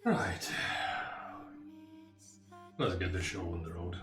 Right. Let's get the show on the road.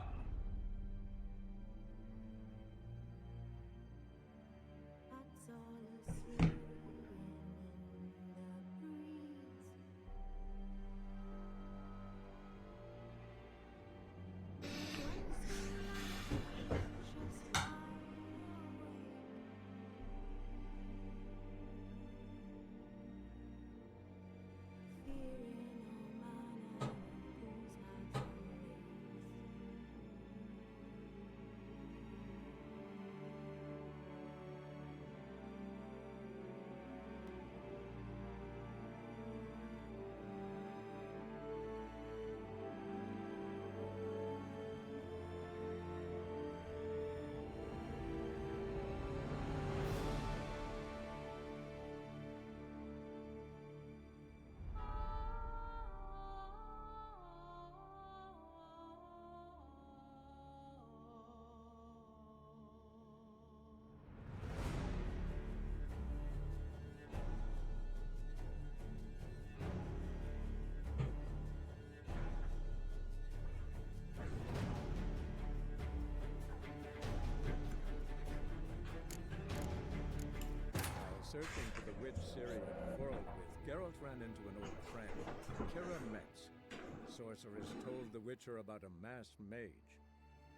While searching for the witch Ciri had quarreled with, Geralt ran into an old friend, Kira Metz. The sorceress told the Witcher about a masked mage.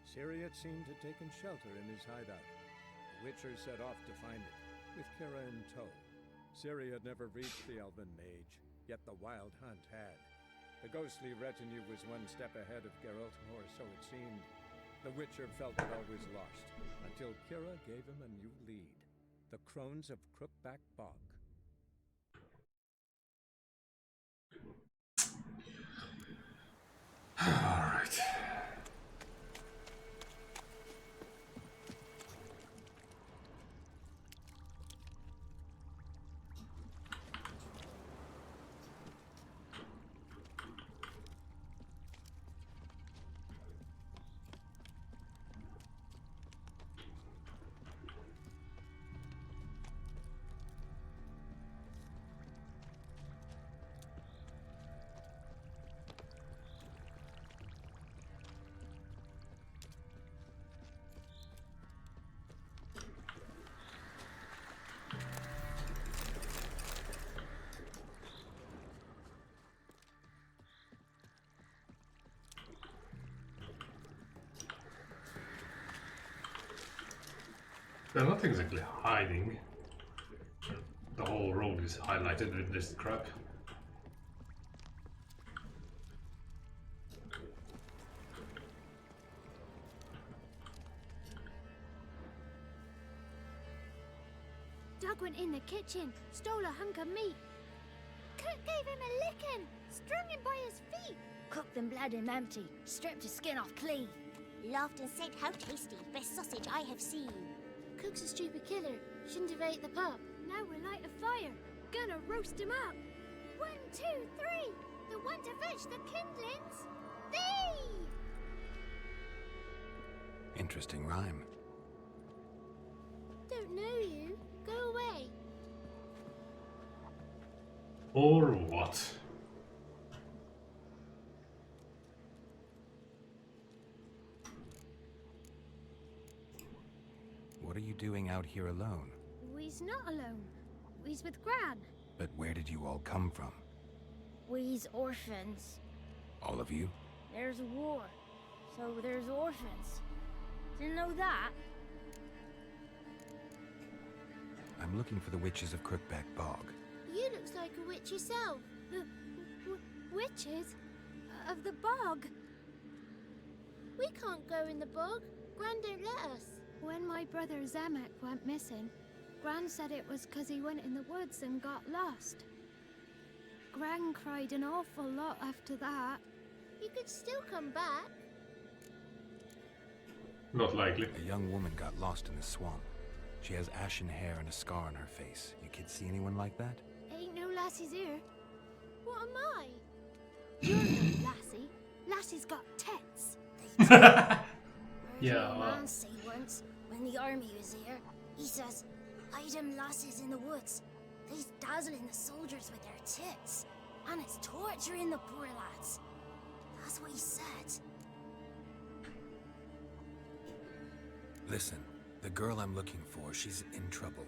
Ciri had seemed to have taken shelter in his hideout. The Witcher set off to find it, with Kira in tow. Ciri had never reached the elven mage, yet the wild hunt had. The ghostly retinue was one step ahead of Geralt, or so it seemed. The Witcher felt it all was lost, until Kira gave him a new lead. The Crones of Crookback Bog. Alright. They're not exactly hiding. The whole road is highlighted with this crap. Doug went in the kitchen, stole a hunk of meat. Cook gave him a licking, strung him by his feet. Cooked and bled him empty, stripped his skin off clean. Laughed and said, "How tasty, best sausage I have seen." Cook's a stupid killer, shouldn't have ate the pup. Now we'll light a fire, gonna roast him up. 1, 2, 3, the one to fetch the kindlings. Thee! Interesting rhyme. Don't know you, go away. Or what? What are you doing out here alone? We's not alone. We's with Gran. But where did you all come from? We's orphans. All of you? There's a war, so there's orphans. Didn't know that? I'm looking for the witches of Crookback Bog. You looks like a witch yourself. Witches? Of the bog? We can't go in the bog. Gran don't let us. When my brother Zemek went missing, Gran said it was 'cause he went in the woods and got lost. Gran cried an awful lot after that. You could still come back. Not likely. A young woman got lost in the swamp. She has ashen hair and a scar on her face. You kids see anyone like that? Ain't no lassies here. What am I? You're no lassie. Lassie's got tits. Yeah, Heard well. a man say once, when the army was here, he says, "Hide them lasses in the woods. They's dazzling the soldiers with their tits." And it's torturing the poor lads. That's what he said. Listen, the girl I'm looking for, she's in trouble.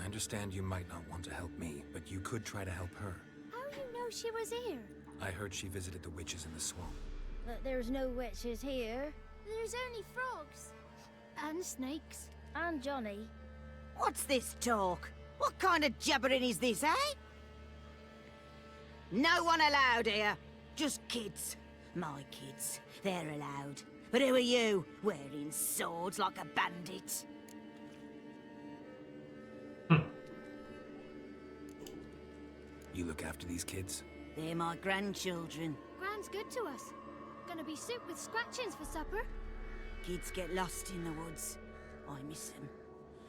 I understand you might not want to help me, but you could try to help her. How you know she was here? I heard she visited the witches in the swamp. But there's no witches here. There's only frogs. And snakes. And Johnny. What's this talk? What kind of jabbering is this, eh? No one allowed here. Just kids. My kids. They're allowed. But who are you, wearing swords like a bandit? You look after these kids? They're my grandchildren. Gran's good to us. Gonna be soup with scratchings for supper. Kids get lost in the woods. I miss them.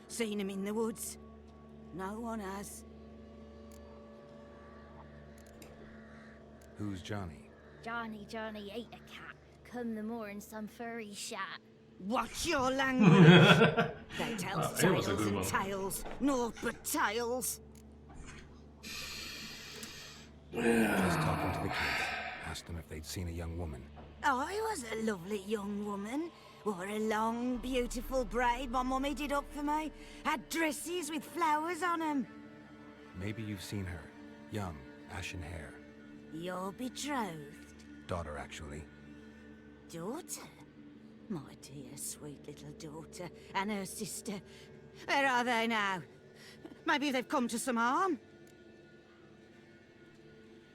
Seen them in the woods. No one has. Who's Johnny? Johnny ate a cat. Come the more in some furry shat. Watch your language! They tell It was a tales good and one. tales. Naught but tales. Just talking to the kids. Asked them if they'd seen a young woman. I was a lovely young woman. Wore a long, beautiful braid my mummy did up for me. Had dresses with flowers on them. Maybe you've seen her. Young, ashen hair. Your betrothed Daughter, actually. daughter? My dear, sweet little daughter and her sister. Where are they now? Maybe they've come to some harm.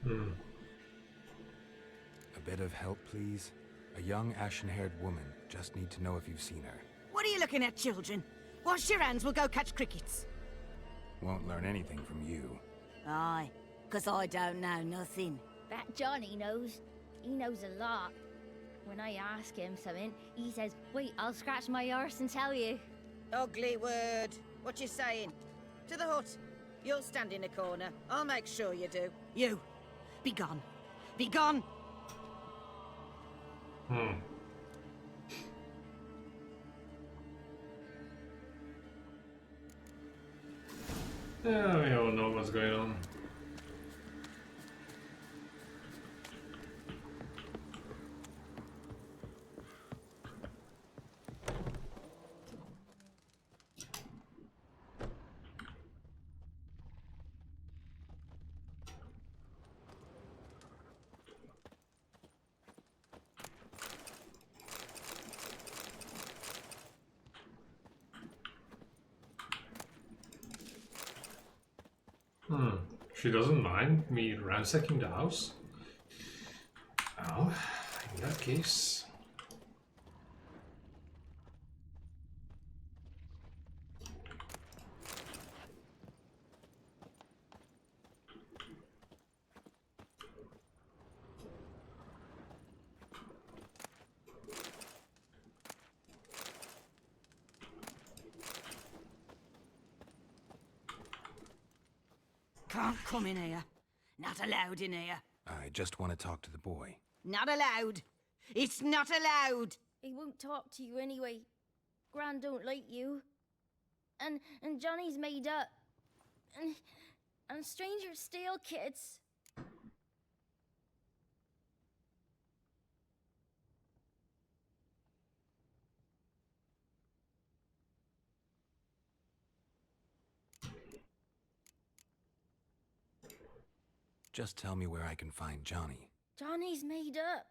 A bit of help, please? A young, ashen-haired woman. Just need to know if you've seen her. What are you looking at, children? Wash your hands, we'll go catch crickets. Won't learn anything from you. Aye, 'cause I don't know nothing. That Johnny knows. He knows a lot. When I ask him something, he says, wait, I'll scratch my arse and tell you. Ugly word. What you saying? To the hut. You'll stand in a corner. I'll make sure you do. You. Be gone. Be gone. Yeah, we all know what's going on. She doesn't mind me ransacking the house. Well, in that case... Can't come in here. Not allowed in here. I just want to talk to the boy. Not allowed. It's not allowed. He won't talk to you anyway. Gran don't like you. And Johnny's made up. And strangers steal kids. Just tell me where I can find Johnny. Johnny's made up.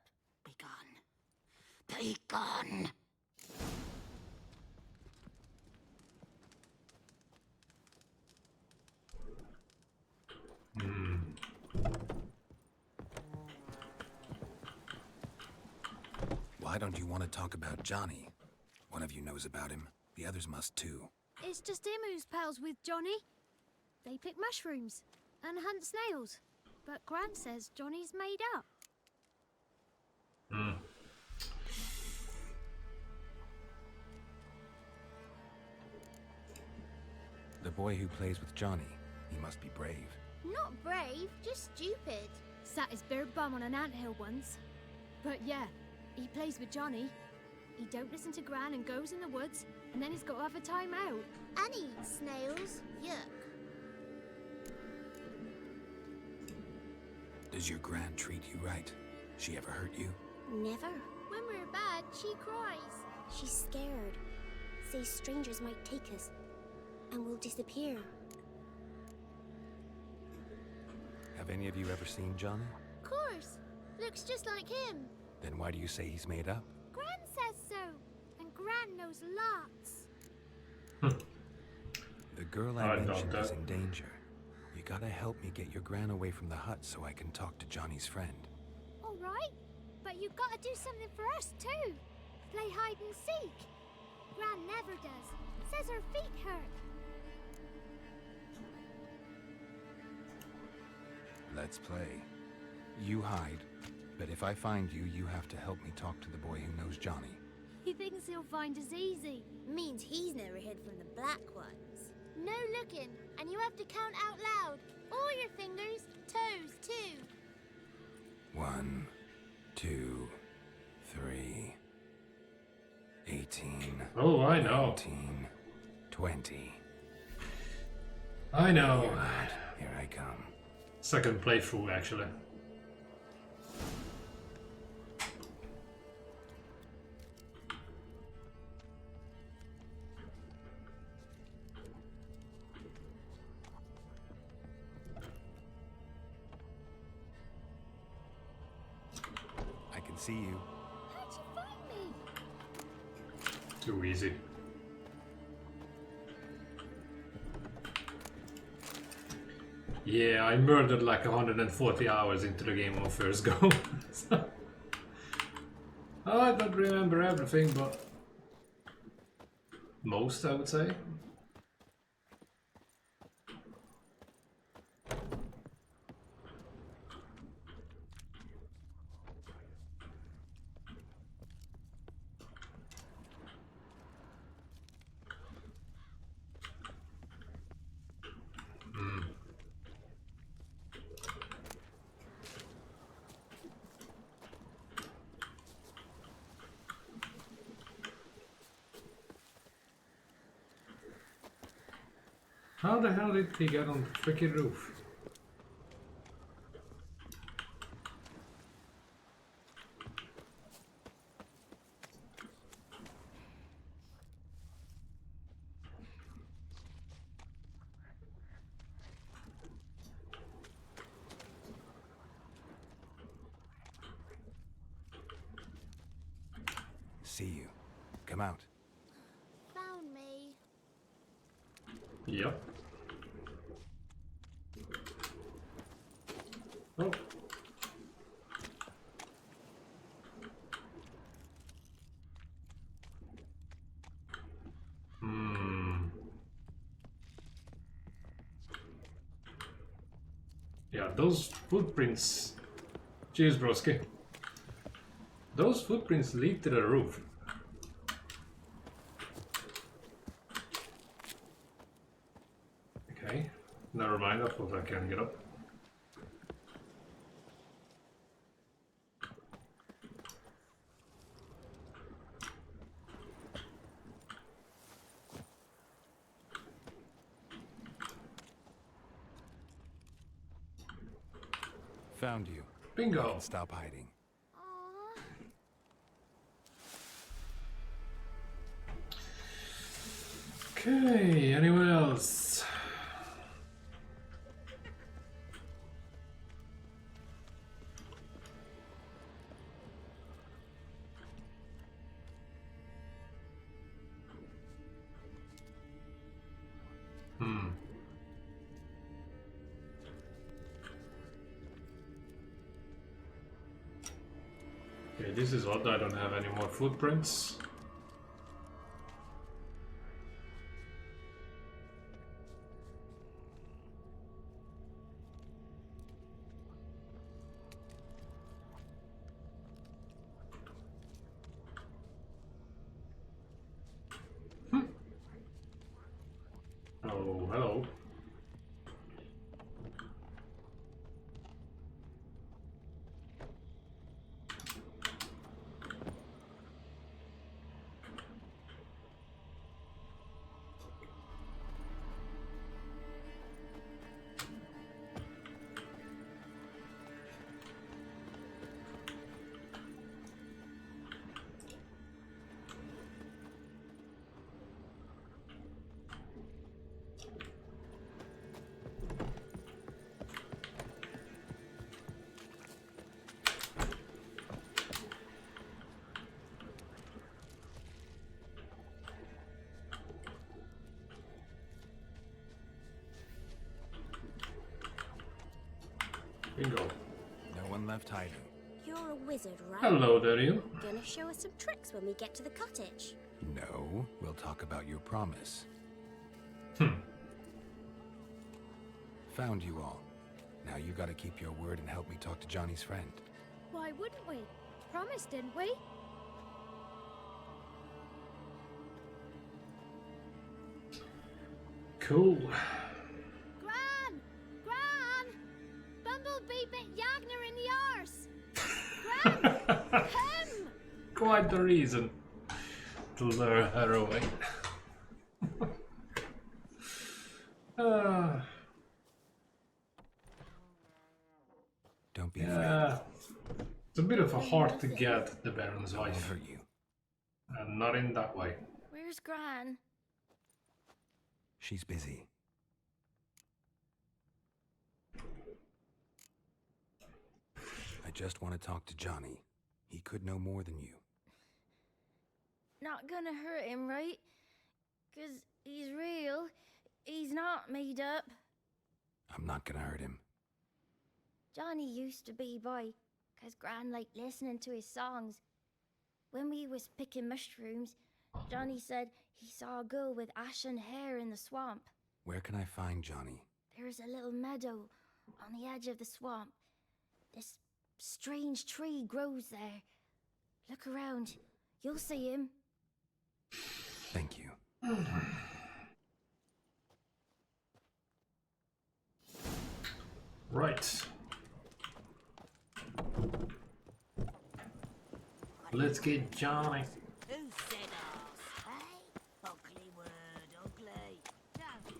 Be gone. Be gone. Why don't you want to talk about Johnny? One of you knows about him. The others must too. It's just him who's pals with Johnny. They pick mushrooms and hunt snails. But Gran says Johnny's made up. The boy who plays with Johnny, he must be brave. Not brave, just stupid. Sat his bare bum on an anthill once. But yeah, he plays with Johnny. He don't listen to Gran and goes in the woods, and then he's got to have a time out. And eats snails. Yuck. Does your Gran treat you right? She ever hurt you? Never. When we're bad, she cries. She's scared. Says strangers might take us. And we'll disappear. Have any of you ever seen Johnny? Of course. Looks just like him. Then why do you say he's made up? Gran says so. And Gran knows lots. The girl I I doubt mentioned that. is in danger. You gotta help me get your Gran away from the hut so I can talk to Johnny's friend. All right. But you've got to do something for us, too. Play hide and seek. Gran never does. Says her feet hurt. Let's play. You hide, but if I find you, you have to help me talk to the boy who knows Johnny. He thinks he'll find us easy. Means he's never hid from the black ones. No looking, and you have to count out loud. All your fingers, toes, too. 1, 2, 3, 18. Oh, I know. 19, 20. I know. You're not. Here I come. Second playthrough, actually. I can see you. How'd you find me? Too easy. Yeah, I murdered like 140 hours into the game on first go. So- I don't remember everything, but most, I would say. How the hell did he get on the freaking roof? See you. Come out. Found me. Yep. Oh. Yeah, those footprints. Cheers, broski. Those footprints lead to the roof. Okay, never mind, I thought I can get up. Found you. Bingo! Stop hiding. Aww. Okay, anyone else? Okay, this is odd, I don't have any more footprints. Oh, hello. Bingo. No one left hiding. You're a wizard, right? Hello there, you. Gonna show us some tricks when we get to the cottage. No, we'll talk about your promise. Found you all. Now you gotta keep your word and help me talk to Johnny's friend. Why wouldn't we? Promised, didn't we? Cool. Gran! Gran! Bumblebee bit Yagner in the arse! Gran! Come! Quite the reason to lure her away. Don't be afraid. Yeah. It's a bit of a hard to get the Baron's I won't wife. hurt you. And not in that way. Where's Gran? She's busy. I just want to talk to Johnny. He could know more than you. Not gonna hurt him, right? 'Cause he's real. He's not made up. I'm not gonna hurt him. Johnny used to be boy, 'cause Gran liked listening to his songs. When we was picking mushrooms, Johnny said he saw a girl with ashen hair in the swamp. Where can I find Johnny? There's a little meadow on the edge of the swamp. This strange tree grows there. Look around. You'll see him. Thank you. Right. Let's get Johnny. Who said arse, eh? Ugly word, ugly. Down.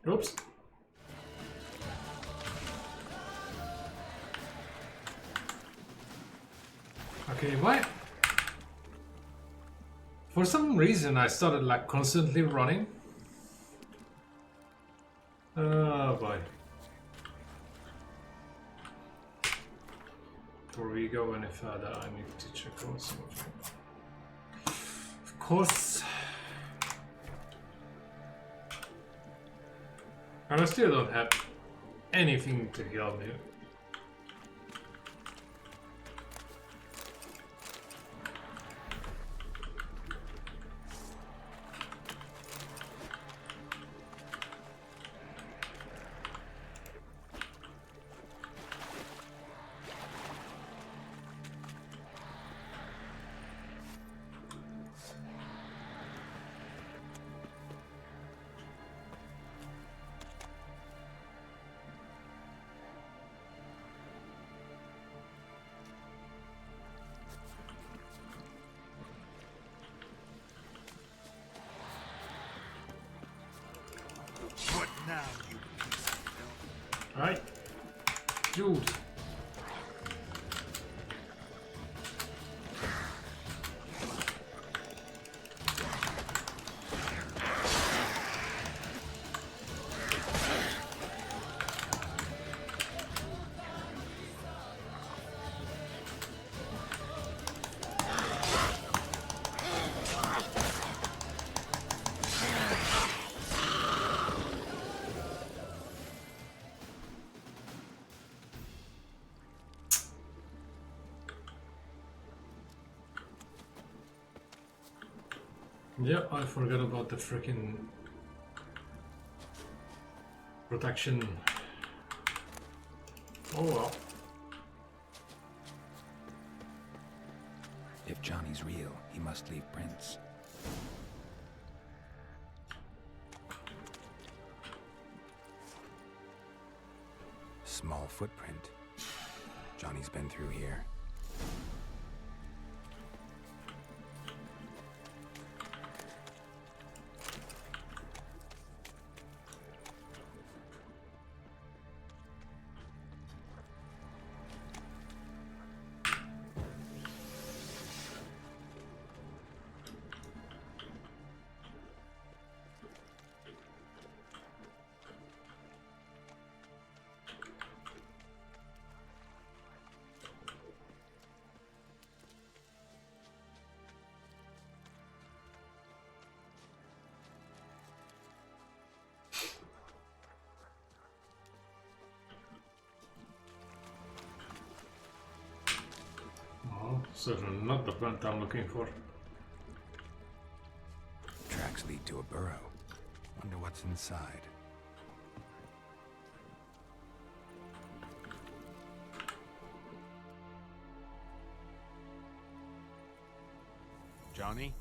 Oops. Okay, why? For some reason I started like constantly running. Oh boy. Before we go any further, I need to check out something. Of course. And I still don't have anything to heal me. What now, you piece of filth? Right? Dude. Yeah, I forgot about the freaking protection. Oh well. If Johnny's real, he must leave prints. Small footprint. Johnny's been through here. Certainly not the plant I'm looking for. Tracks lead to a burrow. Wonder what's inside. Johnny?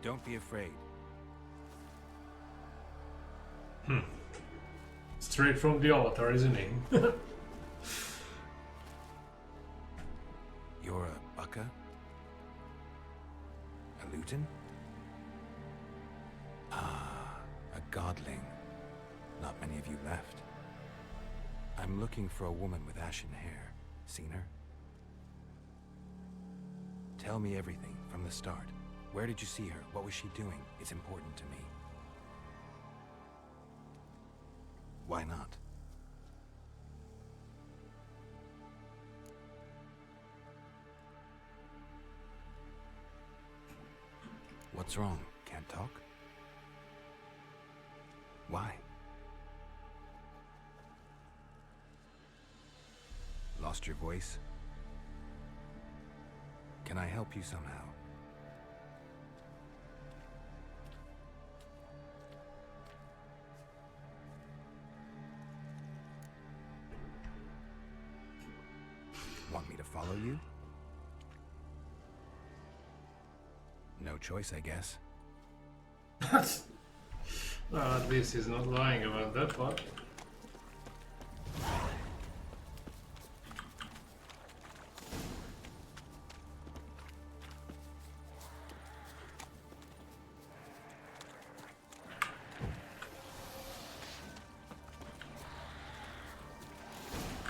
Don't be afraid. Straight from the altar, isn't he? You're a Bucka? A Luton? Ah, a godling. Not many of you left. I'm looking for a woman with ashen hair. Seen her? Tell me everything from the start. Where did you see her? What was she doing? It's important to me. Why not? What's wrong? Can't talk? Why? Lost your voice? Can I help you somehow? Want me to follow you? No choice, I guess. Well, at least he's not lying about that part.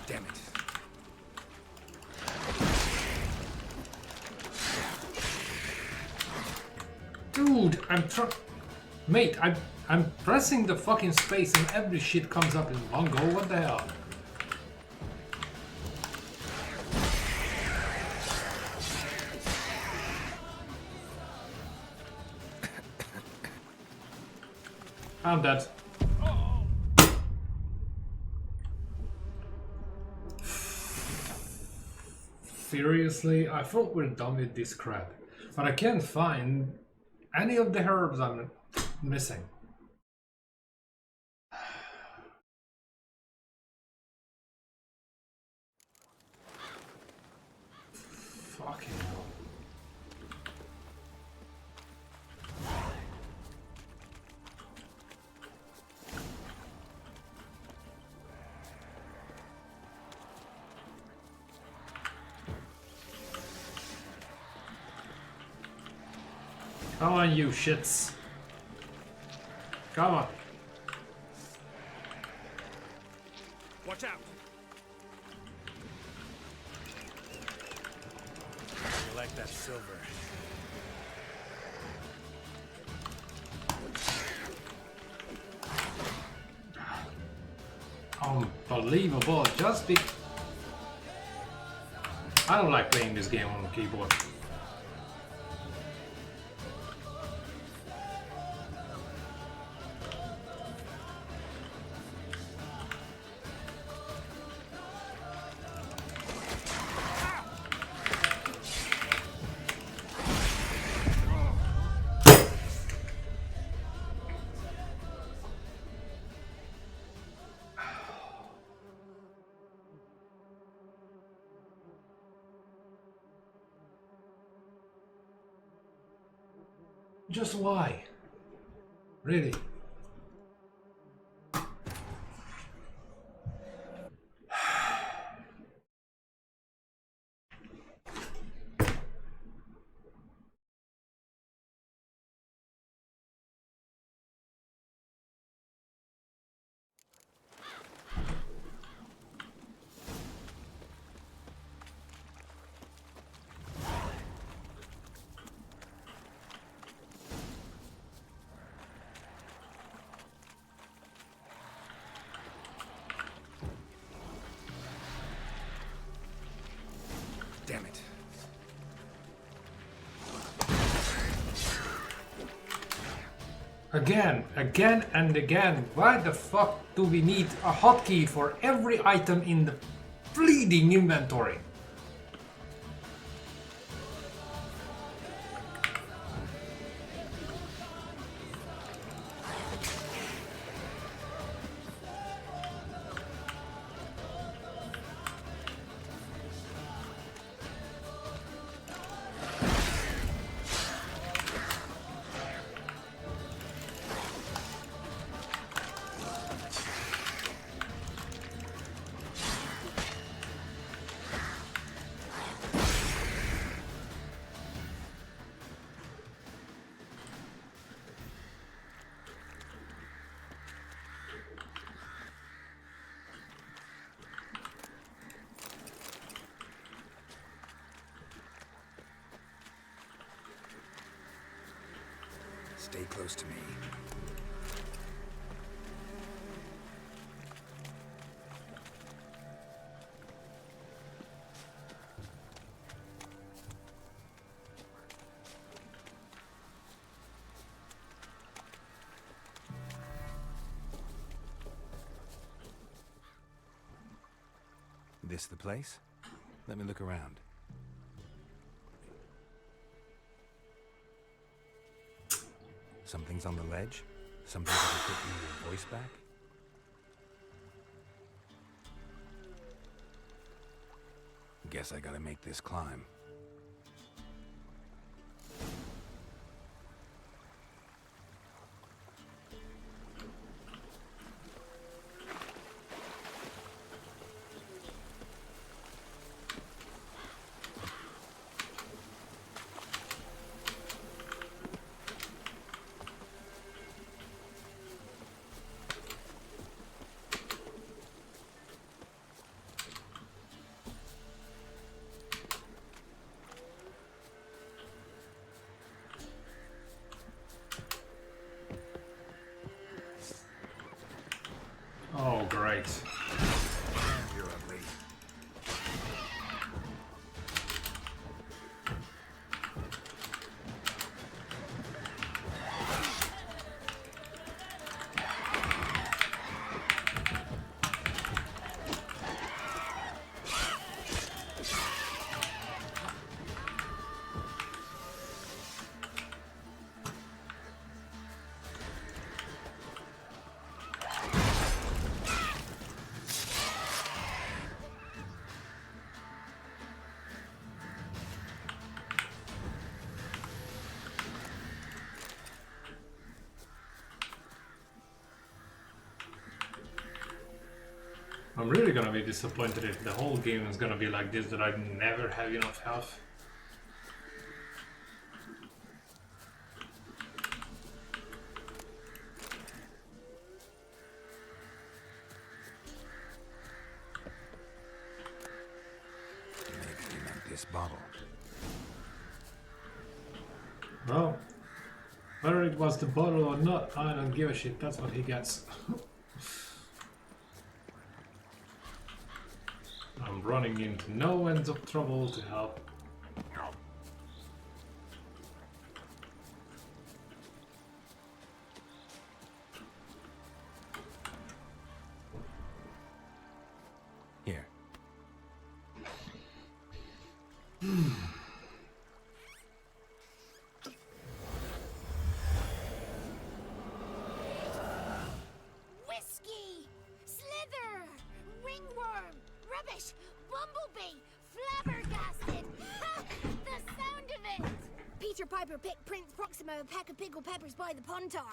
Damn it. Dude, Mate, I'm pressing the fucking space and every shit comes up in one go. What the hell? I'm dead. Seriously, I thought we're done with this crap, but I can't find any of the herbs I'm missing. Fucking hell. Come on, you shits. Come on. Watch out! You like that silver? Unbelievable. Just be... I don't like playing this game on the keyboard. Just why? Really? Damn it. Again and again. Why the fuck do we need a hotkey for every item in the bleeding inventory? Stay close to me. This the place? Let me look around. Something's on the ledge? Something that'll put your voice back? Guess I gotta make this climb. Oh, great. You're ugly. I'm really gonna be disappointed if the whole game is gonna be like this, that I never have enough health. Maybe you meant this bottle. Well, whether it was the bottle or not, I don't give a shit. That's what he gets. I'm running into no end of trouble to help. Here. Whiskey! Slither! Ringworm! Rubbish! Bumblebee! Flabbergasted! Ha! The sound of it! Peter Piper picked Prince Proximo a pack of pickled peppers by the Pontar.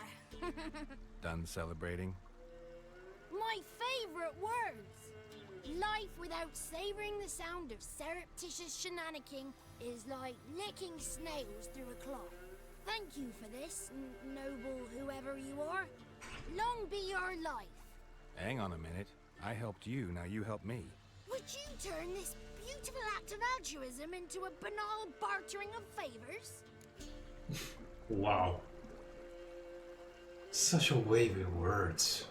Done celebrating? My favorite words! Life without savoring the sound of surreptitious shenanigans is like licking snails through a cloth. Thank you for this, noble whoever you are. Long be your life. Hang on a minute. I helped you, now you help me. Would you turn this beautiful act of altruism into a banal bartering of favors? Wow. Such a wavy words.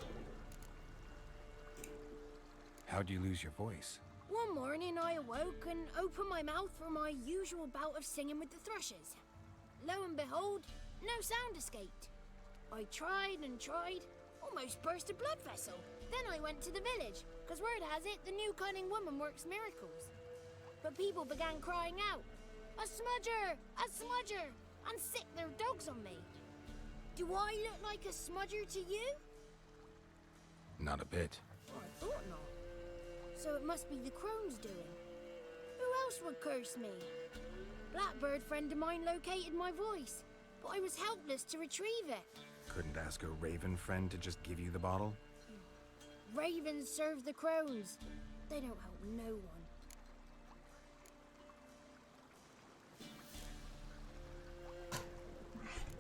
How'd you lose your voice? One morning I awoke and opened my mouth for my usual bout of singing with the thrushes. Lo and behold, no sound escaped. I tried and tried, almost burst a blood vessel. Then I went to the village, because word has it the new cunning woman works miracles. But people began crying out, "A smudger! A smudger!" and sick their dogs on me. Do I look like a smudger to you? Not a bit. Well, I thought not. So it must be the crone's doing. Who else would curse me? Blackbird friend of mine located my voice, but I was helpless to retrieve it. Couldn't ask a raven friend to just give you the bottle? Ravens serve the crones. They don't help no one.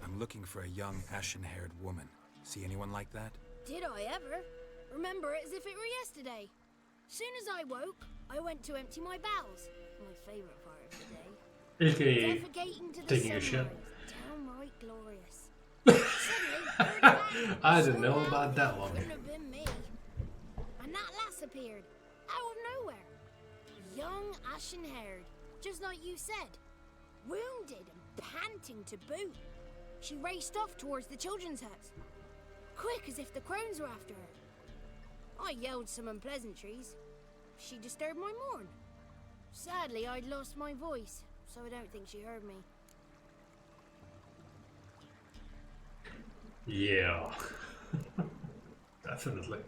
I'm looking for a young, ashen-haired woman. See anyone like that? Did I ever? Remember it as if it were yesterday. Soon as I woke, I went to empty my bowels. My favourite part of the day. AKA Defecating to the taking a shit. sunrise. Downright glorious. Suddenly, I didn't know about that one. Couldn't have been me. And that lass appeared, out of nowhere. Young, ashen-haired, just like you said. Wounded and panting to boot. She raced off towards the children's huts. Quick as if the crones were after her. I yelled some unpleasantries. She disturbed my morn. Sadly, I'd lost my voice, so I don't think she heard me. Yeah. Definitely.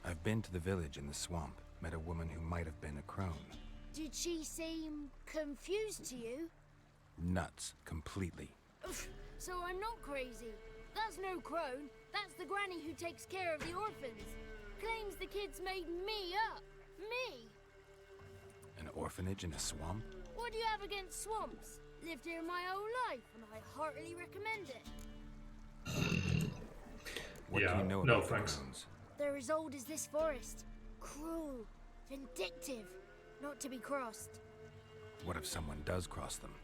I've been to the village in the swamp, met a woman who might have been a crone. Did she seem confused to you? Nuts, completely. Oof, so I'm not crazy. That's no crone. That's the granny who takes care of the orphans. Claims the kids made me up. Me! An orphanage in a swamp? What do you have against swamps? Lived here my whole life, and I heartily recommend it. What Yeah, do you know no about the thanks. crones? They're as old as this forest. Cruel, vindictive, not to be crossed. What if someone does cross them?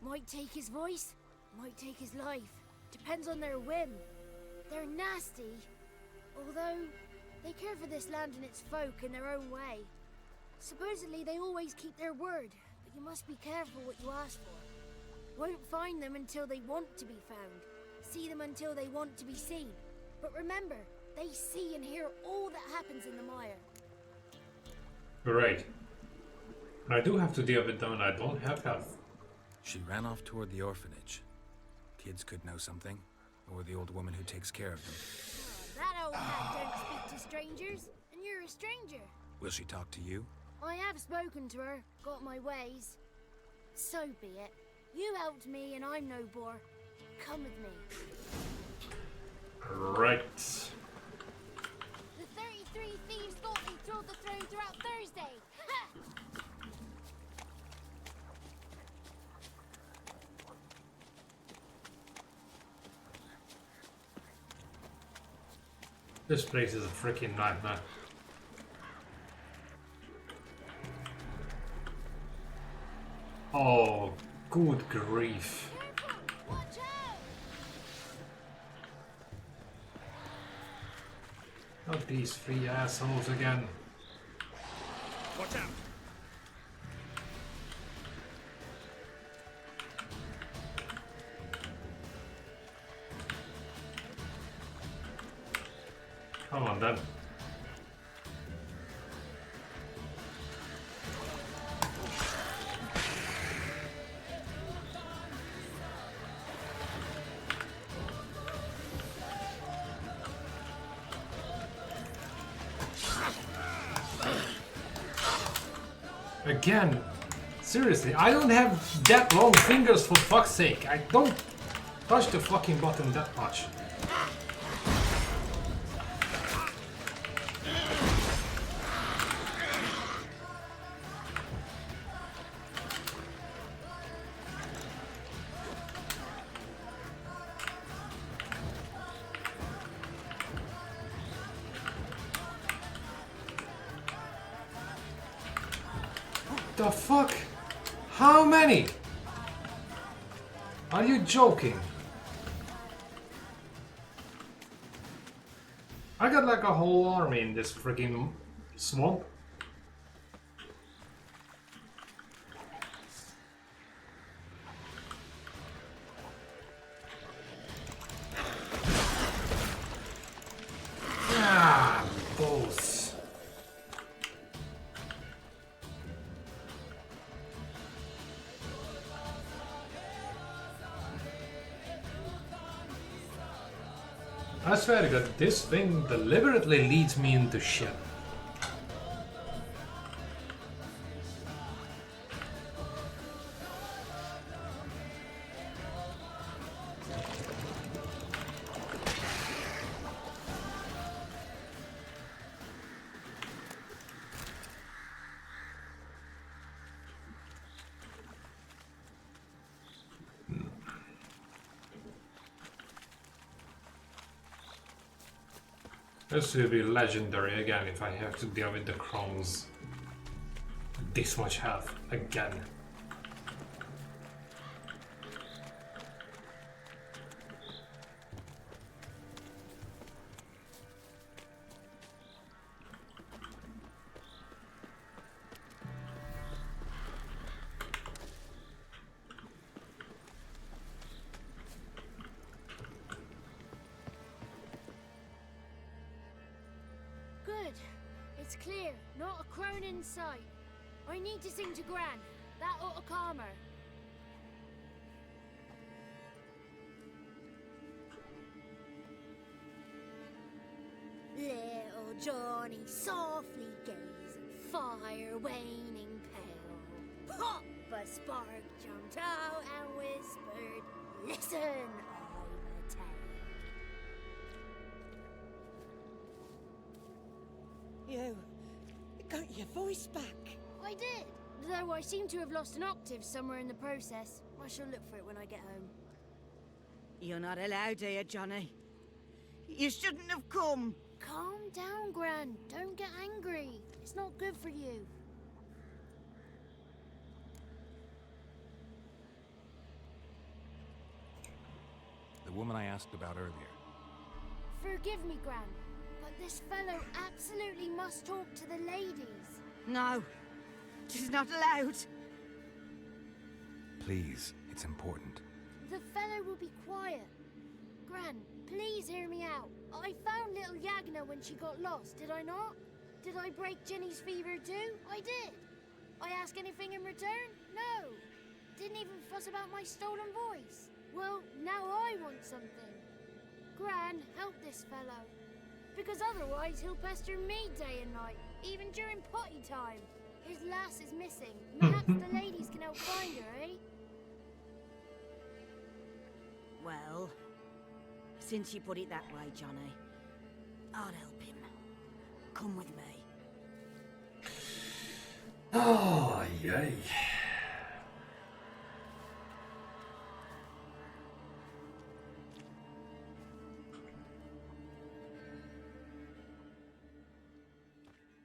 Might take his voice, might take his life. Depends on their whim. They're nasty, although they care for this land and its folk in their own way. Supposedly they always keep their word, but you must be careful what you ask for. Won't find them until they want to be found. See them until they want to be seen. But remember, they see and hear all that happens in the mire. Great. I do have to deal with them and I don't have health. She ran off toward the orphanage. Kids could know something, or the old woman who takes care of them. That old hat don't speak to strangers, and you're a stranger. Will she talk to you? I have spoken to her, got my ways. So be it. You helped me and I'm no bore. Come with me. Right. The 33 thieves thought they thrilled the throne throughout Thursday. Ha! This place is a freaking nightmare. Oh, good grief. Careful! Watch out! Not these three assholes again. Watch out! Come on then. Again, Seriously, I don't have that long fingers for fuck's sake. I don't touch the fucking button that much. The fuck? How many? Are you joking? I got like a whole army in this freaking swamp. Ah, balls. I swear to God, this thing deliberately leads me into shit. This will be legendary again if I have to deal with the crones. This much health again. Good. It's clear. Not a crone in sight. I need to sing to Gran. That ought to calm her. Little Johnny softly gazing, fire waning pale. Pop! A spark jumped out and whispered, "Listen, I'm a tale." You got your voice back. I did, though I seem to have lost an octave somewhere in the process. I shall look for it when I get home. You're not allowed here, Johnny. You shouldn't have come. Calm down, Gran. Don't get angry. It's not good for you. The woman I asked about earlier. Forgive me, Gran, but this fellow absolutely must talk to the ladies. No, she's not allowed. Please, it's important. The fellow will be quiet. Gran, please hear me out. I found little Yagna when she got lost, did I not? Did I break Ginny's fever too? I did. I ask anything in return? No. Didn't even fuss about my stolen voice. Well, now I want something. Gran, help this fellow. Because otherwise he'll pester me day and night, even during potty time. His lass is missing. Perhaps the ladies can help find her, eh? Well, since you put it that way, Johnny, I'll help him. Come with me. Oh, yay.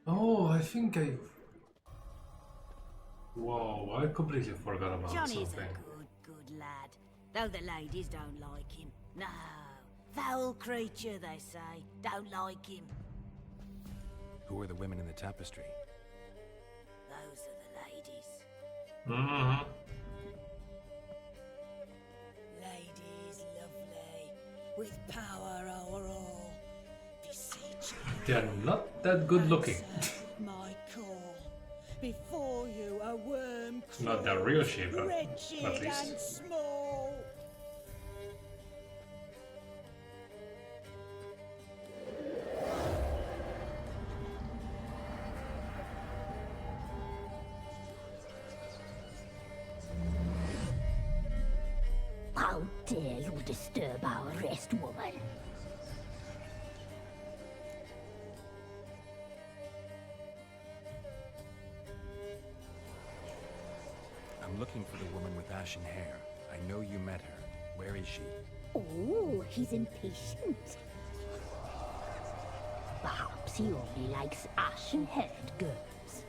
Oh, I think I... Whoa, I completely forgot about Johnny's something. a good lad. Though the ladies don't like him. No, foul creature, they say. Don't like him. Who are the women in the tapestry? Those are the ladies. Mm-hmm. Ladies lovely, with power over all. Beseech They're not that good looking. answer my call. Before you a worm Not the real shape, at wretched least. and small. dare you disturb our rest, woman? I'm looking for the woman with ashen hair. I know you met her. Where is she? Oh, he's impatient. Perhaps he only likes ashen-haired girls.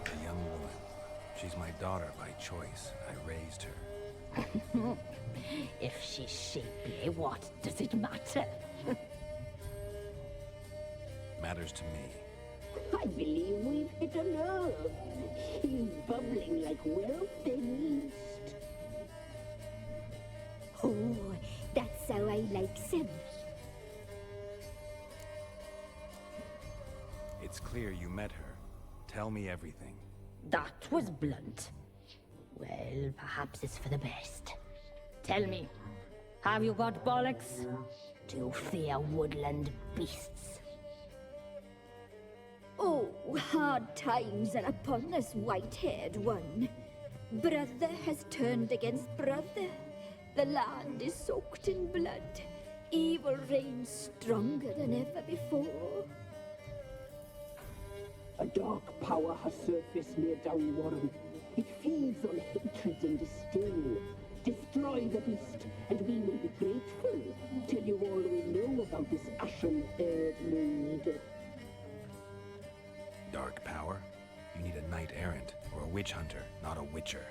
A young woman. She's my daughter by choice. I raised her. If she's shapely, what does it matter? Matters to me. I believe we've hit a nerve. He's bubbling like well-fed yeast. Oh, that's how I like him. It's clear you met her. Tell me everything. That was blunt. Well, perhaps it's for the best. Tell me, have you got bollocks? Do you fear woodland beasts? Oh, hard times are upon us, white-haired one. Brother has turned against brother. The land is soaked in blood. Evil reigns stronger than ever before. A dark power has surfaced near Downwarren. It feeds on hatred and disdain. Destroy the beast, and we will be grateful. Tell you all we know about this ashen-haired maid. Dark power? You need a knight-errant, or a witch hunter, not a witcher.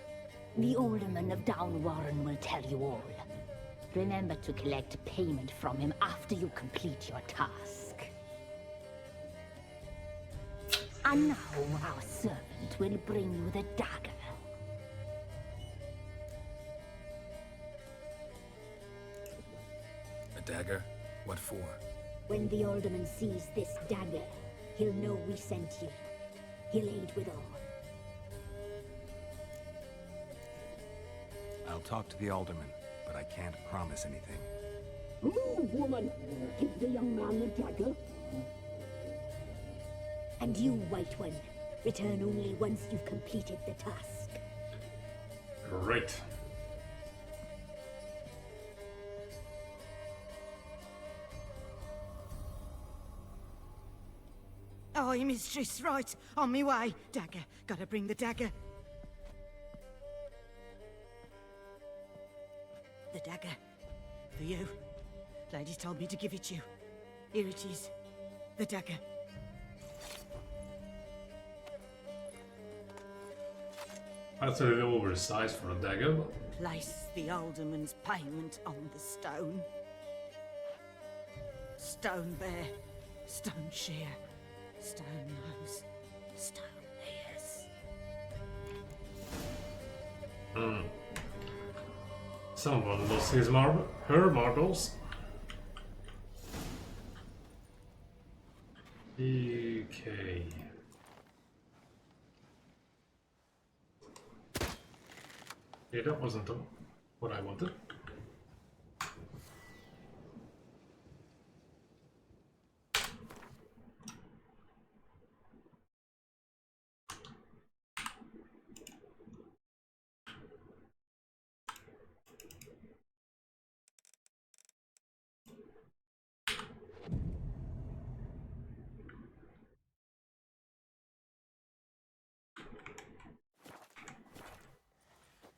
The alderman of Downwarren will tell you all. Remember to collect payment from him after you complete your task. And now our servant will bring you the dagger. A dagger? What for? When the alderman sees this dagger, he'll know we sent you. He'll aid with all. I'll talk to the alderman, but I can't promise anything. Move, woman! Give the young man the dagger. And you, White One, return only once you've completed the task. Great. Oh, your mistress, right. On me way. Dagger. Gotta bring the dagger. The dagger. For you. Ladies told me to give it to you. Here it is. The dagger. That's a little oversized for a dagger. Place the alderman's payment on the stone. Stone bear. Stone shear. Stone nose. Stone ears. Someone lost his her marbles. Okay. Yeah, that wasn't what I wanted.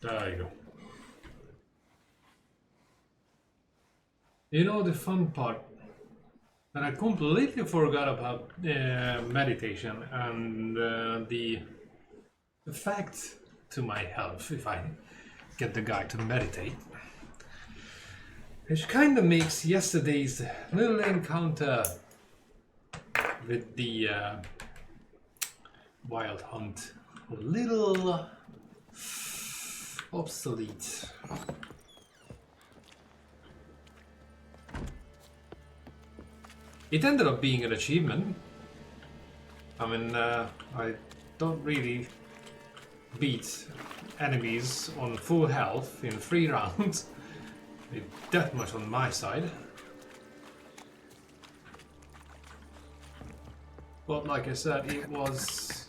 There you go. You know the fun part that I completely forgot about meditation and the effect to my health if I get the guy to meditate. Which kind of makes yesterday's little encounter with the wild hunt a little obsolete. It ended up being an achievement. I mean, I don't really beat enemies on full health in 3 rounds. With that much on my side. But like I said, it was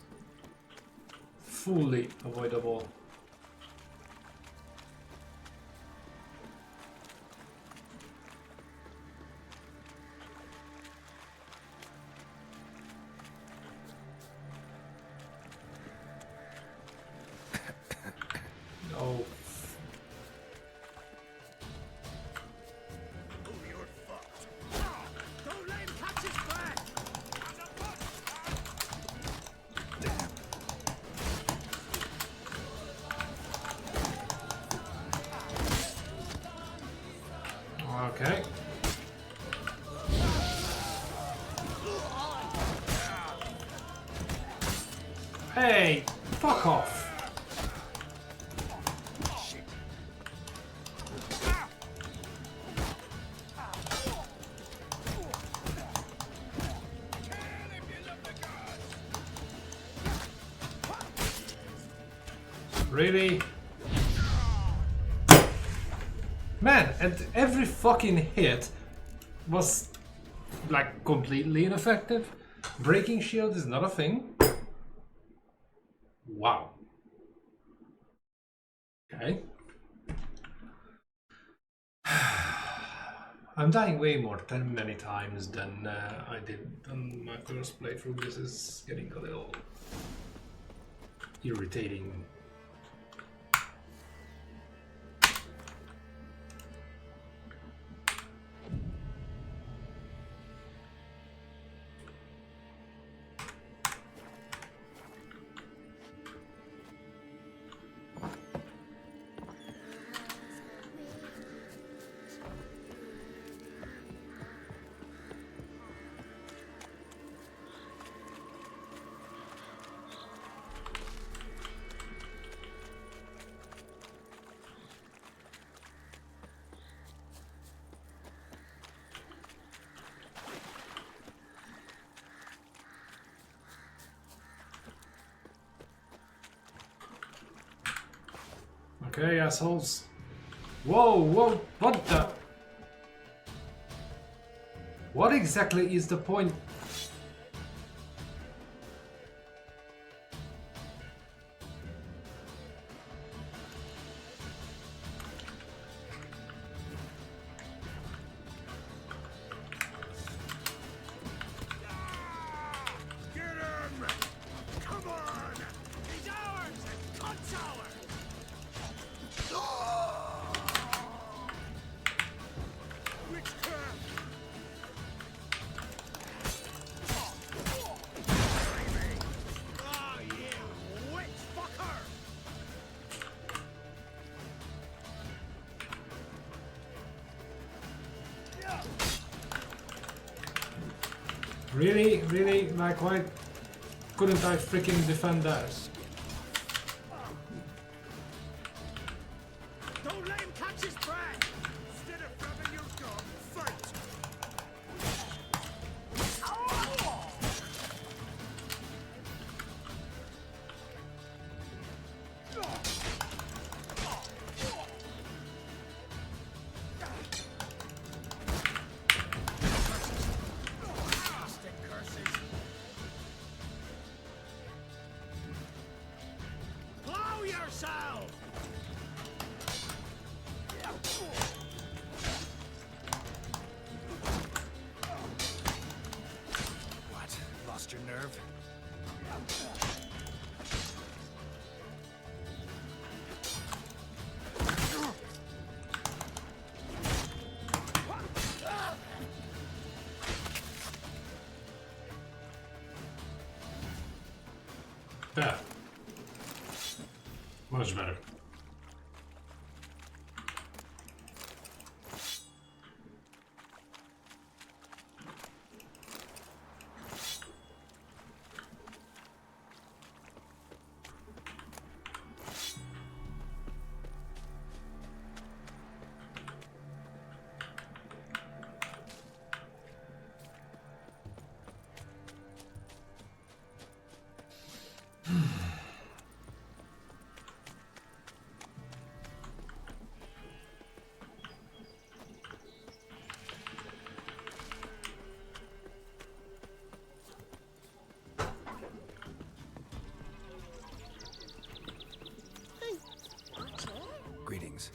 fully avoidable. Oh. Don't let him catch his breath! Okay. Hey, fuck off. Really? Man, and every fucking hit was like completely ineffective. Breaking shield is not a thing. Wow. Okay. I'm dying way more many times than I did on my first playthrough. This is getting a little irritating. Okay, assholes. Whoa, whoa, what the? What exactly is the point? Get him! Come on! He's ours! Cunt's ours! Witchcraft! Oh yeah, witch fucker! Really? Really? Like, why couldn't I freaking defend that? Don't let him catch his breath! Instead of grabbing your gun, fight! Bastard curses! Plow yourself! What? Lost your nerve? Yeah. Much better. Greetings.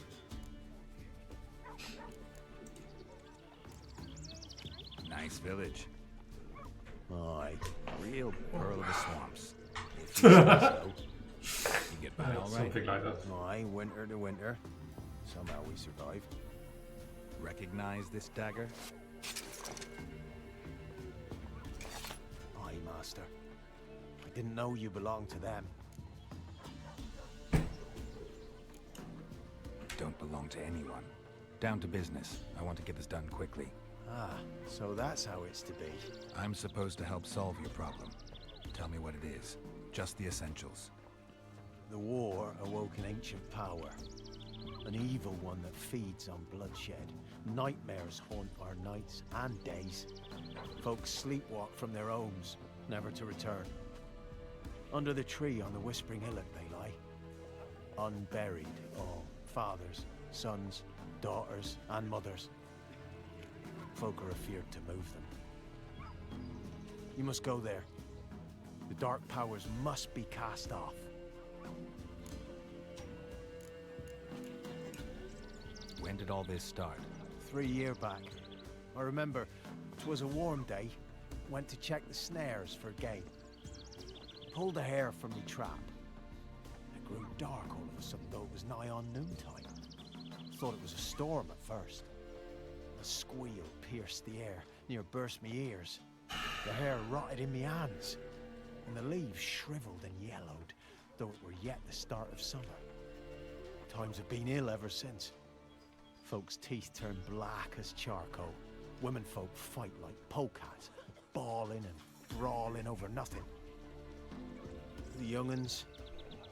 Nice village. Aye, real pearl of the swamps. If you say so. You get by all right. Something like that. Aye, winter to winter. Somehow we survive. Recognize this dagger? Aye, master. I didn't know you belonged to them. Don't belong to anyone. Down to business. I want to get this done quickly. Ah, so that's how it's to be. I'm supposed to help solve your problem. Tell me what it is. Just the essentials. The war awoke an ancient power. An evil one that feeds on bloodshed. Nightmares haunt our nights and days. Folks sleepwalk from their homes, never to return. Under the tree on the Whispering Hillock they lie. Unburied, all. Fathers, sons, daughters, and mothers. Folk are afeared to move them. You must go there. The dark powers must be cast off. When did all this start? 3 years back. I remember 'twas a warm day. Went to check the snares for game. Pulled a hare from me trap. It grew dark all of a sudden, though it was nigh on noontime. Thought it was a storm at first. A squeal pierced the air, near burst me ears. The hair rotted in me hands, and the leaves shriveled and yellowed, though it were yet the start of summer. Times have been ill ever since. Folks' teeth turn black as charcoal. Women folk fight like polecats, bawling and brawling over nothing. The young'uns,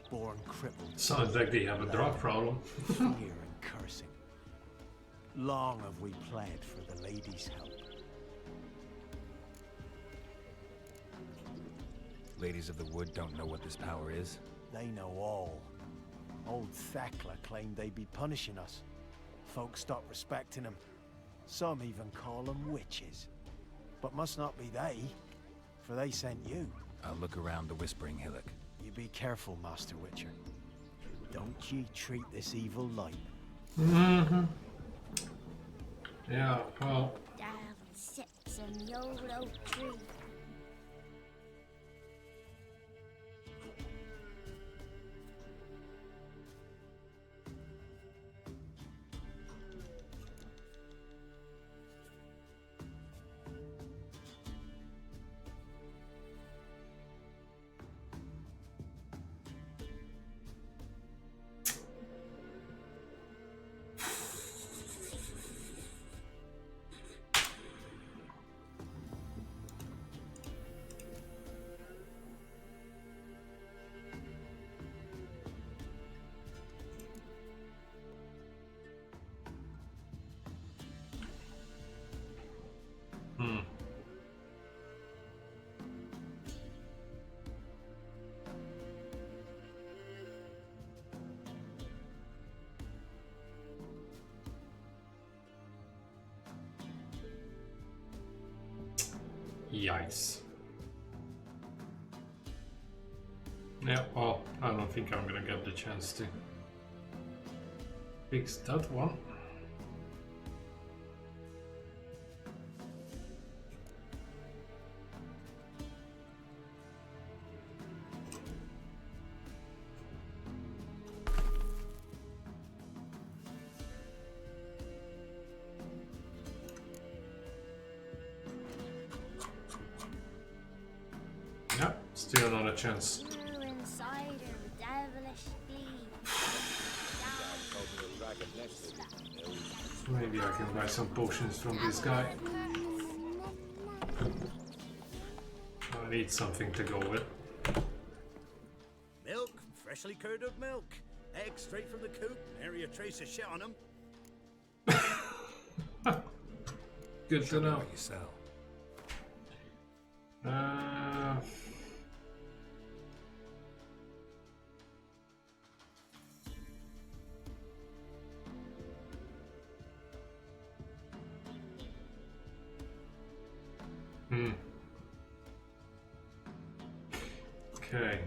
born crippled. Sounds like they have a drug problem. Fear and cursing. Long have we pled for the lady's help. Ladies of the Wood don't know what this power is? They know all. Old Thekla claimed they'd be punishing us. Folks stopped respecting them. Some even call them witches. But must not be they, for they sent you. I'll look around the Whispering Hillock. You be careful, Master Witcher. Don't ye treat this evil light. Mm-hmm. Yeah, well... Down sits in the old oak tree. Yikes. Yeah, well, I don't think I'm gonna get the chance to fix that one. Yeah, still not a chance. You inside her devilish thieves. Maybe I can buy some potions from this guy. I need something to go with. Milk, freshly curdled milk. Eggs straight from the coop, nary a trace of shit on them. Good to know. What you sell. Okay.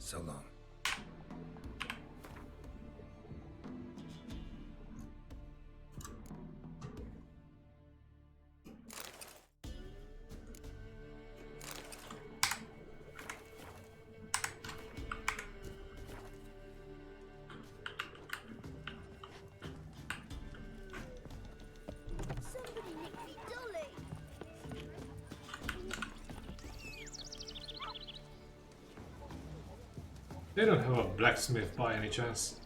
So long. Somebody nicked me dolly. They don't have a blacksmith by any chance.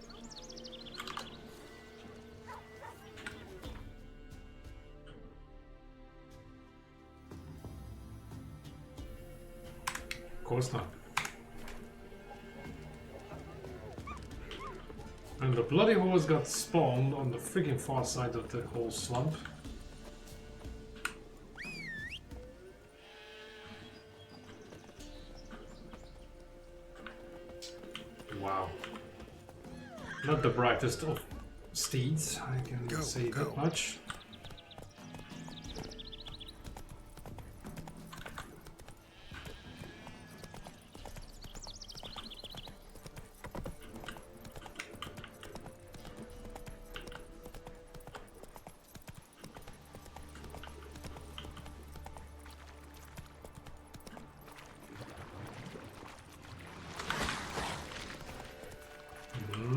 Of course not. And the bloody horse got spawned on the freaking far side of the whole swamp. Wow. Not the brightest of steeds, I can say that much.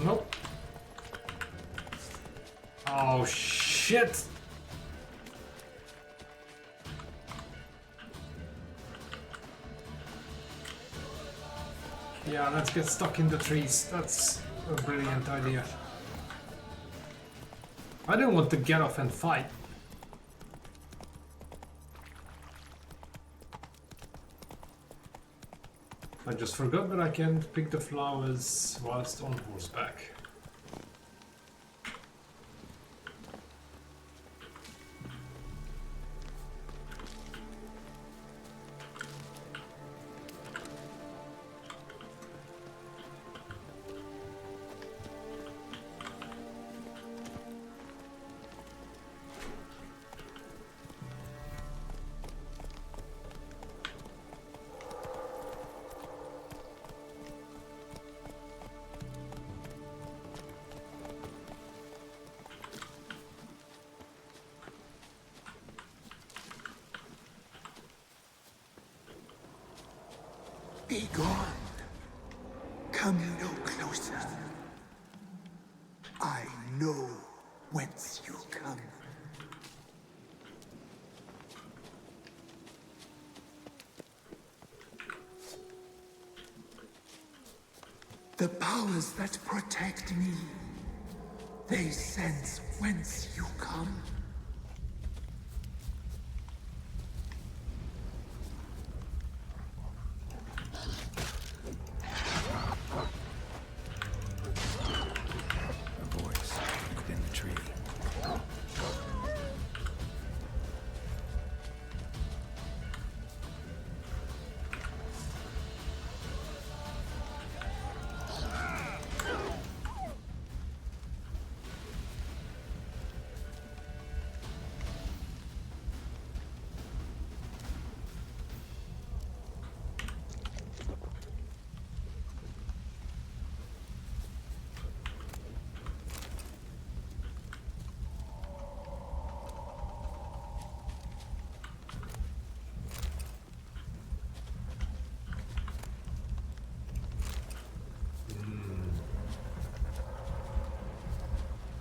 Nope. Oh shit! Yeah, let's get stuck in the trees. That's a brilliant idea. I don't want to get off and fight. I just forgot that I can pick the flowers whilst on horseback. Be gone. Come no closer. I know whence you come. The powers that protect me, they sense whence you come. A voice within the tree.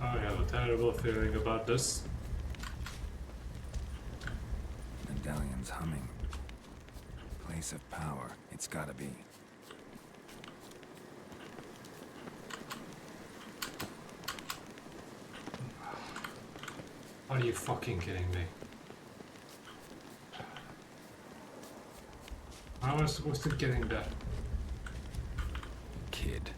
I have a terrible feeling about this. Medallion's humming. Place of power. It's gotta be. Are you fucking kidding me? How am I supposed to get in there? Kid.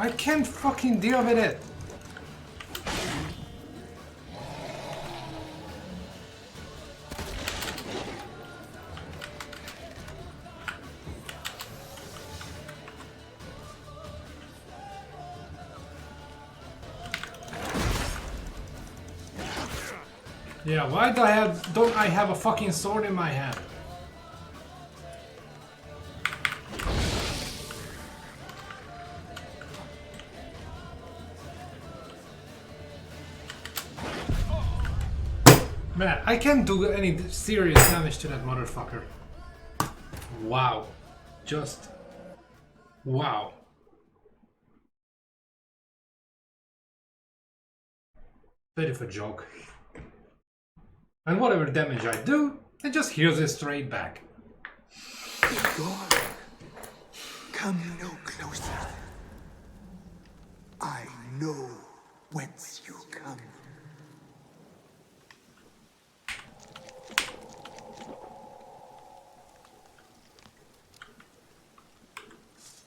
I can't fucking deal with it. Yeah, why don't I have a fucking sword in my hand? Man, I can't do any serious damage to that motherfucker. Wow. Just... wow. Bit of a joke. And whatever damage I do, it just heals it straight back. God, come no closer. I know whence you come.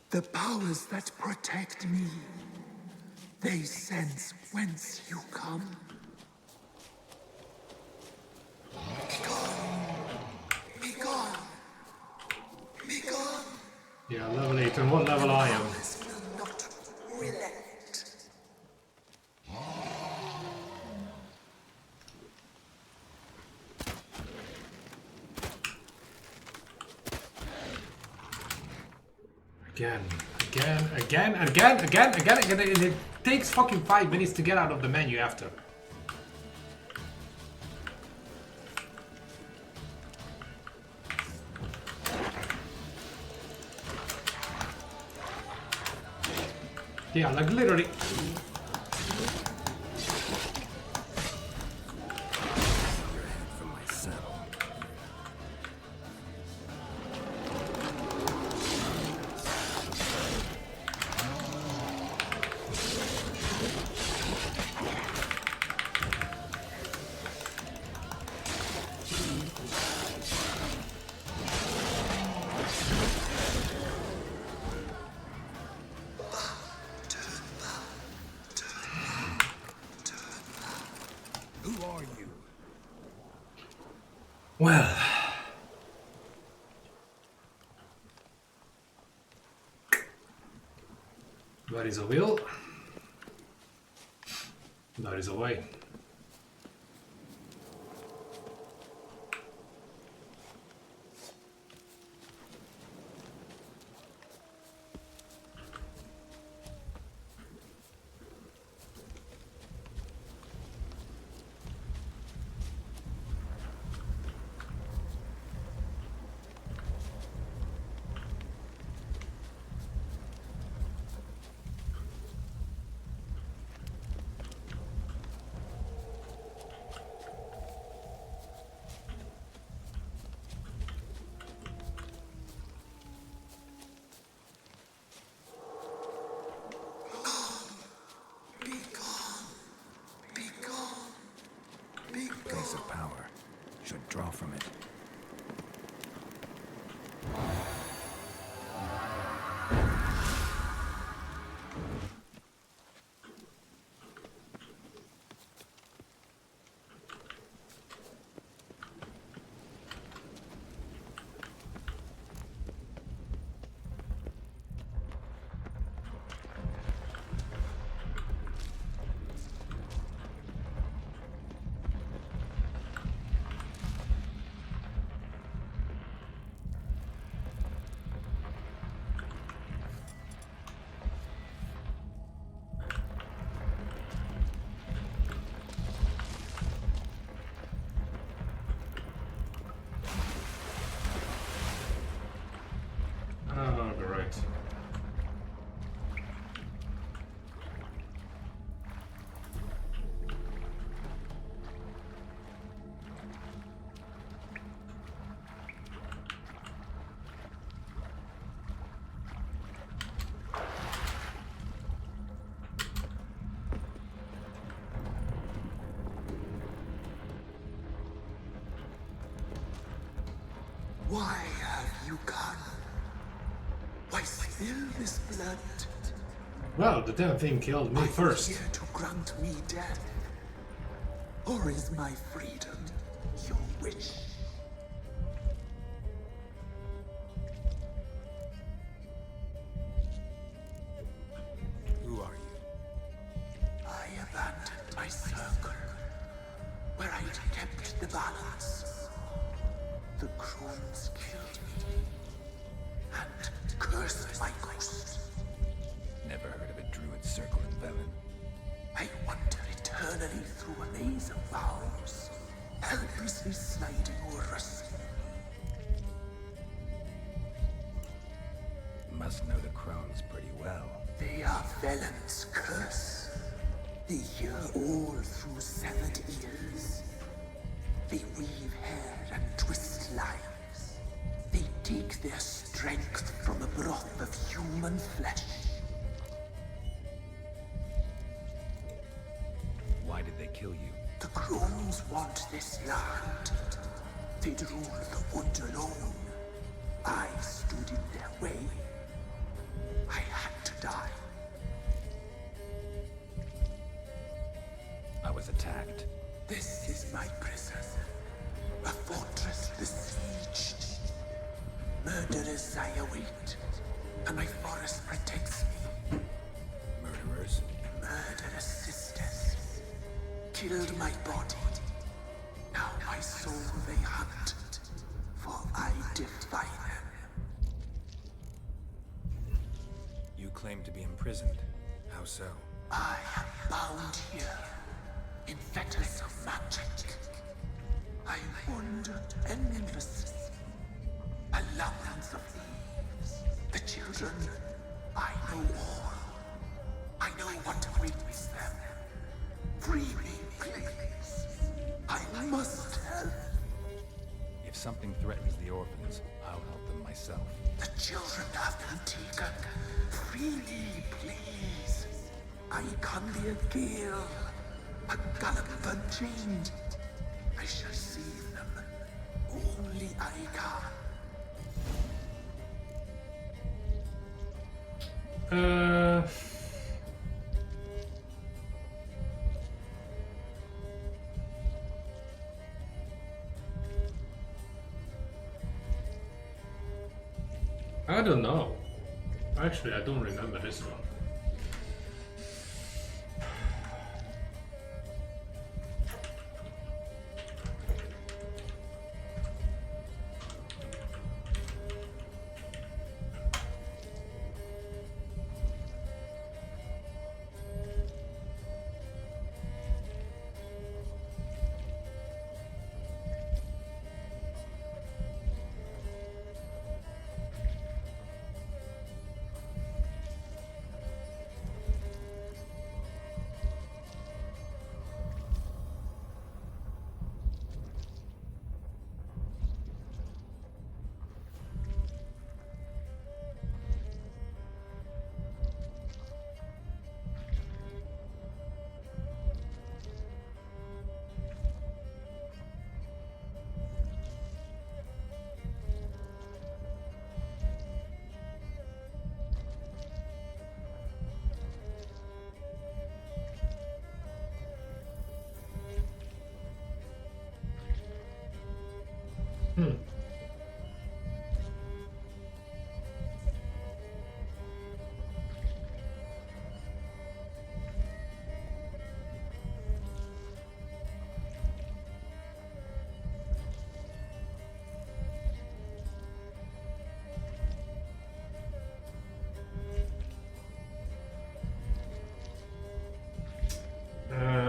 The powers that protect me, they sense whence you come. Be gone. Be gone. Yeah, level 8, and what level I am? Will not relent. Again. It takes fucking 5 minutes to get out of the menu after. Yeah, like literally. From my saddle. Who are you? Well. Where is a will? There is a way. Place of power. Should draw from it. Oh, great. Why have you come? Why spill this blood? Well, the damn thing killed me first. Here to grant me death, or is my freedom your wish? Who are you? I abandoned my circle, where I'd kept the balance. The crones killed me, and cursed my ghost. Never heard of a druid circle in Velen. I wander eternally through a maze of vows, helplessly sliding over us. Must know the crones pretty well. They are Velen's curse. They hear all through severed ears. They weave hair and twist lives. They take their strength from the broth of human flesh. Why did they kill you? The crones want this land. They'd rule the wood alone. I stood in their way. I had to die. I was attacked. This is my prison. A fortress besieged. Murderers I await, and my forest protects me. Murderers? Murderous sisters. Killed my body. Now my soul they hunt, for I defy them. You claim to be imprisoned. How so? I am bound here, in fetters of magic. I wander endlessly, a labyrinth of leaves. The children, I know all. I know what awaits them. Free me, please. I must help. If something threatens the orphans, I'll help them myself. The children have been taken. Free me, please. I can be a gale, a gallop unchained. I shall save them. Only I can. I don't know. Actually, I don't remember this one. Well.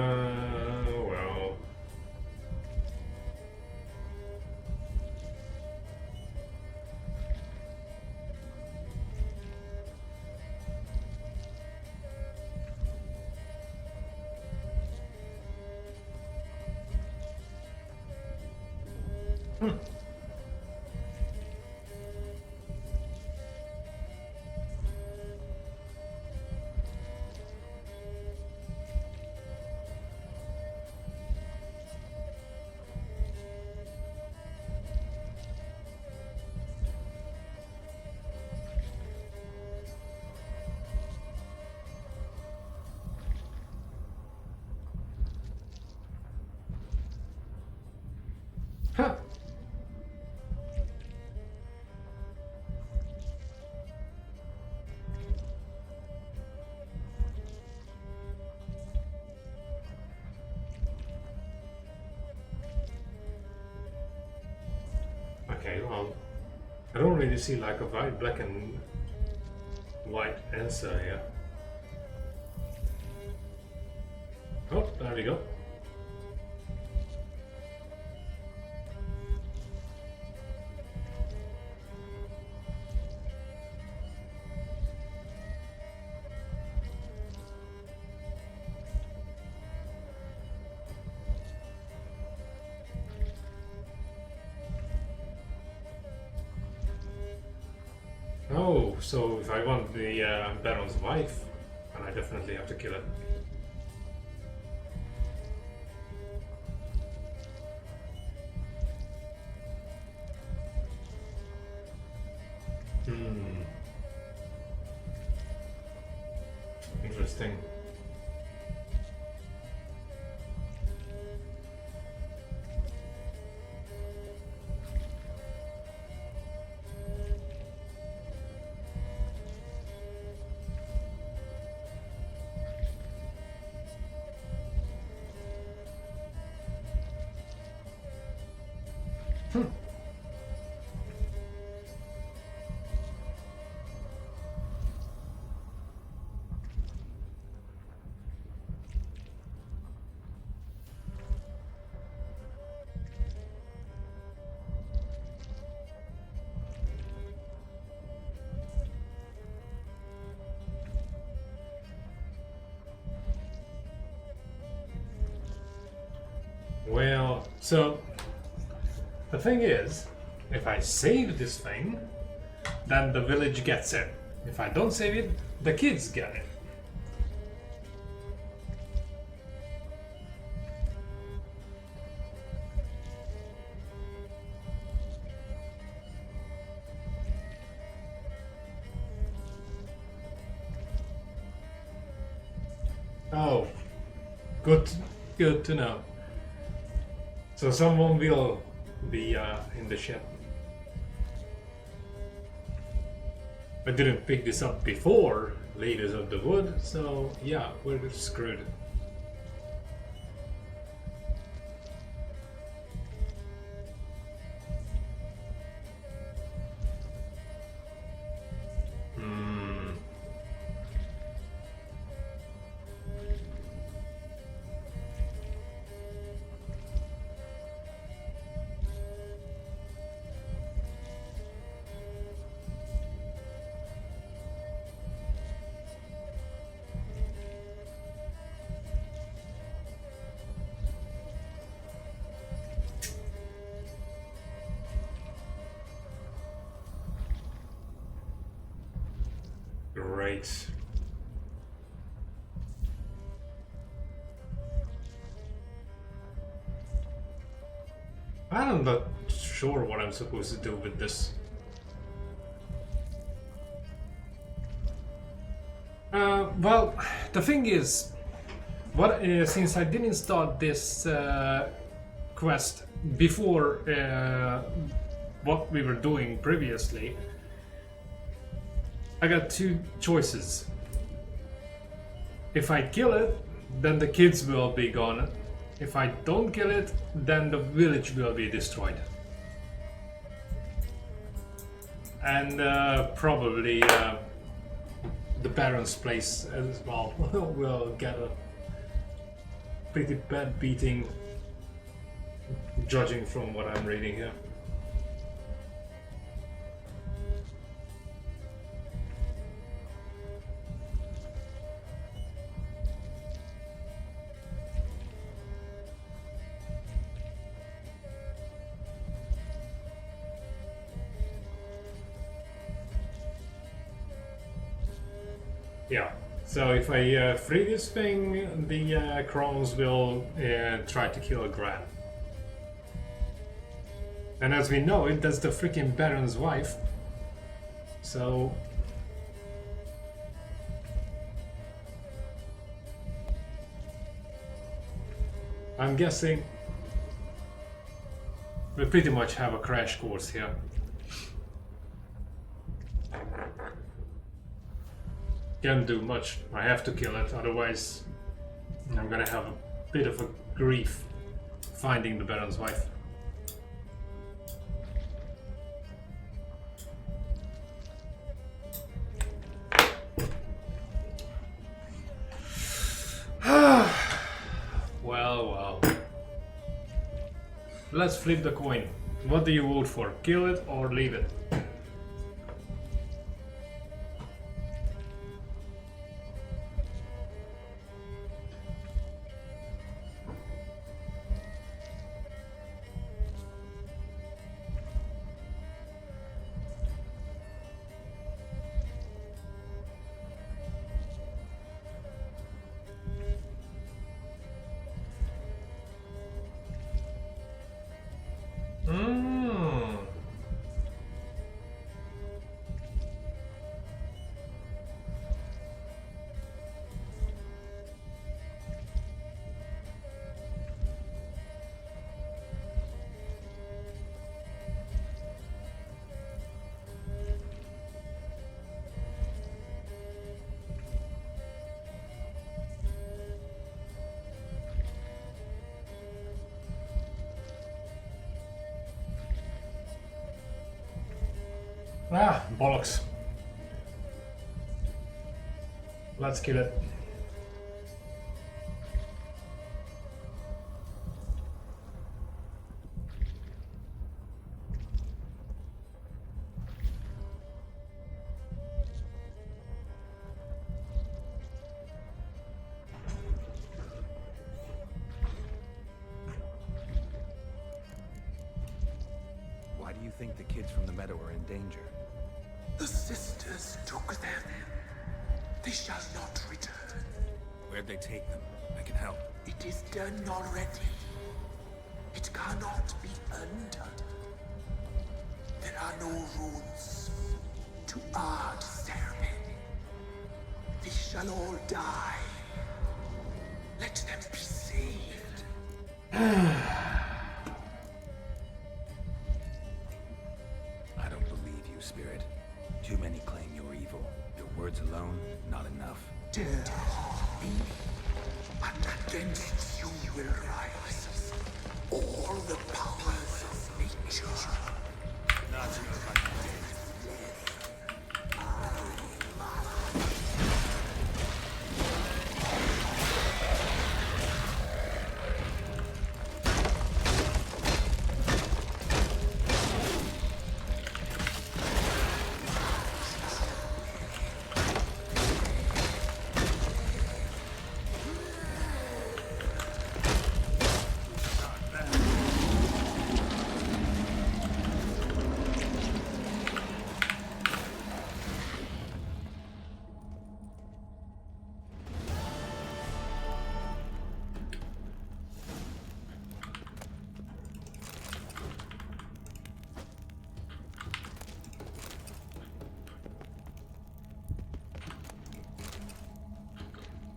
Okay, well, I don't really see like a black and white answer here. Oh, there we go. Oh, so if I want the Baron's wife, then I definitely have to kill it. Interesting. Well, so the thing is, if I save this thing, then the village gets it. If I don't save it, the kids get it. Oh, good to know. So someone will be in the ship. I didn't pick this up before Leaders of the Wood, so yeah, we're screwed. Great. I'm not sure what I'm supposed to do with this. Well, the thing is, since I didn't start this quest before what we were doing previously, I got two choices. If I kill it, then the kids will be gone. If I don't kill it, then the village will be destroyed. And probably the Baron's place as well will get a pretty bad beating, judging from what I'm reading here. Yeah, so if I free this thing, the crones will try to kill Gran. And as we know it, that's the freaking Baron's wife. So... I'm guessing we pretty much have a crash course here. Can't do much. I have to kill it, otherwise I'm gonna have a bit of a grief finding the Baron's wife. Let's flip the coin. What do you vote for? Kill it or leave it? Ah, bollocks. Let's kill it. Why do you think the kids from the meadow are in danger? The sisters took them. They shall not return. Where'd they take them? I can help. It is done already. It cannot be undone. There are no rules to our ceremony. They shall all die. Let them be saved. I don't believe you, Spirit. Too many claim you're evil. Your words alone, not enough. Dare harm me, and against you will rise all the powers of nature. Not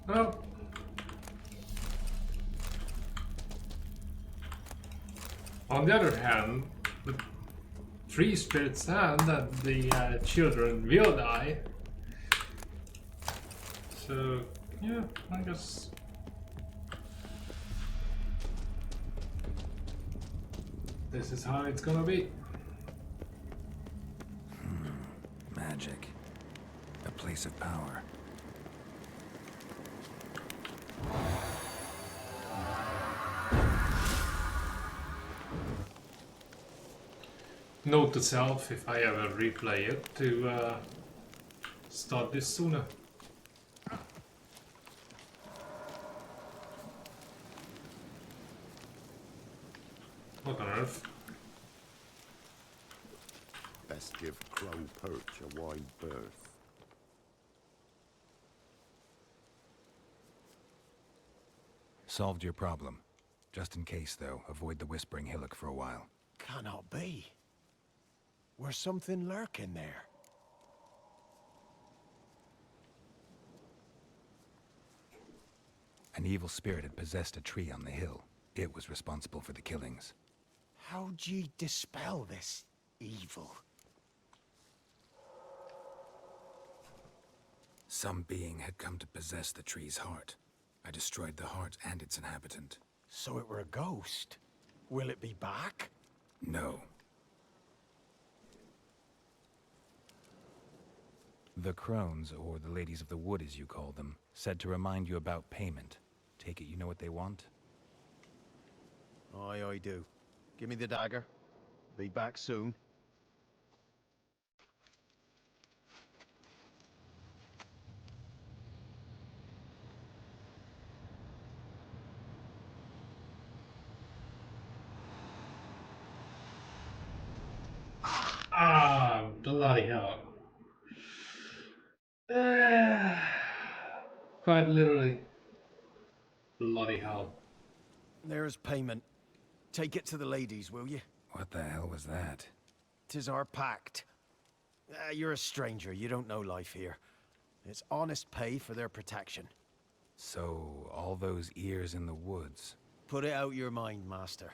Well, on the other hand, the tree spirits said that the children will die. So, yeah, I guess. This is how it's gonna be. Magic. A place of power. Note to self, if I ever replay it, to start this sooner. What on earth? Best give Crow Perch a wide berth. Solved your problem. Just in case, though, avoid the Whispering Hillock for a while. Cannot be. Where's something lurking there? An evil spirit had possessed a tree on the hill. It was responsible for the killings. How'd ye dispel this evil? Some being had come to possess the tree's heart. I destroyed the heart and its inhabitant. So it were a ghost. Will it be back? No. The crones, or the ladies of the wood as you call them, said to remind you about payment. Take it you know what they want? Aye, I do. Give me the dagger. Be back soon. Ah, bloody hell. Quite literally. Bloody hell. There's payment. Take it to the ladies, will you? What the hell was that? 'Tis our pact. You're a stranger, you don't know life here. It's honest pay for their protection. So, all those ears in the woods. Put it out your mind, master.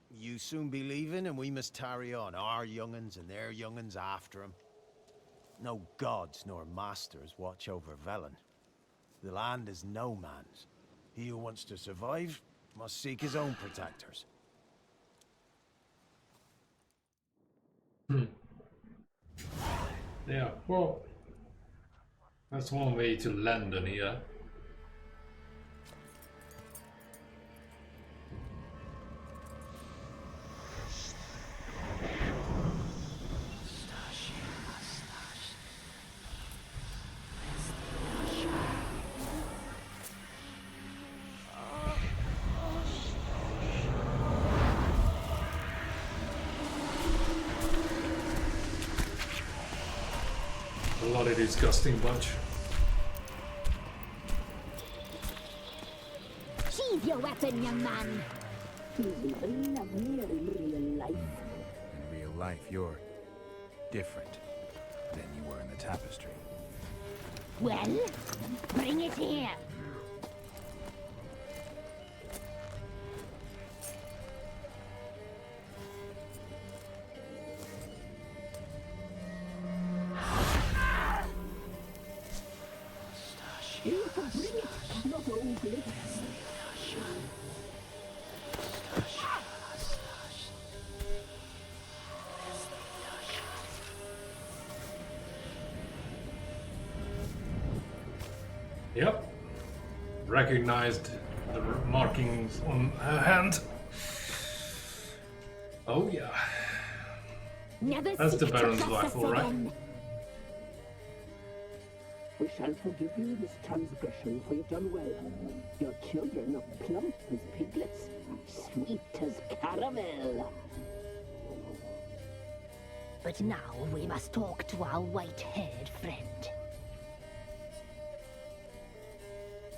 You soon be leaving and we must tarry on, our young'uns and their young'uns after 'em. No gods nor masters watch over Velen. The land is no man's. He who wants to survive must seek his own protectors. Yeah, well, that's one way to land on here. Bloody disgusting bunch. Sheathe your weapon, young man. He's even lovelier in real life. In real life, you're different than you were in the tapestry. Well, bring it here. Not old lips. Yep. Recognized the markings on her hand. Oh yeah. Never That's the seek to Baron's trust wife, us alright. again. We shall forgive you this transgression, for you've done well. Your children are plump as piglets, sweet as caramel. But now we must talk to our white-haired friend.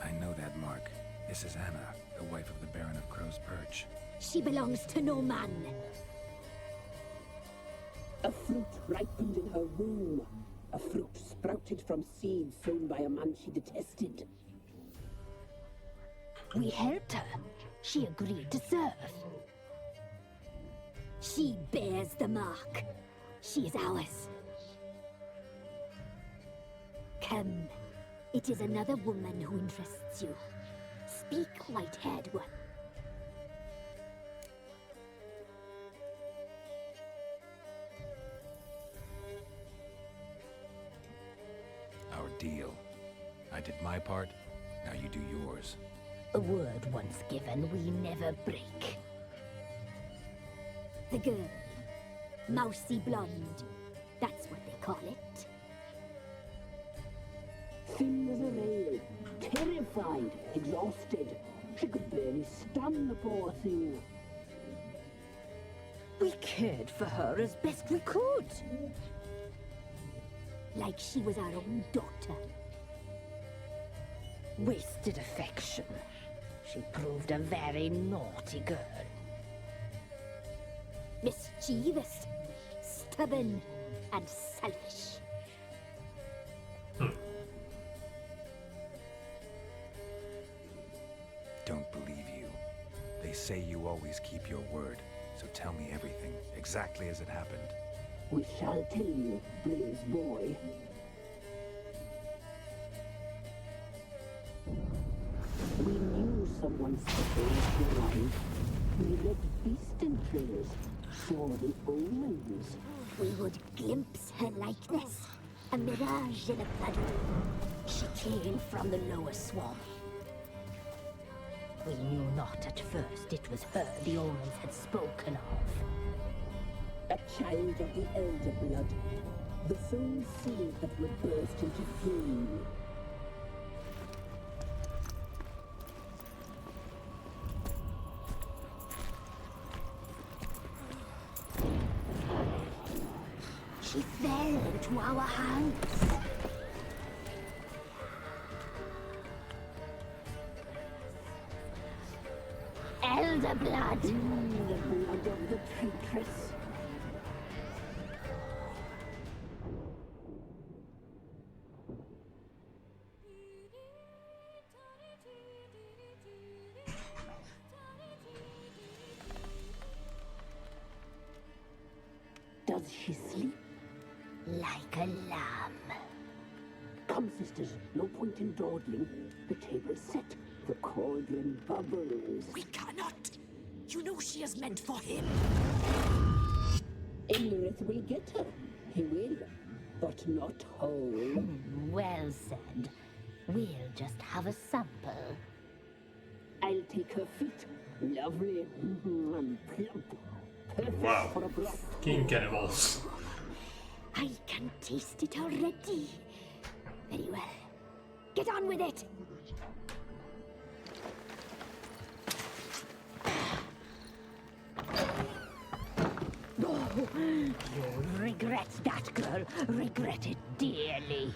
I know that mark. This is Anna, the wife of the Baron of Crow's Perch. She belongs to no man. A fruit ripened in her womb. A fruit sprouted from seeds sown by a man she detested. We helped her. She agreed to serve. She bears the mark. She is ours. Come. It is another woman who interests you. Speak, white-haired one. Our deal. I did my part, now you do yours. A word once given, we never break. The girl. Mousy blonde. That's what they call it. Thin as a rail, terrified, exhausted. She could barely stand, the poor thing. We cared for her as best we could. Like she was our own daughter. Wasted affection. She proved a very naughty girl. Mischievous, stubborn, and selfish. Don't believe you. They say you always keep your word, so tell me everything, exactly as it happened. We shall tell you, Blaze boy. We knew someone special was alive. We read beast trails, saw the omens. We would glimpse her likeness, a mirage in a blood. She came from the lower swamp. We knew not at first it was her the omens had spoken of. A child of the Elder Blood. The soul seed that would burst into flame. She fell into our hands. Elder blood. The blood of the traitress. Does she sleep? Like a lamb. Come, sisters, no point in dawdling. The table's set. The cauldron bubbles. We cannot! You know she is meant for him. Imrith will get her. He will. But not whole. Well said. We'll just have a sample. I'll take her feet. Lovely. And plump. Perfect Wow. for a broth. King cannibals. I can taste it already. Very well. Get on with it. Oh, you'll regret that, girl. Regret it dearly.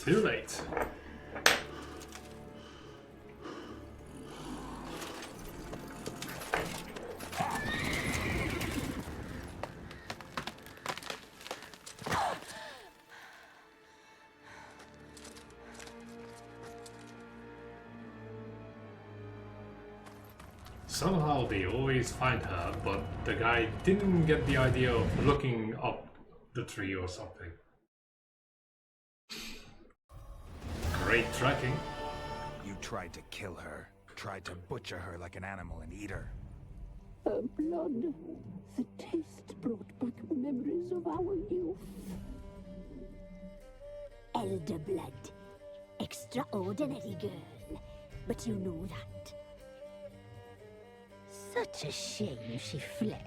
Too late. Somehow they always find her, but the guy didn't get the idea of looking up the tree or something. Great tracking. You tried to kill her. Tried to butcher her like an animal and eat her. Her blood. The taste brought back memories of our youth. Elder blood. Extraordinary girl. But you know that. Such a shame she fled.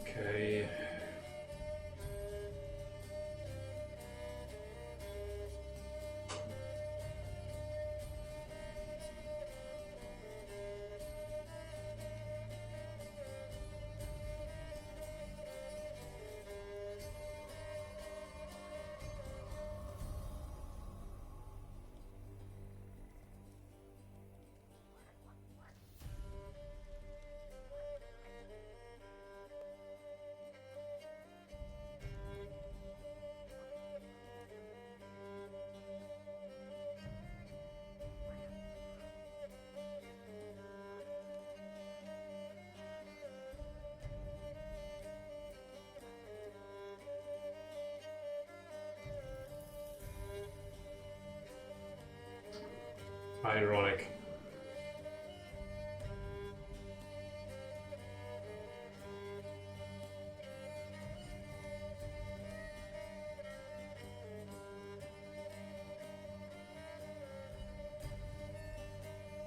Okay. ironic.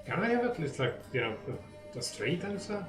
Can I have at least, like, you know, the straight answer?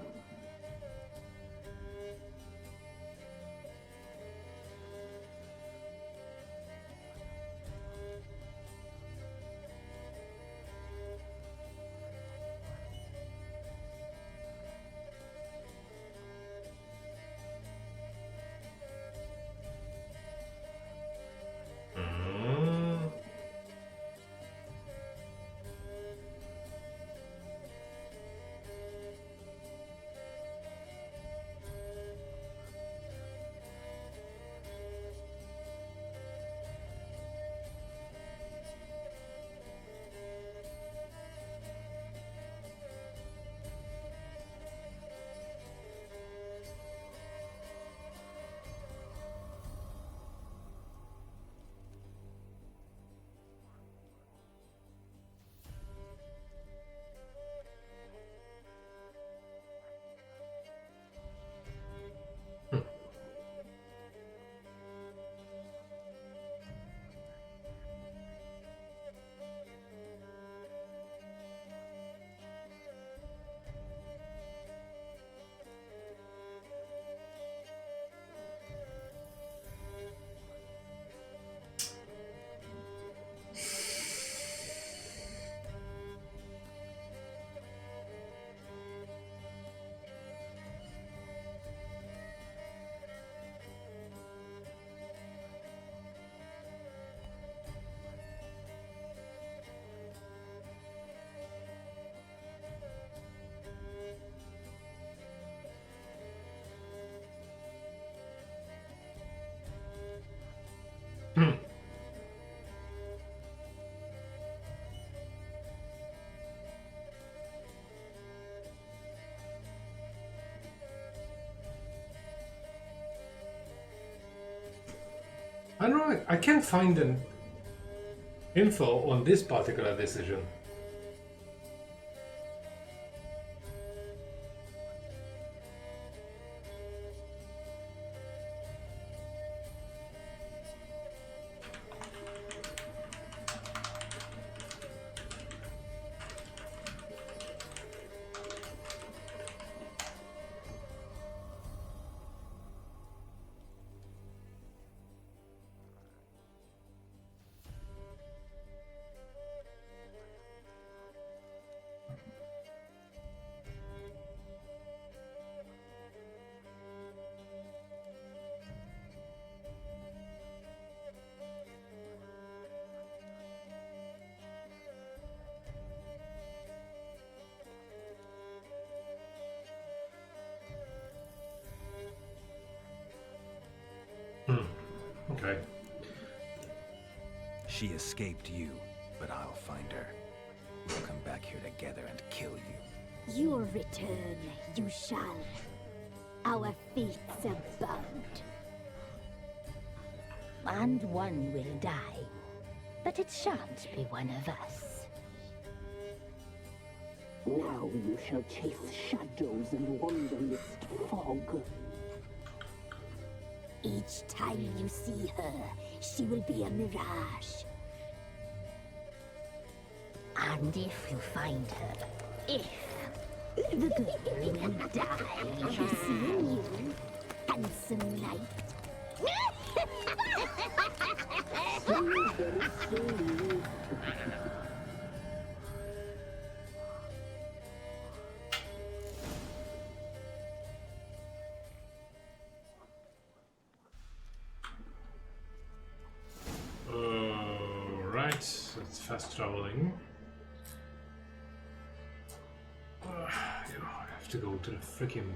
I don't know, I can't find an info on this particular decision. Okay. She escaped you, but I'll find her. We'll come back here together and kill you. Your return, you shall. Our fates are bound. And one will die, but it shan't be one of us. Now you shall chase shadows and wander midst fog. Each time you see her, she will be a mirage. And if you find her, if the girl will die, She's seeing you, handsome knight. Right, so it's fast traveling. You know, I have to go to the freaking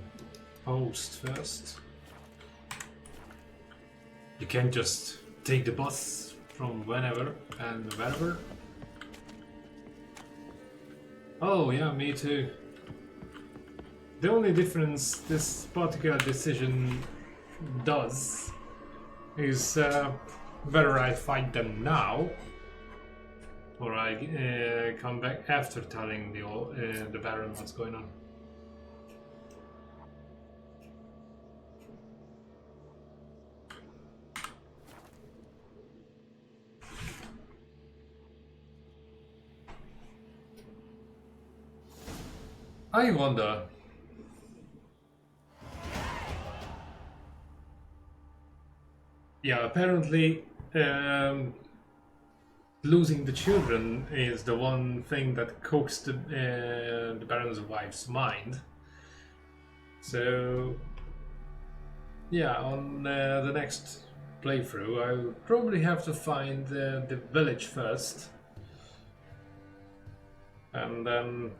post first. You can't just take the bus from whenever and wherever. Oh yeah, me too. The only difference this particular decision does is whether I fight them now Or I come back after telling the Baron what's going on. I wonder. Yeah, apparently losing the children is the one thing that cooks the Baron's wife's mind. So, yeah, on the next playthrough, I'll probably have to find the village first, and then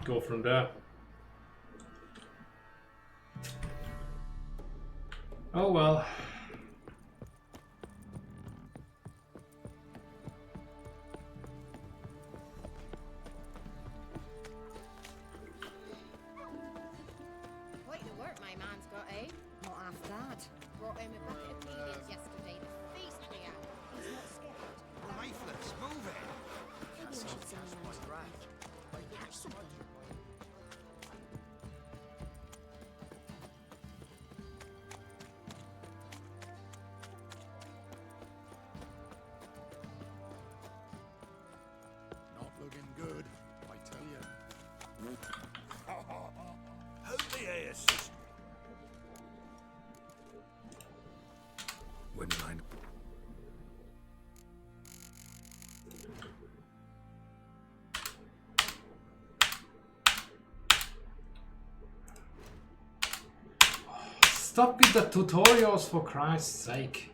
go from there. Oh well. Quite the work my man's got, eh? Not half that. Brought him a bucket of peelings yesterday to feast me out. He's not scared. Lifeless, move it! Maybe we should send him on to catch something. Not looking good, I tell you. Who the air sister? Wouldn't mind. Stop with the tutorials, for Christ's sake.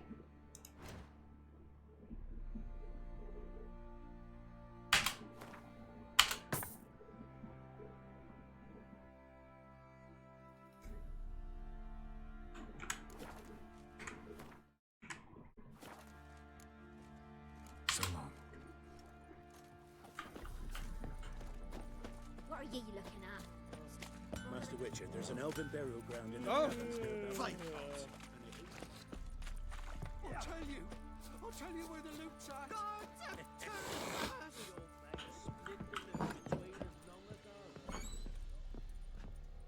So long. What are ye looking at? Master Witcher, there's an elven burial ground in the Oh! caverns nearby. Fight! I'll tell you where the loot's at.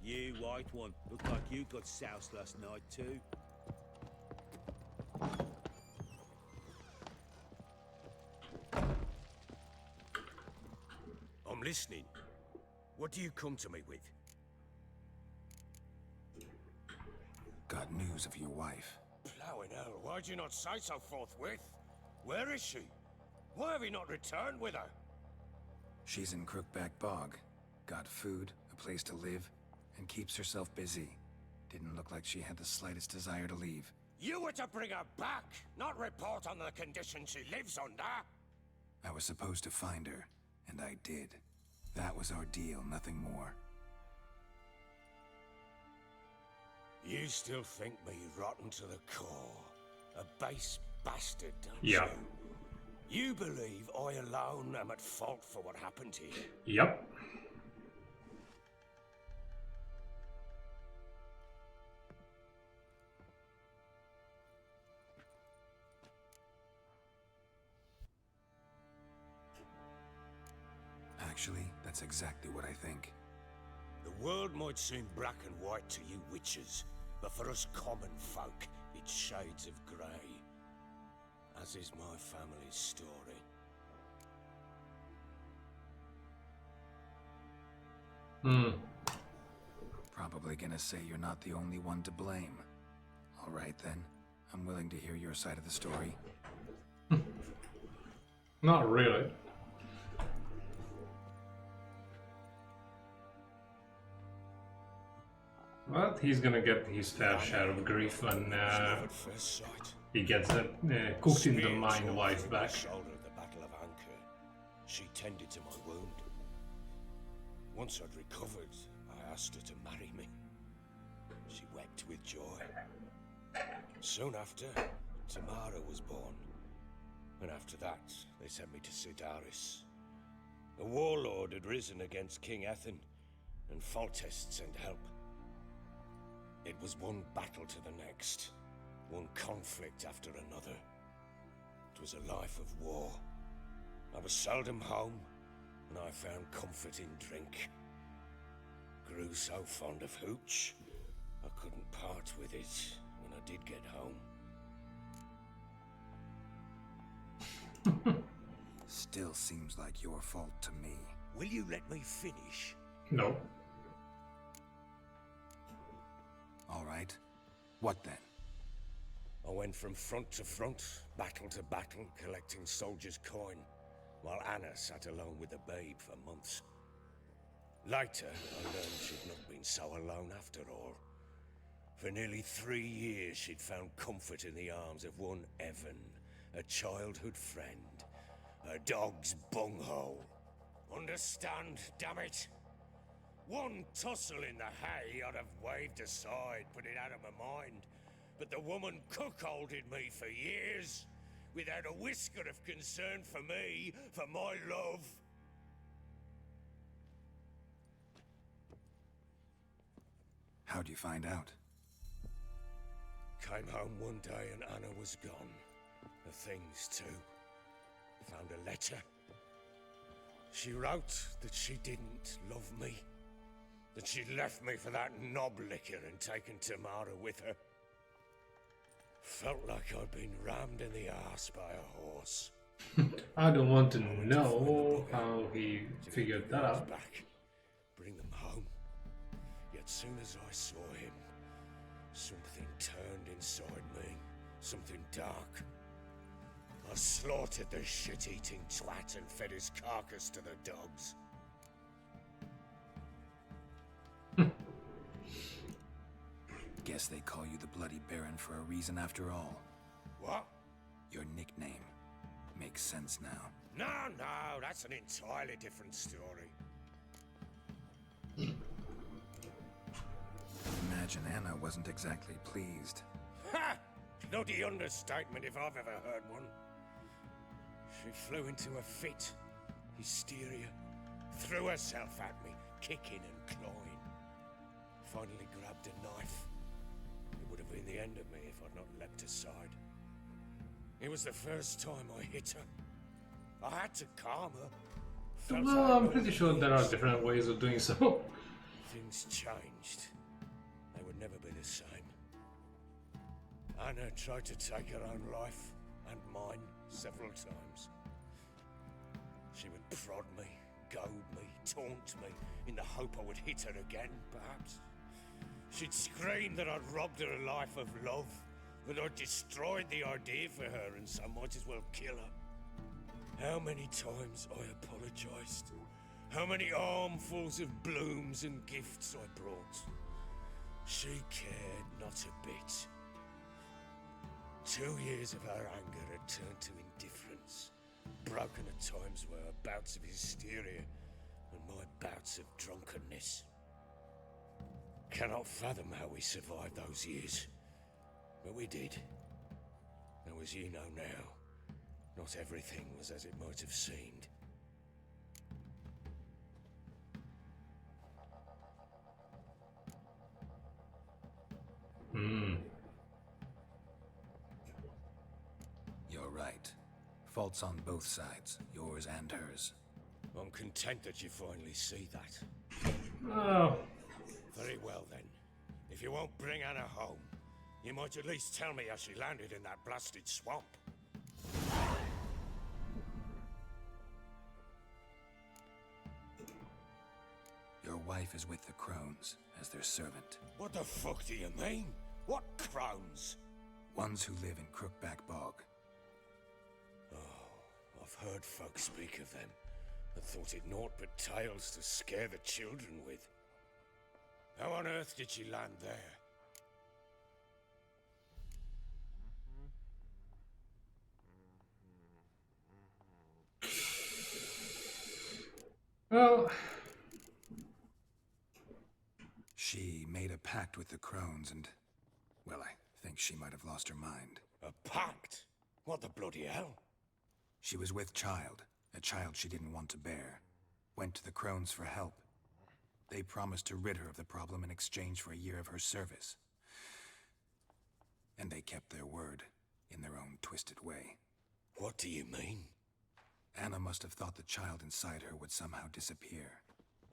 You white one, look like you got soused last night too. I'm listening. What do you come to me with? Got news of your wife. Plowing hell, why'd you not say so forthwith? Where is she? Why have you not returned with her? She's in Crookback Bog. Got food, a place to live, and keeps herself busy. Didn't look like she had the slightest desire to leave. You were to bring her back, not report on the conditions she lives under. I was supposed to find her, and I did. That was our deal, nothing more. You still think me rotten to the core. A base bastard, don't Yeah. you? You believe I alone am at fault for what happened here? Yep. Actually, that's exactly what I think. The world might seem black and white to you witches, but for us common folk, it's shades of grey. As is my family's story. Probably gonna say you're not the only one to blame. All right then, I'm willing to hear your side of the story. Not really. But he's gonna get his fair share of grief when he gets that cooked in the mind wife back. Shoulder at the Battle of Anchor. She tended to my wound. Once I'd recovered, I asked her to marry me. She wept with joy. Soon after, Tamara was born. And after that, they sent me to Sidaris. The warlord had risen against King Ethan, and Foltest sent help. It was one battle to the next, one conflict after another. It was a life of war, I was seldom home, and I found comfort in drink. Grew so fond of hooch, I couldn't part with it when I did get home. Still seems like your fault to me. Will you let me finish? No. All right. What then? I went from front to front, battle to battle, collecting soldiers' coin, while Anna sat alone with the babe for months. Later, I learned she'd not been so alone after all. For nearly 3 years, she'd found comfort in the arms of one Evan, a childhood friend, a dog's bunghole. Understand, damn it? One tussle in the hay I'd have waved aside, put it out of my mind. But the woman cuckolded me for years, without a whisker of concern for me, for my love. How'd you find out? Came home one day and Anna was gone. The things too. Found a letter. She wrote that she didn't love me. That she'd left me for that knob licker and taken Tamara with her. Felt like I'd been rammed in the arse by a horse. I don't want to know how he figured that out. Back, bring them home. Yet soon as I saw him, something turned inside me. Something dark. I slaughtered the shit-eating twat and fed his carcass to the dogs. Guess they call you the Bloody Baron for a reason after all. What? Your nickname. Makes sense now. No, that's an entirely different story. Imagine Anna wasn't exactly pleased. Ha! Bloody understatement if I've ever heard one. She flew into a fit. Hysteria. Threw herself at me, kicking and clawing. Finally grabbed a knife. It would have been the end of me if I'd not leapt aside. It was the first time I hit her. I had to calm her. Felt Well, like I'm pretty sure there are different ways of doing so. Things changed. They would never be the same. Anna tried to take her own life, and mine, several times. She would prod me, goad me, taunt me, in the hope I would hit her again, perhaps. She'd scream that I'd robbed her life of love, that I'd destroyed the idea for her, and so might as well kill her. How many times I apologized. How many armfuls of blooms and gifts I brought. She cared not a bit. 2 years of her anger had turned to indifference, broken at times by her bouts of hysteria and my bouts of drunkenness. Cannot fathom how we survived those years, but we did. Though as you know now, not everything was as it might have seemed. You're right. Faults on both sides, yours and hers. I'm content that you finally see that. Oh. Very well then. If you won't bring Anna home, you might at least tell me how she landed in that blasted swamp. Your wife is with the Crones as their servant. What the fuck do you mean? What crones? Ones who live in Crookback Bog. Oh, I've heard folk speak of them, and thought it naught but tales to scare the children with. How on earth did she land there? Well, she made a pact with the Crones and, well, I think she might have lost her mind. A pact? What the bloody hell? She was with child, a child she didn't want to bear. Went to the Crones for help. They promised to rid her of the problem in exchange for a year of her service. And they kept their word, in their own twisted way. What do you mean? Anna must have thought the child inside her would somehow disappear.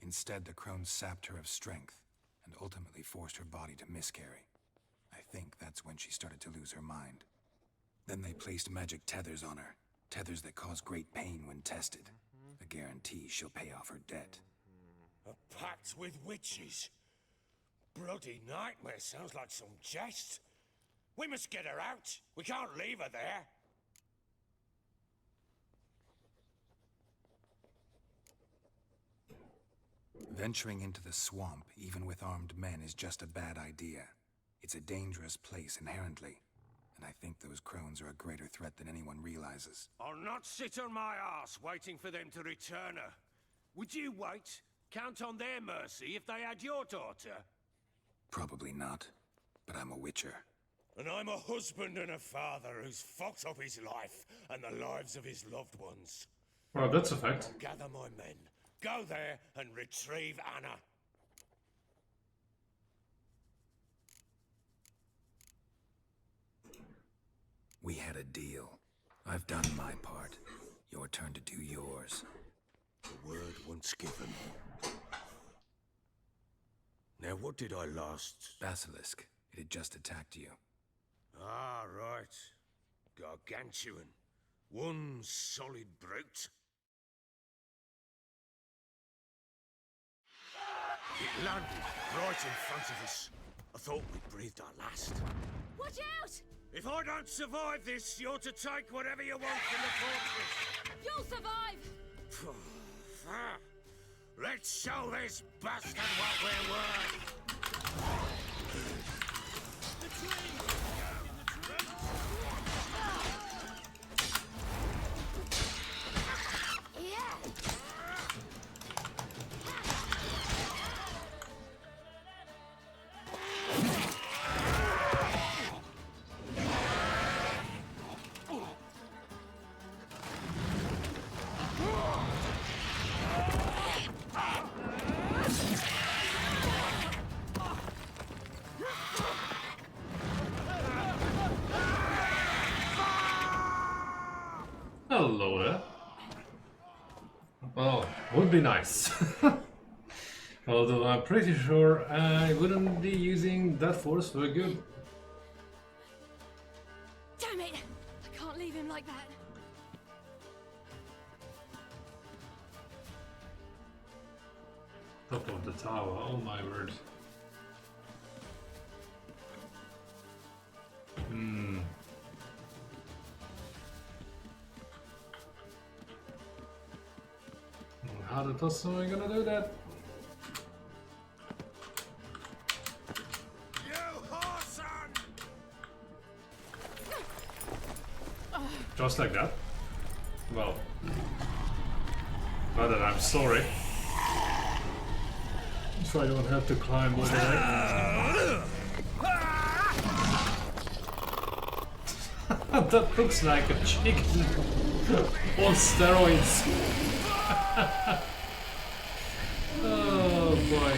Instead, the crones sapped her of strength and ultimately forced her body to miscarry. I think that's when she started to lose her mind. Then they placed magic tethers on her, tethers that cause great pain when tested. A guarantee she'll pay off her debt. A pact with witches? Bloody nightmare, sounds like some jest. We must get her out. We can't leave her there. Venturing into the swamp, even with armed men, is just a bad idea. It's a dangerous place inherently, and I think those crones are a greater threat than anyone realizes. I'll not sit on my arse waiting for them to return her. Would you wait? Count on their mercy if they had your daughter? Probably not, but I'm a witcher. And I'm a husband and a father who's fucked up his life and the lives of his loved ones. Well, that's a fact. I'll gather my men, go there and retrieve Anna. We had a deal. I've done my part. Your turn to do yours. The word once given. Now, what did I last... Basilisk. It had just attacked you. Ah, right. Gargantuan. One solid brute. It landed right in front of us. I thought we'd breathed our last. Watch out! If I don't survive this, you're to take whatever you want from the fortress. You'll survive! Let's show this bastard what we're worth! Hello there. Well, would be nice. Although I'm pretty sure I wouldn't be using that force for good. Damn it! I can't leave him like that. Top of the tower, oh my word. How the toss am I gonna do that? Just like that? Well, not that I'm sorry. So I don't have to climb over there. That looks like a chicken on steroids. Oh boy.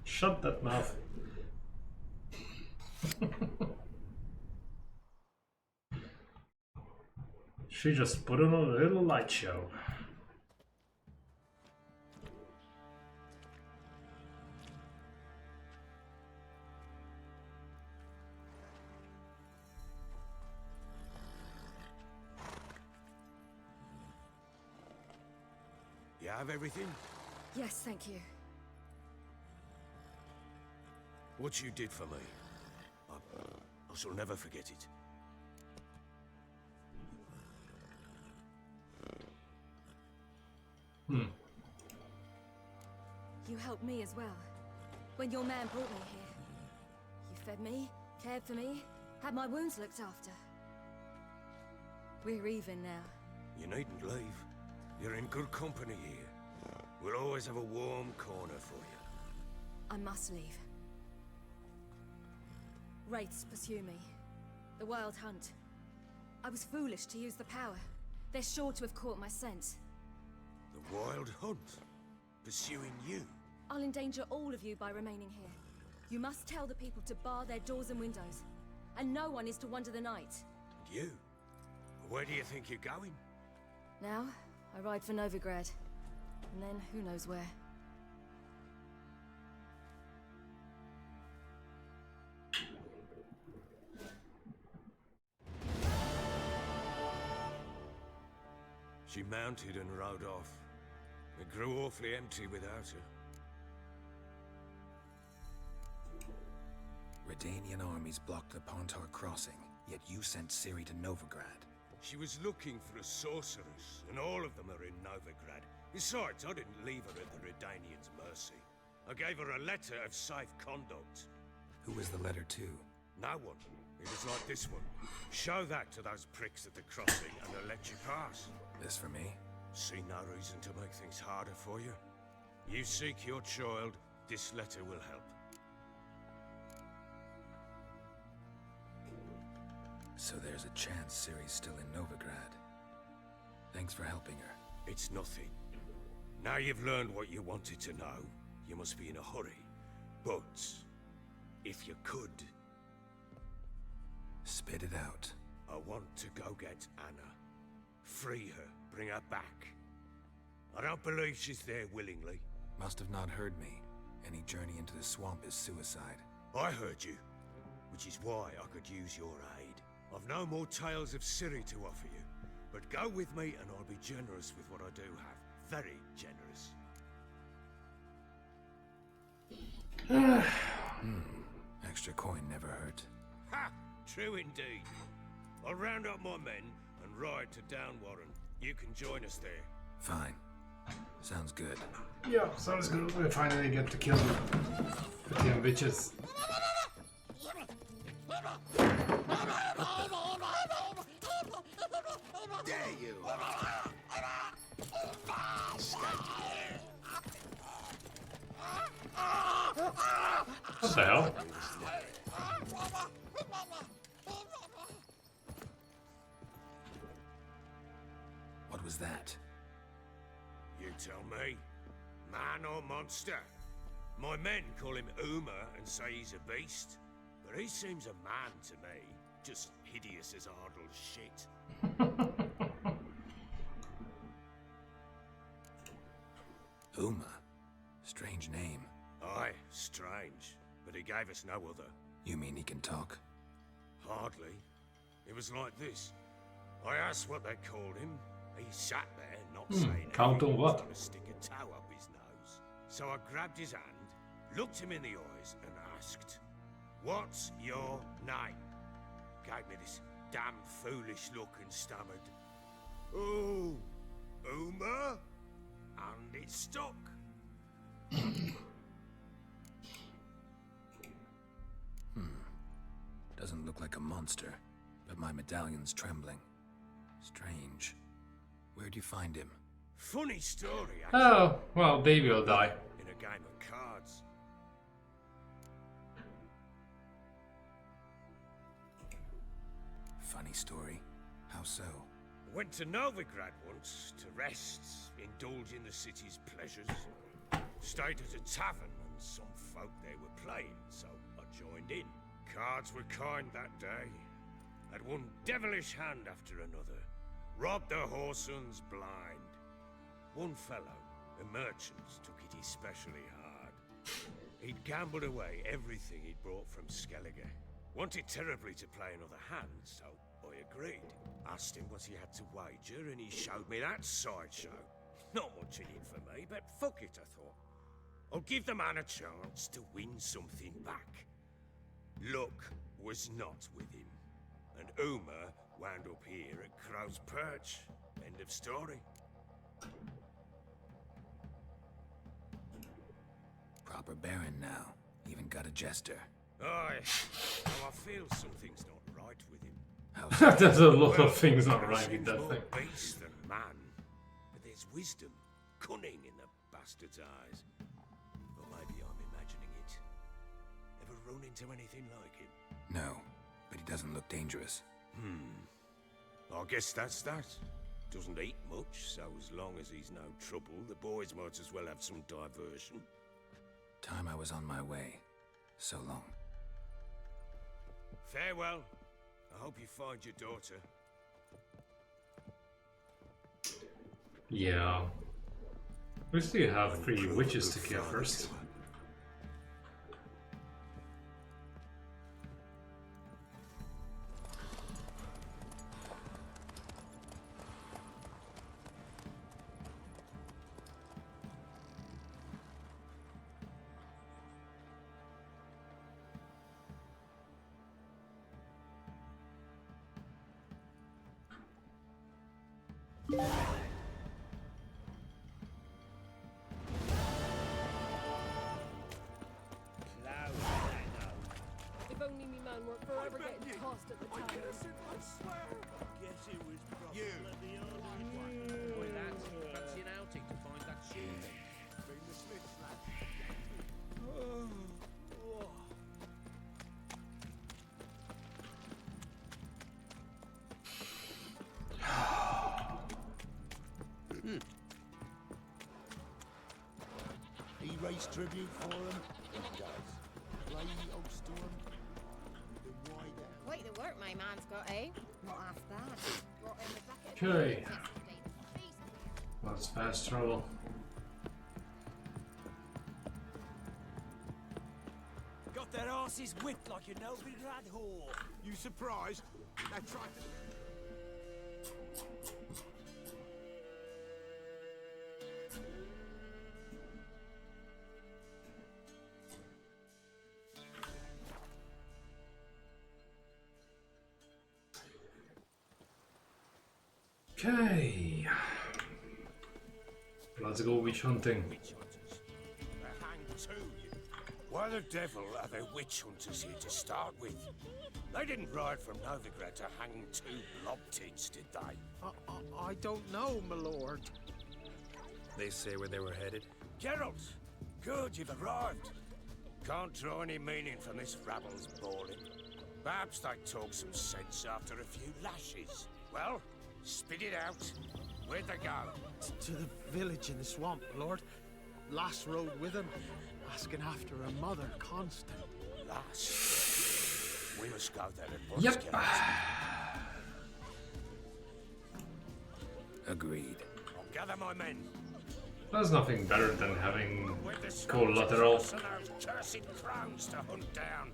Shut that mouth. She just put on a little light show. You have everything? Yes, thank you. What you did for me, I shall never forget it. You helped me as well. When your man brought me here. You fed me, cared for me, had my wounds looked after. We're even now. You needn't leave. You're in good company here. We'll always have a warm corner for you. I must leave. Wraiths pursue me. The Wild Hunt. I was foolish to use the power. They're sure to have caught my scent. The Wild Hunt? Pursuing you? I'll endanger all of you by remaining here. You must tell the people to bar their doors and windows. And no one is to wander the night. And you? Where do you think you're going? Now, I ride for Novigrad. And then, who knows where. She mounted and rode off. It grew awfully empty without her. Redanian armies blocked the Pontar crossing, yet you sent Ciri to Novigrad. She was looking for a sorceress, and all of them are in Novigrad. Besides, I didn't leave her at the Redanians' mercy. I gave her a letter of safe conduct. Who was the letter to? No one. It was like this one. Show that to those pricks at the crossing, and they'll let you pass. This for me? See no reason to make things harder for you. You seek your child, this letter will help. So there's a chance Ciri's still in Novigrad. Thanks for helping her. It's nothing. Now you've learned what you wanted to know, you must be in a hurry. But, if you could... Spit it out. I want to go get Anna. Free her, bring her back. I don't believe she's there willingly. Must have not heard me. Any journey into the swamp is suicide. I heard you, which is why I could use your aid. I've no more tales of Ciri to offer you, but go with me and I'll be generous with what I do have. Very generous. Extra coin never hurt. Ha! True indeed. I'll round up my men and ride to Downwarren. You can join us there. Fine. Sounds good. Yeah, sounds good. We finally get to kill the damn bitches. There you are. What the hell? What was that? You tell me. Man or monster? My men call him Uma and say he's a beast. But he seems a man to me. Just hideous as Ardle's shit. Uma? Strange name. Aye, strange. But he gave us no other. You mean he can talk? Hardly. It was like this. I asked what they called him. He sat there, not saying Count on anything, what? trying to stick a toe up his nose. So I grabbed his hand, looked him in the eyes, and asked, "What's your name?" Gave me this damn foolish look and stammered, "Oh, Uma?" And it stuck. Doesn't look like a monster, but my medallion's trembling. Strange. Where'd you find him? Funny story, actually. Oh, well, baby will die. In a game of cards. Funny story. How so? Went to Novigrad once to rest, indulge in the city's pleasures. Stayed at a tavern and some folk there were playing, so I joined in. Cards were kind that day. Had one devilish hand after another. Robbed the whoresons blind. One fellow, a merchant, took it especially hard. He'd gambled away everything he'd brought from Skellige. Wanted terribly to play another hand, so I agreed. Asked him what he had to wager, and he showed me that sideshow. Not much in it for me, but fuck it, I thought. I'll give the man a chance to win something back. Luck was not with him, and Uma wound up here at Crow's Perch. End of story. proper baron now. Even got a jester. Aye. Now I feel something's not right with him. How There's a lot of things not right with Seems that more thing. beast than man. But there's wisdom, cunning in the bastard's eyes. Or maybe I'm imagining it. Ever run into anything like him? No, but he doesn't look dangerous. I guess that's that. Doesn't eat much, so as long as he's no trouble, the boys might as well have some diversion. Time I was on my way. So long. Farewell. I hope you find your daughter. Yeah. We still have 3 witches to kill first. If only me man weren't forever getting tossed at the time. I swear. Guess it was probably the only one. Boy, lads, fancy an outing to find that shooting. Bring the Smiths, lad. He raised tribute for him. He does. Play oats to him. Then why then? Quite the work my man's got, eh? Not half that. Brought him a bucket of Okay. beans yesterday. The feast we had. That's fast travel. Got their asses whipped like a Novigrad whore. You surprised? They tried to... Okay. Let's go witch hunting. Witch hunters. They're hanged too. Why the devil are there witch hunters here to start with? They didn't ride from Novigrad to hang 2 blob-tits, did they? I don't know, my lord. They say where they were headed? Geralt! Good, you've arrived. Can't draw any meaning from this rabble's bawling. Perhaps they talk some sense after a few lashes. Well, spit it out. Where'd they go? To the village in the swamp, my lord. Lass rode with him, asking after her mother, Constant. Lass. We must go there at once, Yep. Geralt. Agreed. I'll gather my men. There's nothing better than having With the collateral. soldiers and those cursed crowns to hunt down.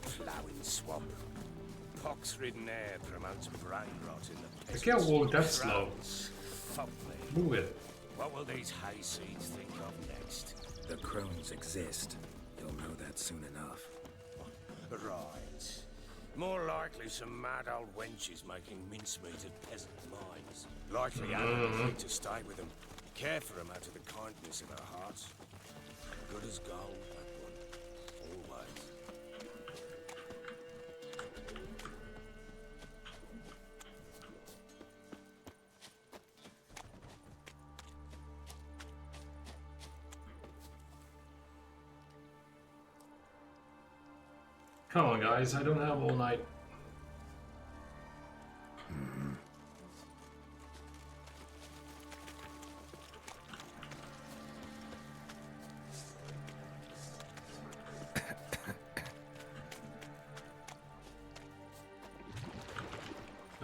Ploughing swamp. Pox-ridden air promotes brain rot in the I can't walk that slow. Crowns. Fuck me. Move it. What will these hayseeds think of next? The crones exist. You'll know that soon enough. Right. More likely some mad old wenches making mincemeat at peasant mines. Likely Anna to stay with them. Care for them out of the kindness of her heart. Good as gold, that one. Always. Come on, guys. I don't have all night.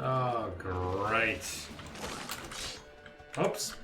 Oh, great. Oops.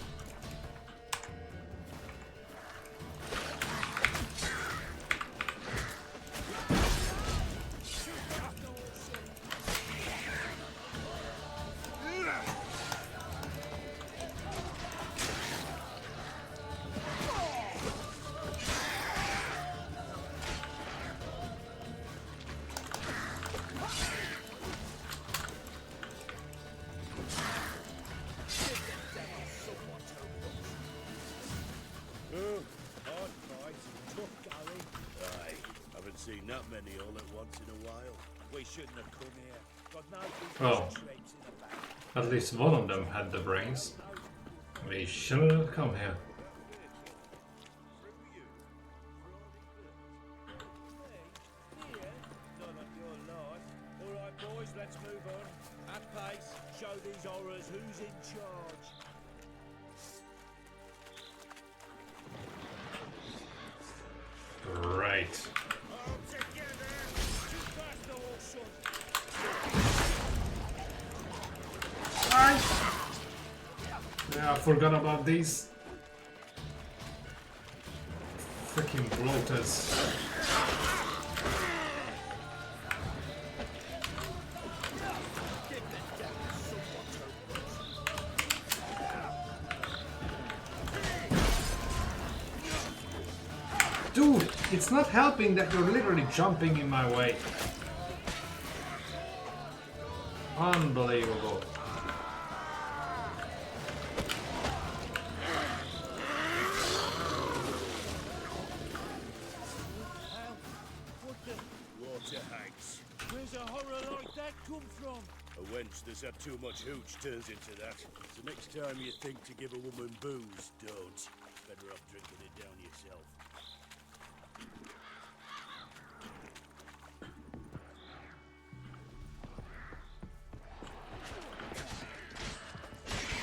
that many all at once in a while. We shouldn't have come here. Got no Well, traits in the back. at least one of them had the brains. We shouldn't have come here. Alright boys, let's move on. At pace, show these horrors who's in charge. Right. Yeah, I forgot about these. Freaking bloaters. Dude, it's not helping that you're literally jumping in my way. Unbelievable. Water hags. Where's a horror like that come from? A wench that's had too much hooch turns into that. So next time you think to give a woman booze, don't. Better off drinking it down yourself.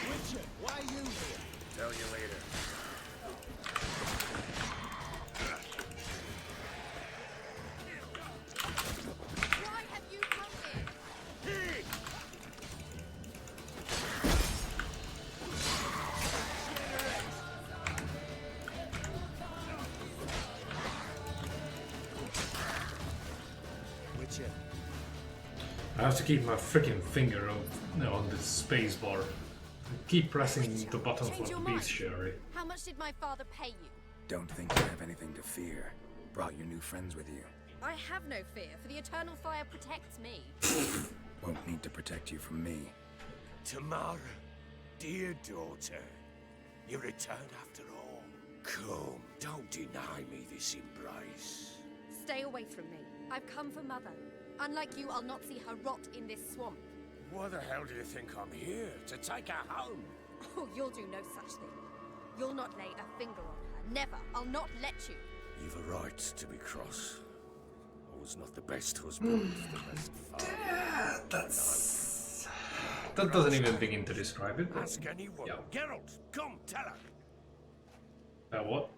Witcher, why are you here? Tell you later. Why have you come here? Witcher. I have to keep my freaking finger on the space bar. Keep pressing the button for Change the your beast-sherry. How much did my father pay you? Don't think you have anything to fear. Brought your new friends with you. I have no fear, for the eternal fire protects me. Won't need to protect you from me. Tamara, dear daughter, you return after all. Come, don't deny me this embrace. Stay away from me. I've come for Mother. Unlike you, I'll not see her rot in this swamp. Why the hell do you think I'm here? To take her home? Oh, you'll do no such thing. You'll not lay a finger on her. Never. I'll not let you. You've a right to be cross. I was not the best husband, the best father. That's... That doesn't even begin to describe it. But... Ask anyone. Yeah. Geralt, come, tell her. What?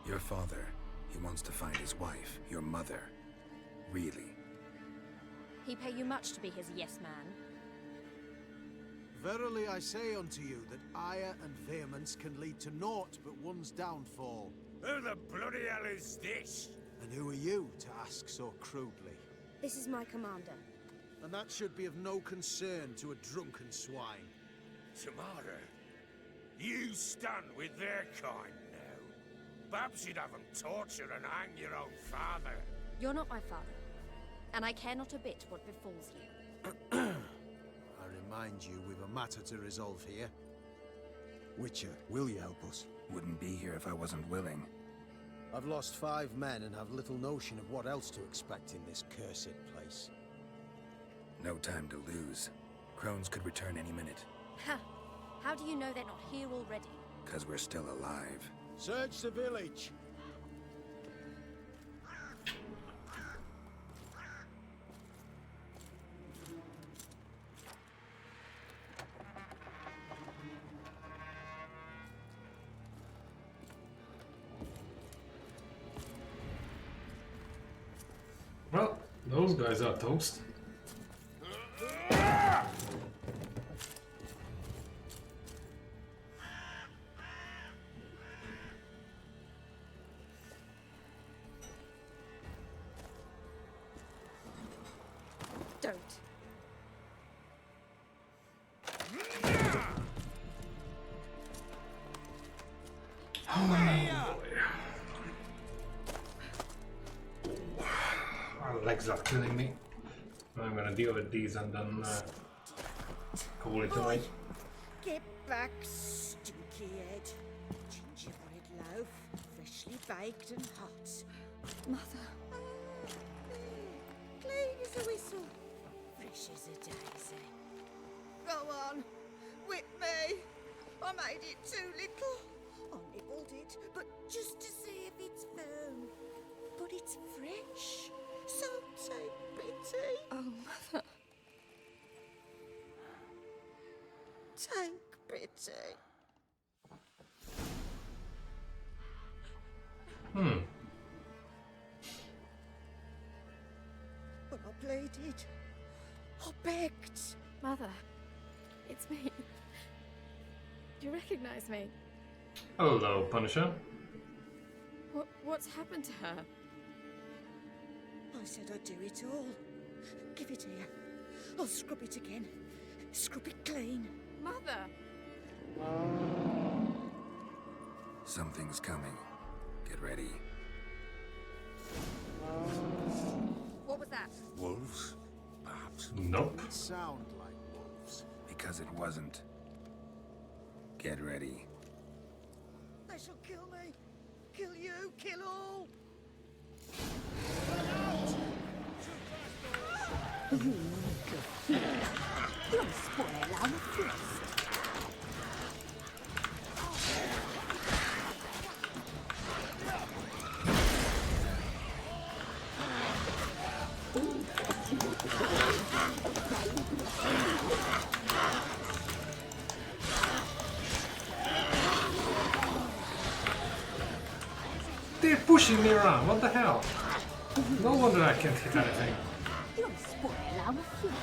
Your father, he wants to find his wife, your mother. Really? He pay you much to be his yes man. Verily I say unto you that ire and vehemence can lead to naught but one's downfall. Who the bloody hell is this? And who are you to ask so crudely? This is my commander. And that should be of no concern to a drunken swine. Tamara, you stand with their kind now. Perhaps you'd have them torture and hang your own father. You're not my father, and I care not a bit what befalls you. I remind you, we've a matter to resolve here. Witcher, will you help us? Wouldn't be here if I wasn't willing. I've lost 5 men and have little notion of what else to expect in this cursed place. No time to lose. Crones could return any minute. Ha! How do you know they're not here already? 'Cause we're still alive. Search the village! Well, those guys are toast. Don't. Oh boy. legs are killing me. I'm gonna deal with these and then call it a night. Get back, stinky head. Gingerbread loaf, freshly baked and hot. Mother. Clean as a whistle, fresh as a daisy. Go on, whip me. I made it too little. I nibbled it, but just to see if it's firm. But it's fresh, so take pity. Oh, Mother. Take pity. But I pleaded. I begged. Mother, it's me. Do you recognize me? Hello, Punisher. What's happened to her? I said I'd do it all. Give it here. I'll scrub it again. Scrub it clean. Mother! Something's coming. Get ready. What was that? Wolves? Perhaps. Nope. Didn't sound like wolves. Because it wasn't. Get ready. They shall kill me. Kill you. Kill all. You'll spoil our feast. They're pushing me around, what the hell? No wonder I can't hit anything. You'll spoil our feast.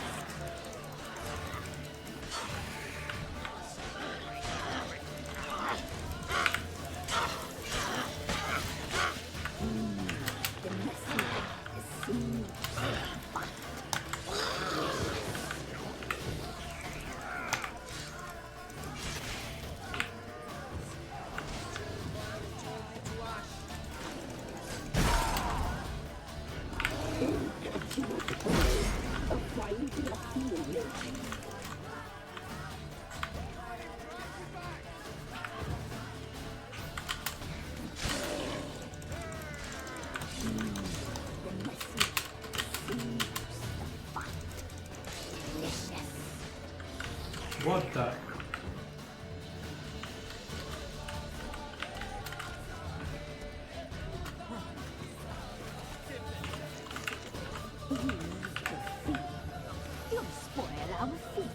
What the? You'll spoil our feast.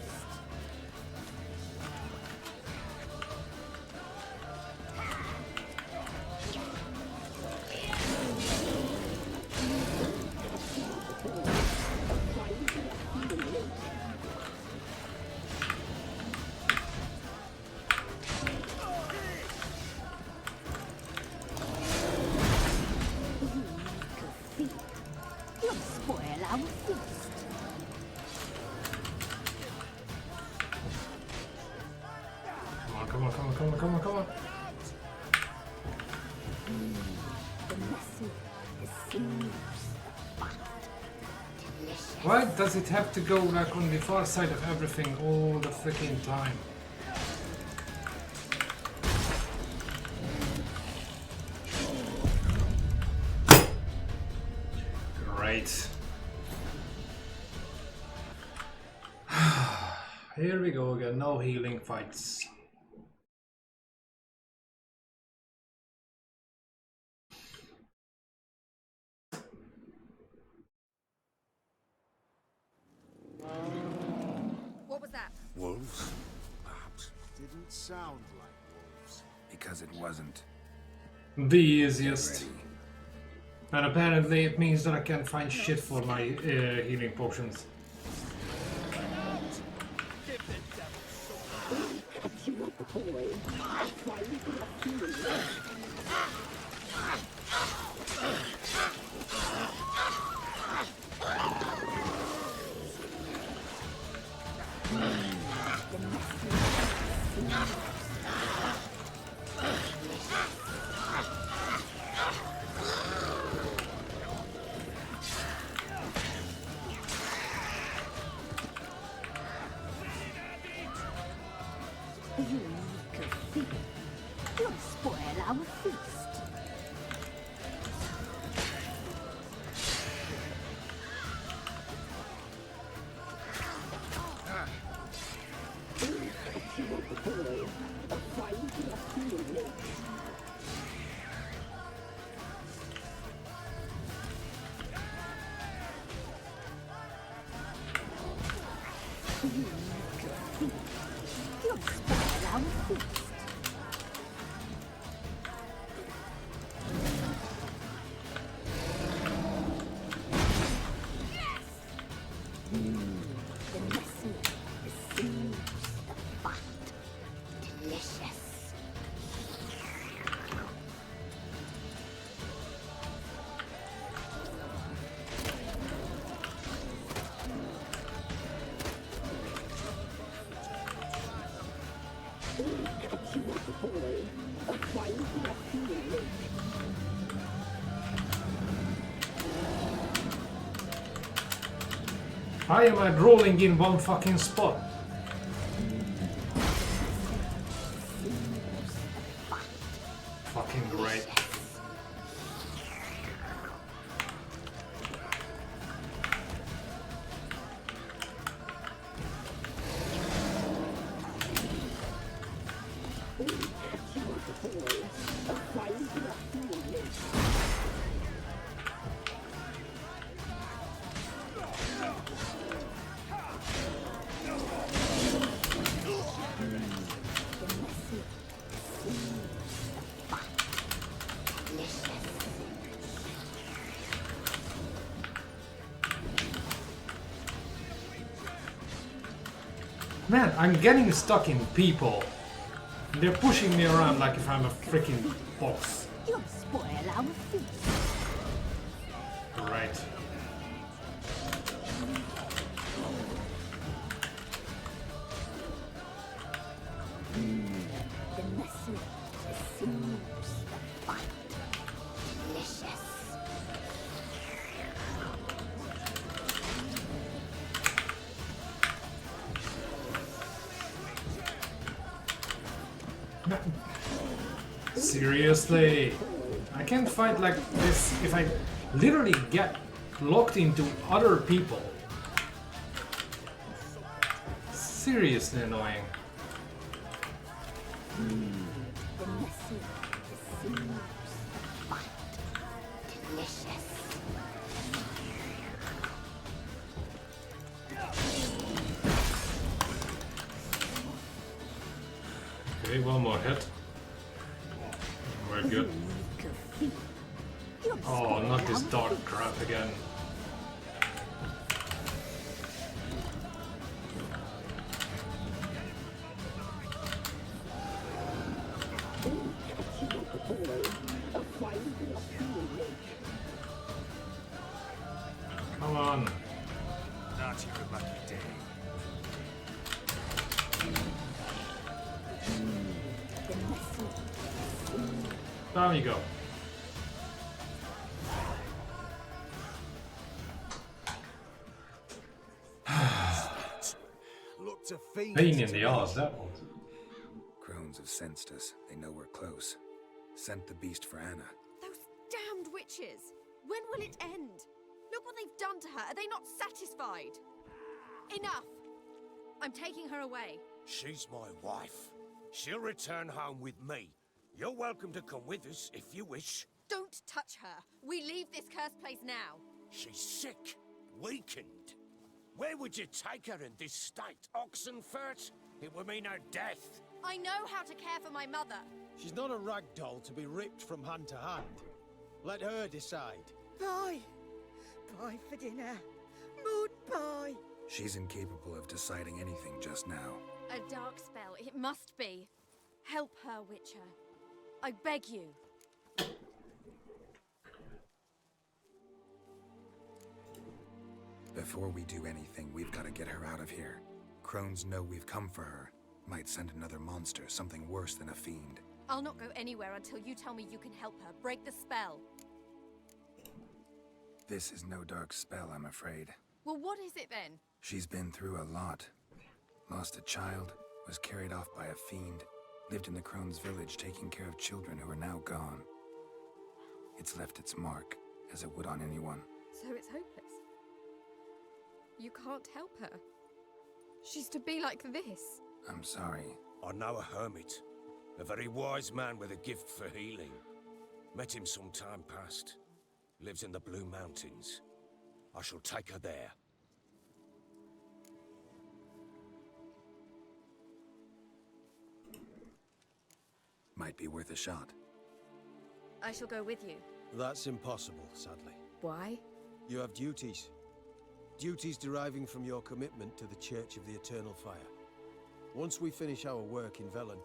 You'll spoil our feast. Come on, come on, come on, come on, come on. The messy, the seams, delicious. Why does it have to go like on the far side of everything all the freaking time? Great. Here we go again, no healing fights. What was that? Wolves? Perhaps. Didn't sound like wolves. Because it wasn't. The easiest. And apparently it means that I can find shit for my healing potions. You little thief. You'll spoil our feast. You'll spoil our feast. The messy, the seams, the fat. Delicious. Why am I rolling in one fucking spot? Fucking great. Man, I'm getting stuck in people. They're pushing me around like if I'm a freaking box. You'll spoil our feast. Right. The messy, the seams, the fat. Delicious. Seriously, I can't fight like this if I literally get locked into other people. Seriously annoying. The messy, the seams, the fat. Delicious. Okay, one more hit. We're good. Oh, not this dark crap again. Come on. Not your lucky day. Down you go. Looked a fiend. Pain in the ass, that one. Crones have sensed us. They know we're close. Sent the beast for Anna. Those damned witches! When will it end? Look what they've done to her. Are they not satisfied? Enough! I'm taking her away. She's my wife. She'll return home with me. You're welcome to come with us if you wish. Don't touch her. We leave this cursed place now. She's sick, weakened. Where would you take her in this state? Oxenfurt? It would mean her death. I know how to care for my mother. She's not a rag doll to be ripped from hand to hand. Let her decide. Bye. Bye for dinner. Mood bye. She's incapable of deciding anything just now. A dark spell, it must be. Help her, Witcher. I beg you. Before we do anything, we've got to get her out of here. Crones know we've come for her. Might send another monster, something worse than a fiend. I'll not go anywhere until you tell me you can help her. Break the spell. This is no dark spell, I'm afraid. Well, what is it then? She's been through a lot. Lost a child, was carried off by a fiend, lived in the Crone's village taking care of children who are now gone. It's left its mark, as it would on anyone. So it's hopeless. You can't help her. She's to be like this. I'm sorry. I know a hermit, a very wise man with a gift for healing. Met him some time past. Lives in the Blue Mountains. I shall take her there. Might be worth a shot. I shall go with you. That's impossible, sadly. Why? You have duties. Duties deriving from your commitment to the Church of the Eternal Fire. Once we finish our work in Velen,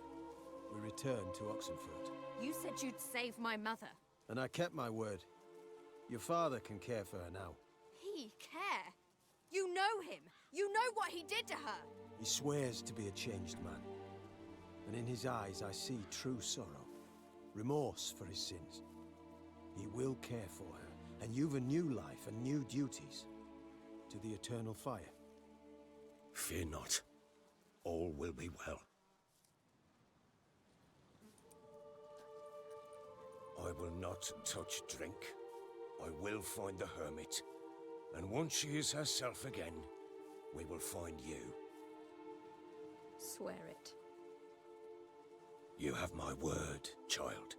we return to Oxenfurt. You said you'd save my mother. And I kept my word. Your father can care for her now. He care? You know him. You know what he did to her. He swears to be a changed man. And in his eyes I see true sorrow. Remorse for his sins. He will care for her. And you've a new life and new duties. To the Eternal Fire. Fear not. All will be well. I will not touch drink. I will find the hermit. And once she is herself again, we will find you. Swear it. You have my word, child.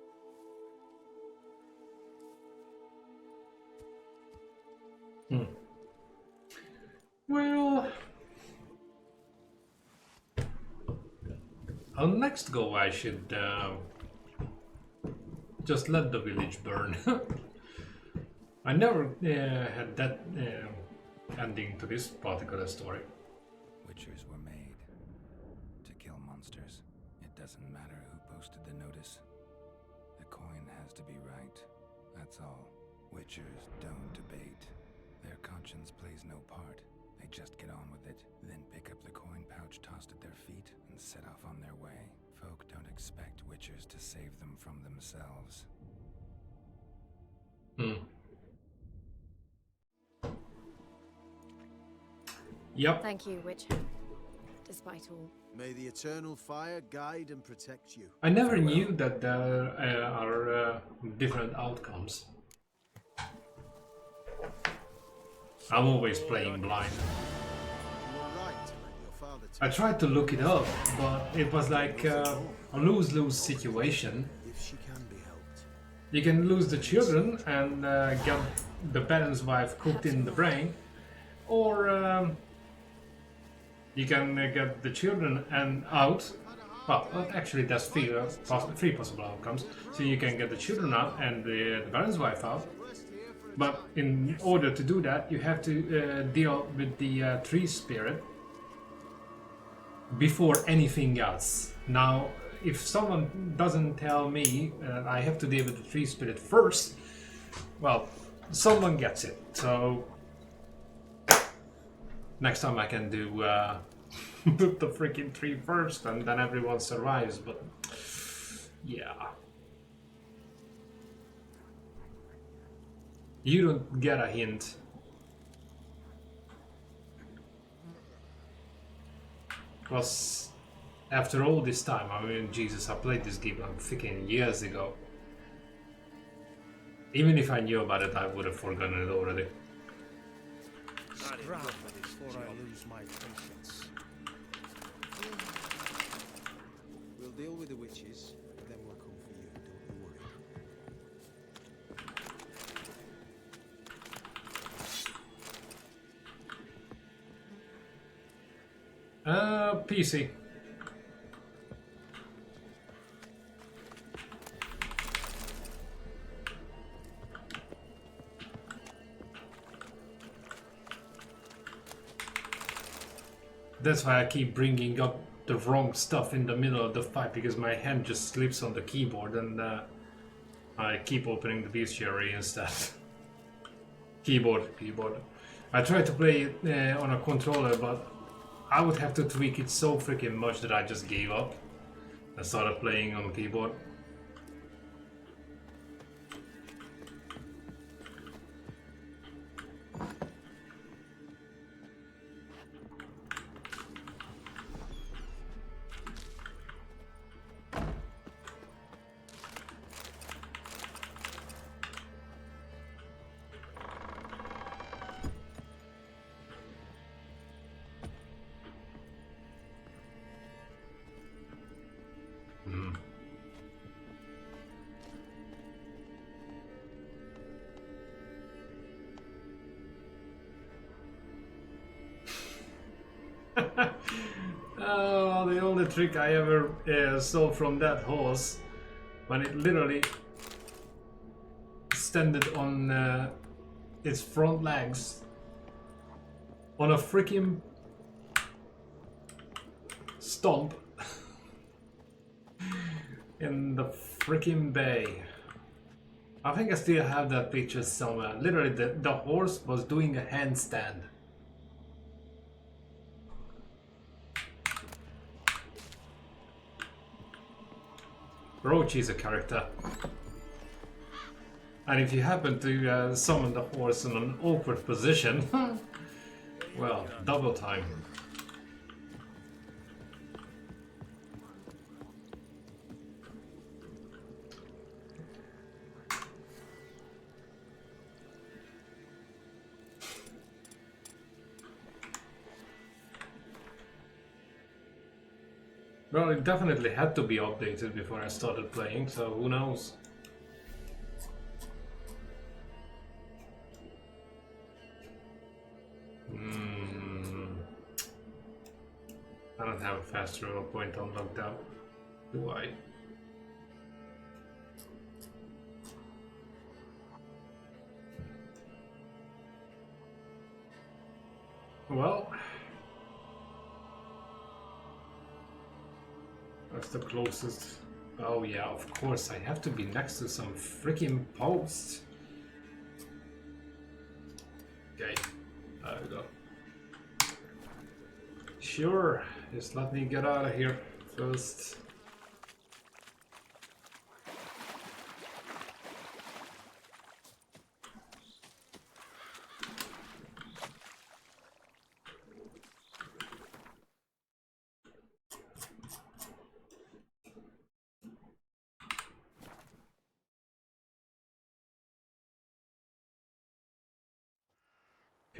Well, on next go I should just let the village burn. I never had that ending to this particular story. Witchers were made to kill monsters. It doesn't matter who posted the notice. The coin has to be right. That's all. Witchers don't debate. Their conscience plays no part. They just get on with it, then pick up the coin pouch tossed at their feet and set off on their way. Folk don't expect witchers to save them from themselves. Yep. Thank you, Witcher. Despite all. May the Eternal Fire guide and protect you. I never knew that there are different outcomes. I'm always playing blind. I tried to look it up, but it was like a lose-lose situation. You can lose the children and get the parents' wife cooked in the brain, or you can get the children and out. Well, actually, there's three possible outcomes. So you can get the children out and the parents' wife out. But in order to do that, you have to deal with the tree spirit before anything else. Now, if someone doesn't tell me that I have to deal with the tree spirit first, well, someone gets it. So next time I can do the freaking tree first, and then everyone survives. But yeah. You don't get a hint. Because after all this time, I mean, Jesus, I played this game like freaking years ago. Even if I knew about it, I would have forgotten it already. Scram before I lose my patience. We'll deal with the witches, and then we'll come for you. Don't you worry. PC. That's why I keep bringing up the wrong stuff in the middle of the fight, because my hand just slips on the keyboard and I keep opening the bestiary instead. Keyboard. I tried to play it on a controller, but I would have to tweak it so freaking much that I just gave up and started playing on keyboard. Oh, the only trick I ever saw from that horse, when it literally standed on its front legs on a freaking stomp in the freaking bay. I think I still have that picture somewhere. Literally, the horse was doing a handstand. Roach is a character. And if you happen to summon the horse in an awkward position, well, double time. Well, it definitely had to be updated before I started playing, so who knows? I don't have a fast travel point unlocked up, do I? Well, that's the closest. Oh yeah, of course, I have to be next to some freaking posts. Okay, there we go. Sure, just let me get out of here first.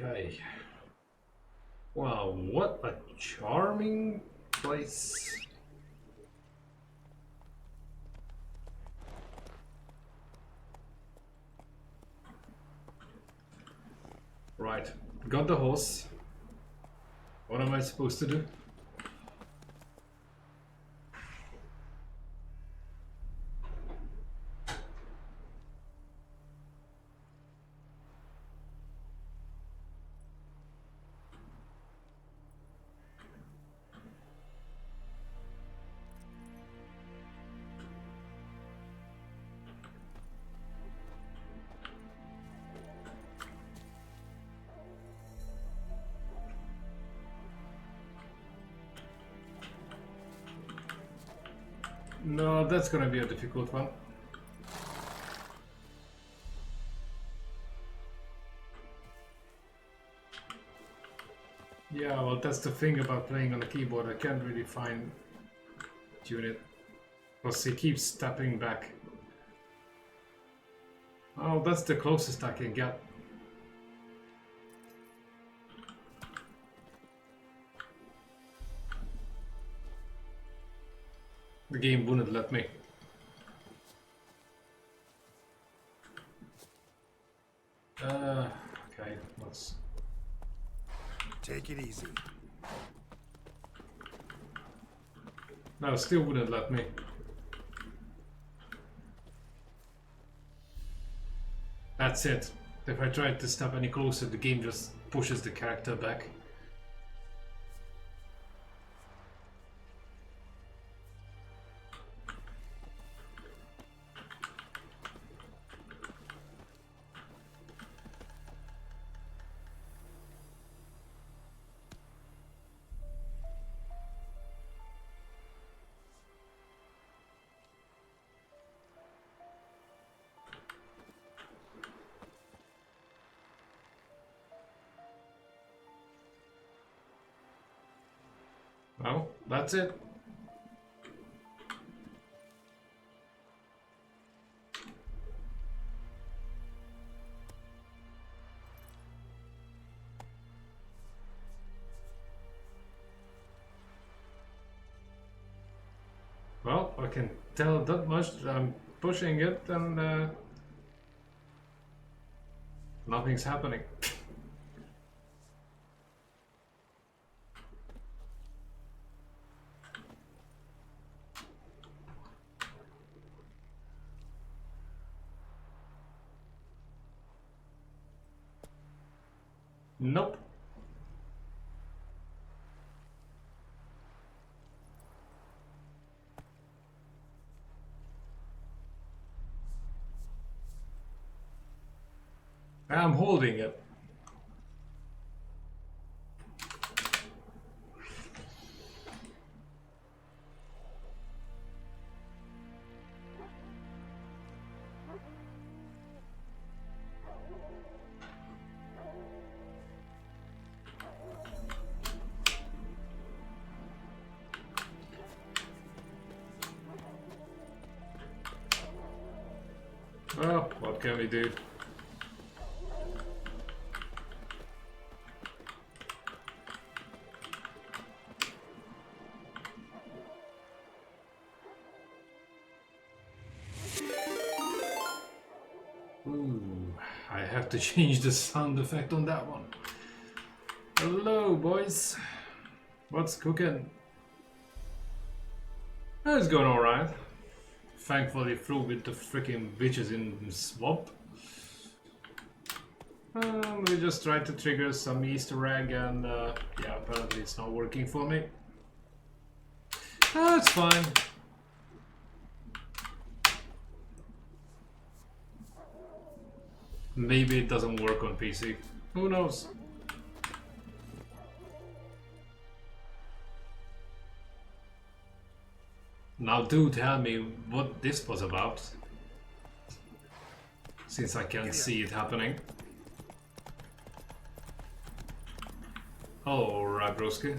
Okay. Wow, what a charming place. Right, got the horse. What am I supposed to do? No, that's gonna be a difficult one. Yeah, well, that's the thing about playing on the keyboard. I can't really fine tune it because he keeps stepping back. Oh, that's the closest I can get. The game wouldn't let me. Okay, let's take it easy. No, still wouldn't let me. That's it. If I try to step any closer, the game just pushes the character back. Well, that's it. Well, I can tell that much. I'm pushing it and nothing's happening. Nope. I'm holding it. Well, what can we do? Ooh, I have to change the sound effect on that one. Hello, boys. What's cooking? It's going alright. Thankfully through with the freaking bitches in the swamp. We just tried to trigger some Easter egg and yeah, apparently it's not working for me. It's fine. Maybe it doesn't work on PC. Who knows? Now do tell me what this was about, since I can't see it happening. Hello, Rabroski.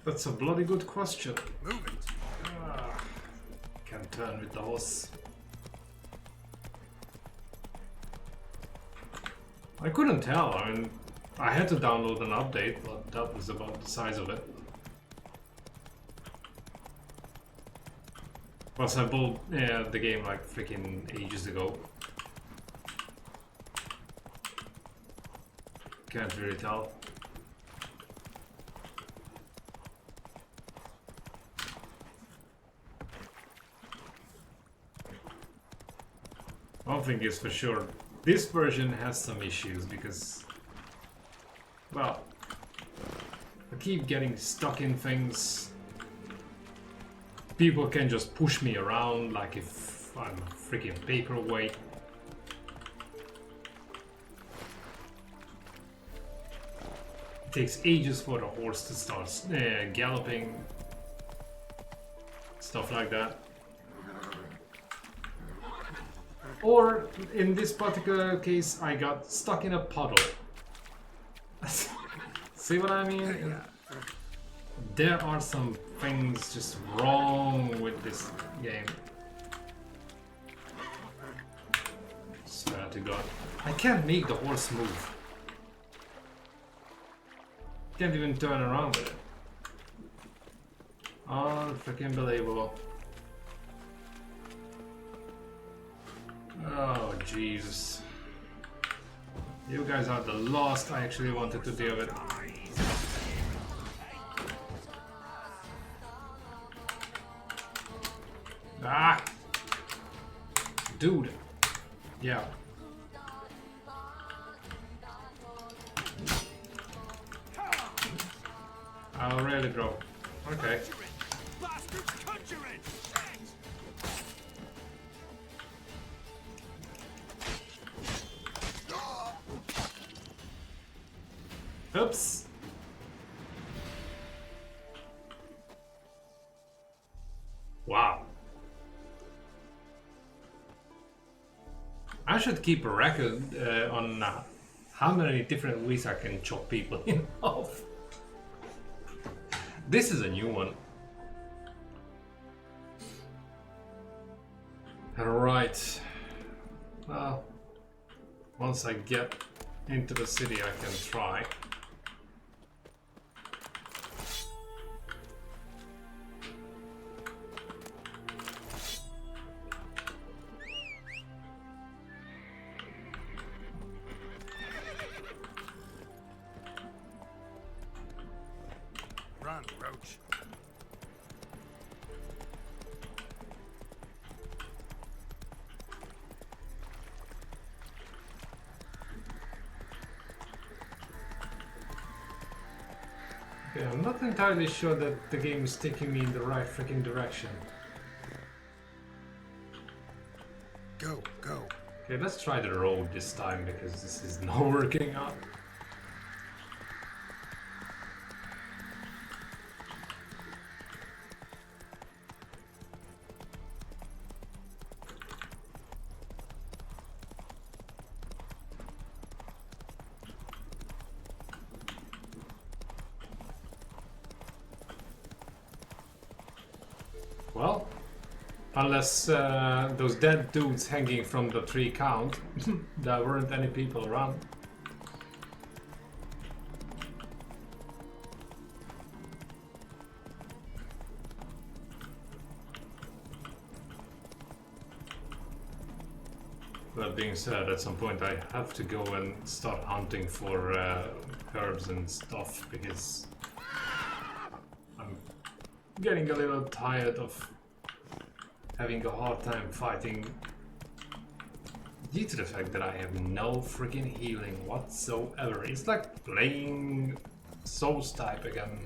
That's a bloody good question. Move it. Can't turn with the horse. I couldn't tell. I mean, I had to download an update, but that was about the size of it. Plus, I bought the game like freaking ages ago. Can't really tell. One thing is for sure, this version has some issues because, well, I keep getting stuck in things. People can just push me around like if I'm a freaking paperweight. It takes ages for the horse to start galloping. Stuff like that. Or, in this particular case, I got stuck in a puddle. See what I mean? There are some things just wrong with this game. Swear to God. I can't make the horse move. Can't even turn around with it. Unfreaking believable. Oh, Jesus. You guys are the last I actually wanted to deal with. Ah! Dude. Yeah. I'll really drop. Okay. Oops. Wow. I should keep a record on how many different ways I can chop people in half. This is a new one. Alright. Well, once I get into the city I can try. punch. Okay, I'm not entirely sure that the game is taking me in the right freaking direction. Go, go. Okay, let's try the road this time because this is not working out. Well, unless those dead dudes hanging from the tree count, there weren't any people around. That being said, at some point I have to go and start hunting for herbs and stuff because I'm getting a little tired of having a hard time fighting due to the fact that I have no freaking healing whatsoever. It's like playing Souls type again.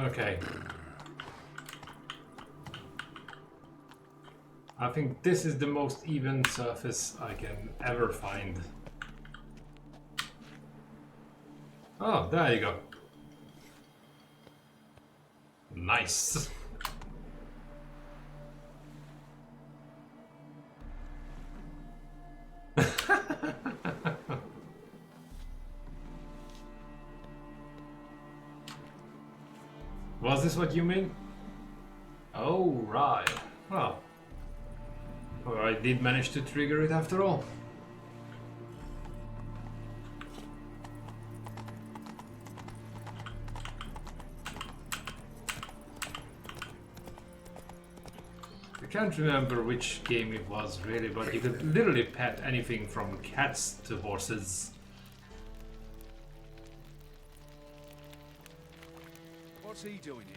Okay. I think this is the most even surface I can ever find. Oh, there you go. Nice. Was this what you mean? Oh, right. Well. Or I did manage to trigger it after all. I can't remember which game it was really, but you could literally pet anything from cats to horses. What's he doing here?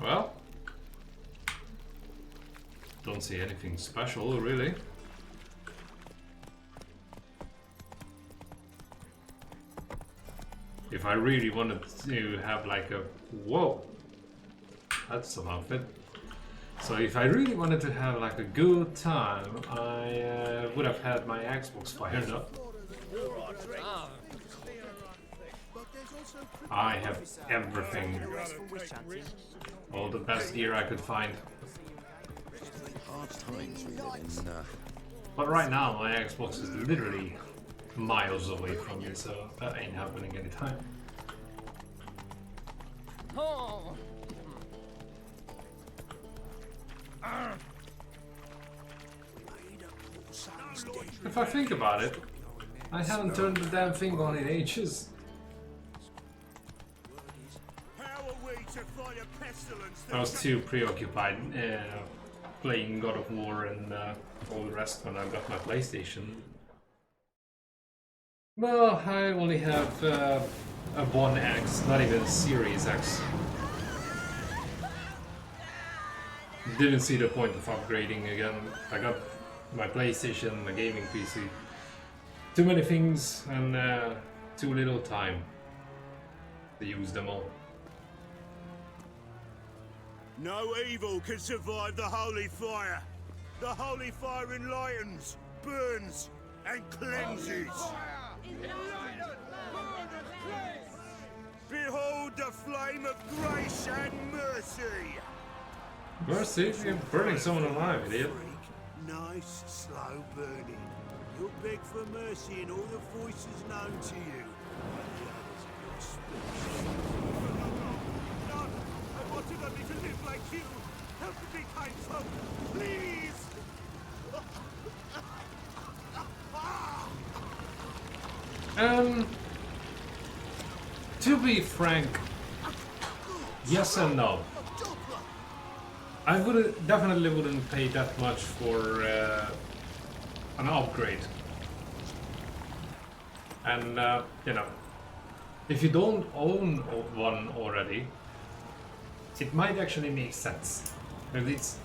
Well, don't see anything special, really. If I really wanted to have like a... Whoa! That's some outfit. So if I really wanted to have like a good time, I would have had my Xbox fired up. I have everything. All the best gear I could find. But right now my Xbox is literally miles away from me, so that ain't happening anytime. Oh. If I think about it, I haven't turned the damn thing on in ages. I was too preoccupied playing God of War and all the rest when I got my PlayStation. Well, I only have a One X, not even Series X. Didn't see the point of upgrading again. I got my PlayStation, my gaming PC. Too many things and too little time to use them all. No evil can survive the holy fire. The holy fire enlightens, burns, and cleanses. Behold the flame of grace and mercy. Mercy? You're burning someone alive, idiot. Nice, slow burning. You'll beg for mercy in all the voices known to you. I wanted only to live like you. Help me, kind folk, please. To be frank, yes and no. I definitely wouldn't pay that much for an upgrade. And you know, if you don't own one already, it might actually make sense. Because it's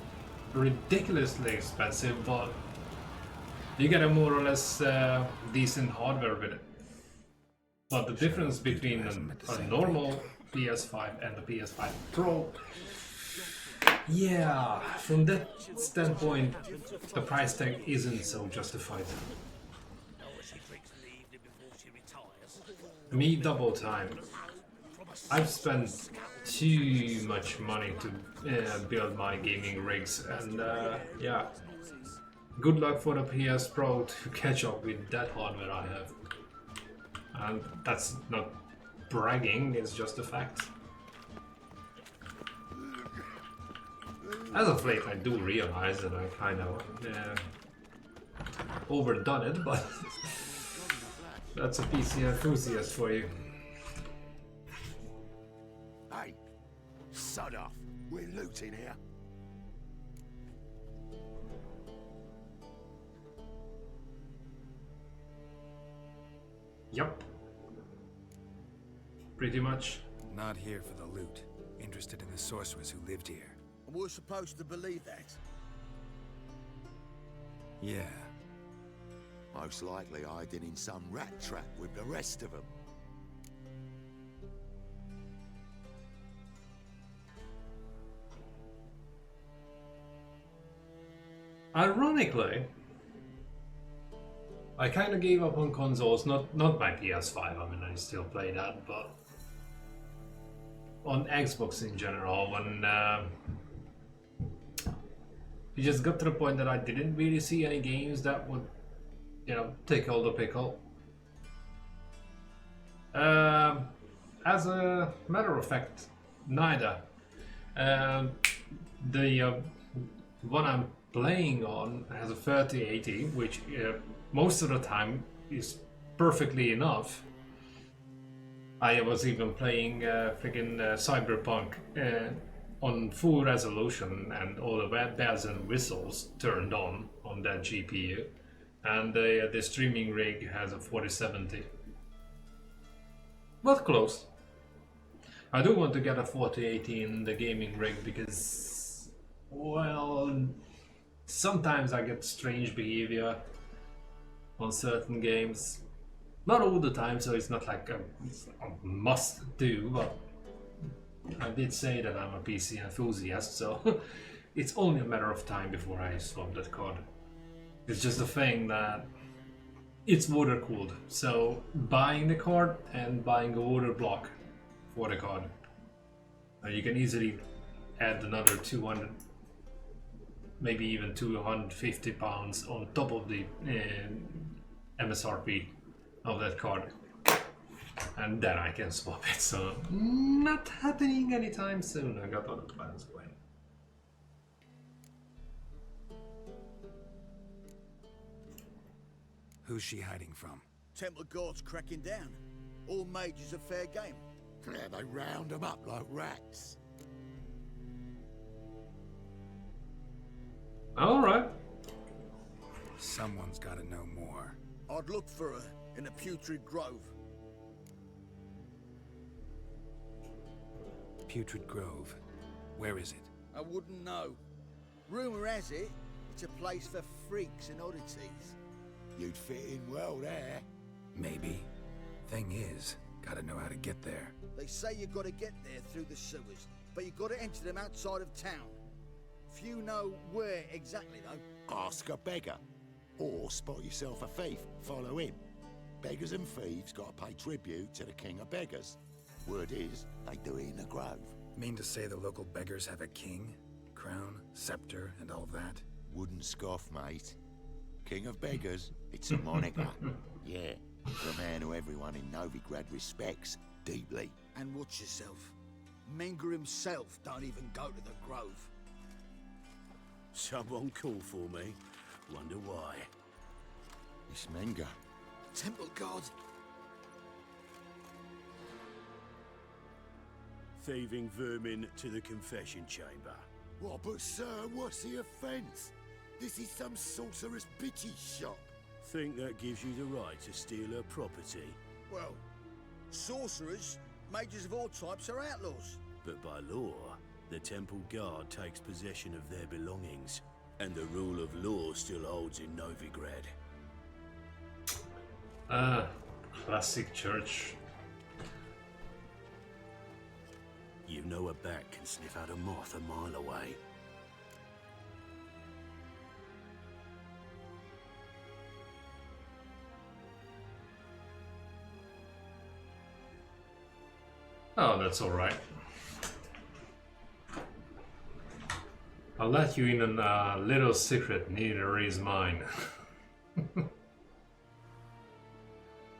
ridiculously expensive, but you get a more or less decent hardware with it. But the difference between a normal PS5 and the PS5 Pro, yeah, from that standpoint, the price tag isn't so justified. Me double time. I've spent too much money to build my gaming rigs, and yeah, good luck for the PS Pro to catch up with that hardware I have. And that's not bragging, it's just a fact. As of late, I do realize that I kind of overdone it, but that's a PC enthusiast for you. Hey, sod off. We're looting here. Yep. Pretty much. Not here for the loot. Interested in the sorceress who lived here. And we're supposed to believe that? Yeah. Most likely hiding in some rat trap with the rest of them. Ironically, I kind of gave up on consoles, not my PS5, I mean I still play that, but on Xbox in general, when it just got to the point that I didn't really see any games that would, you know, tickle the pickle. As a matter of fact, neither. The one I'm playing on has a 3080, which most of the time is perfectly enough. I was even playing freaking Cyberpunk on full resolution and all the bells and whistles turned on that GPU, and the streaming rig has a 4070. But close. I do want to get a 4080 in the gaming rig because, well, sometimes I get strange behavior on certain games. Not all the time, so it's not like a must do, but I did say that I'm a PC enthusiast, so it's only a matter of time before I swap that card. It's just a thing that it's water cooled, so buying the card and buying a water block for the card, you can easily add another 200, maybe even 250 pounds on top of the MSRP of that card, and then I can swap it. So not happening anytime soon. I got other plans going. Who's she hiding from? Temple Guard's cracking down. All mages are fair game. Yeah, they round them up like rats. All right. Someone's got to know more. I'd look for her in the Putrid Grove. Putrid Grove. Where is it? I wouldn't know. Rumour has it, it's a place for freaks and oddities. You'd fit in well there. Maybe. Thing is, gotta know how to get there. They say you gotta get there through the sewers, but you gotta enter them outside of town. Few know where exactly, though. Ask a beggar. Or spot yourself a thief. Follow him. Beggars and thieves gotta pay tribute to the king of beggars. Word is, they do it in the grove. Mean to say the local beggars have a king, crown, scepter, and all that? Wouldn't scoff, mate. King of beggars, it's a moniker. Yeah, for a man who everyone in Novigrad respects deeply. And watch yourself. Menger himself don't even go to the grove. Someone called for me. Wonder why. It's Menger. Temple Guard. thieving vermin to the confession chamber. What, but sir, what's the offence? This is some sorcerer's bitty shop. Think that gives you the right to steal her property? Well, sorcerers, mages of all types are outlaws. But by law, the temple guard takes possession of their belongings, and the rule of law still holds in Novigrad. Classic church. You know a bat can sniff out a moth a mile away. Oh, that's alright. I'll let you in on a little secret, neither is mine.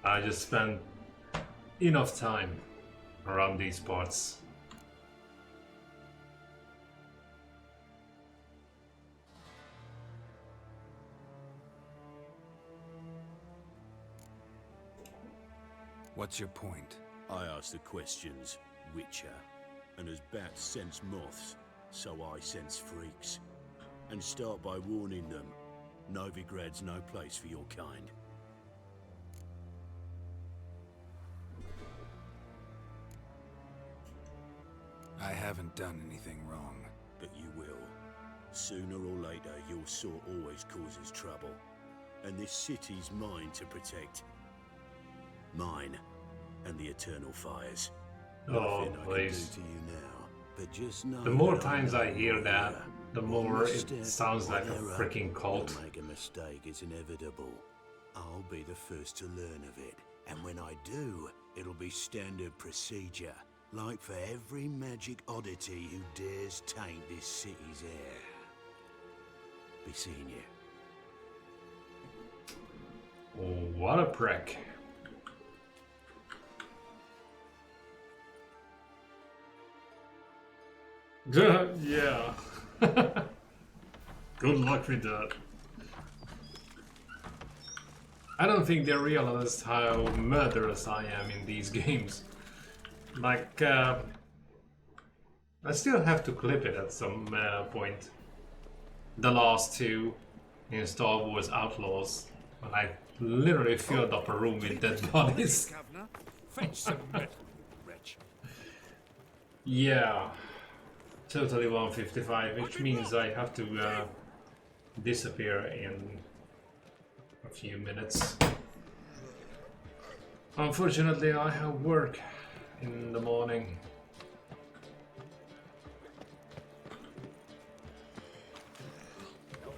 I just spent enough time around these parts. What's your point? I ask the questions, Witcher, and as bats sense moths, so I sense freaks. And start by warning them, Novigrad's no place for your kind. I haven't done anything wrong. But you will. Sooner or later, your sort always causes trouble. And this city's mine to protect. Mine. And the eternal fires. Oh, Nothing please. I can do to you now, but just know The more that times I hear that, warrior. the more One it step sounds like a or error, freaking cult. you'll make a mistake, it's inevitable. I'll be the first to learn of it, and when I do, it'll be standard procedure, like for every magic oddity who dares taint this city's air. Be seeing you. Oh, what a prick. Yeah. Good luck with that. I don't think they realized how murderous I am in these games. Like, I still have to clip it at some point. The last two in Star Wars Outlaws, when I literally filled up a room with dead bodies. Fetch some wretch. Yeah. Totally 155, which means I have to disappear in a few minutes. Unfortunately, I have work in the morning.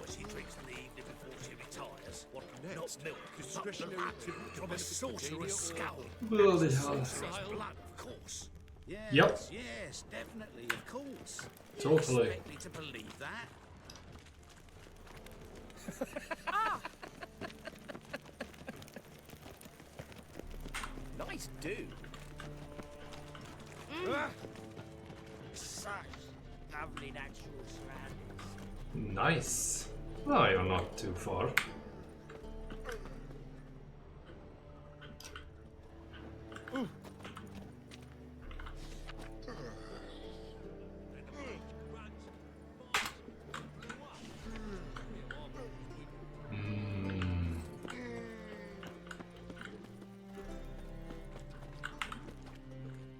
She drinks in the evening before she retires. What next? Not milk, discretionary from a sorcerer's skull. Bloody hell. Blood, of course. Yes, Yep. yes, definitely, of course. Totally. You expect me to believe that? Nice dude. Such lovely natural surroundings. Nice. Oh, you're not too far.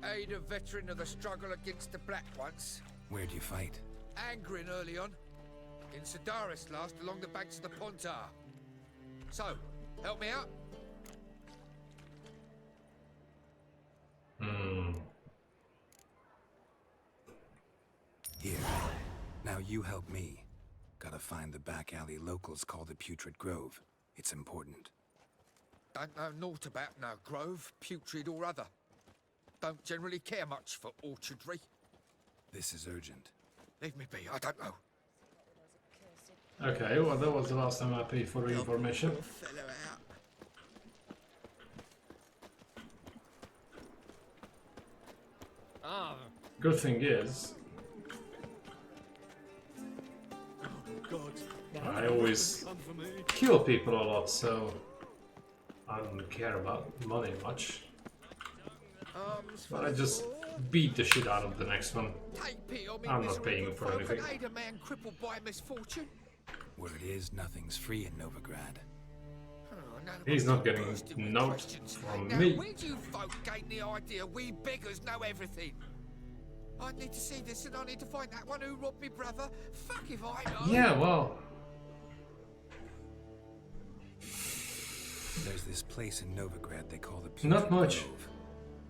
Aid a veteran of the struggle against the Black once. Where'd you fight? Angrin early on. In Sedaris last, along the banks of the Pontar. So, help me out? Here. Now you help me. Gotta find the back alley locals call the Putrid Grove. It's important. Don't know naught about no grove, putrid or other. Don't generally care much for orchardry. This is urgent. Leave me be, I don't know. Okay, well that was the last time I paid for the information. Fellow out. Good thing is, I always kill people a lot, so I don't care about money much. But I just beat the shit out of the next one. Take pity on me, I'm not miserable paying for folk, anything. and aid a man crippled by misfortune. Word is, nothing's free in Novigrad. Oh, now He's I'm not getting bursting with note questions. from Now, me. where do you folk gain the idea we beggars know everything? I need to see this and I need to find that one who robbed me brother. Fuck if I know. Yeah, well, There's this place in Novigrad they call the Putrid not much Grove.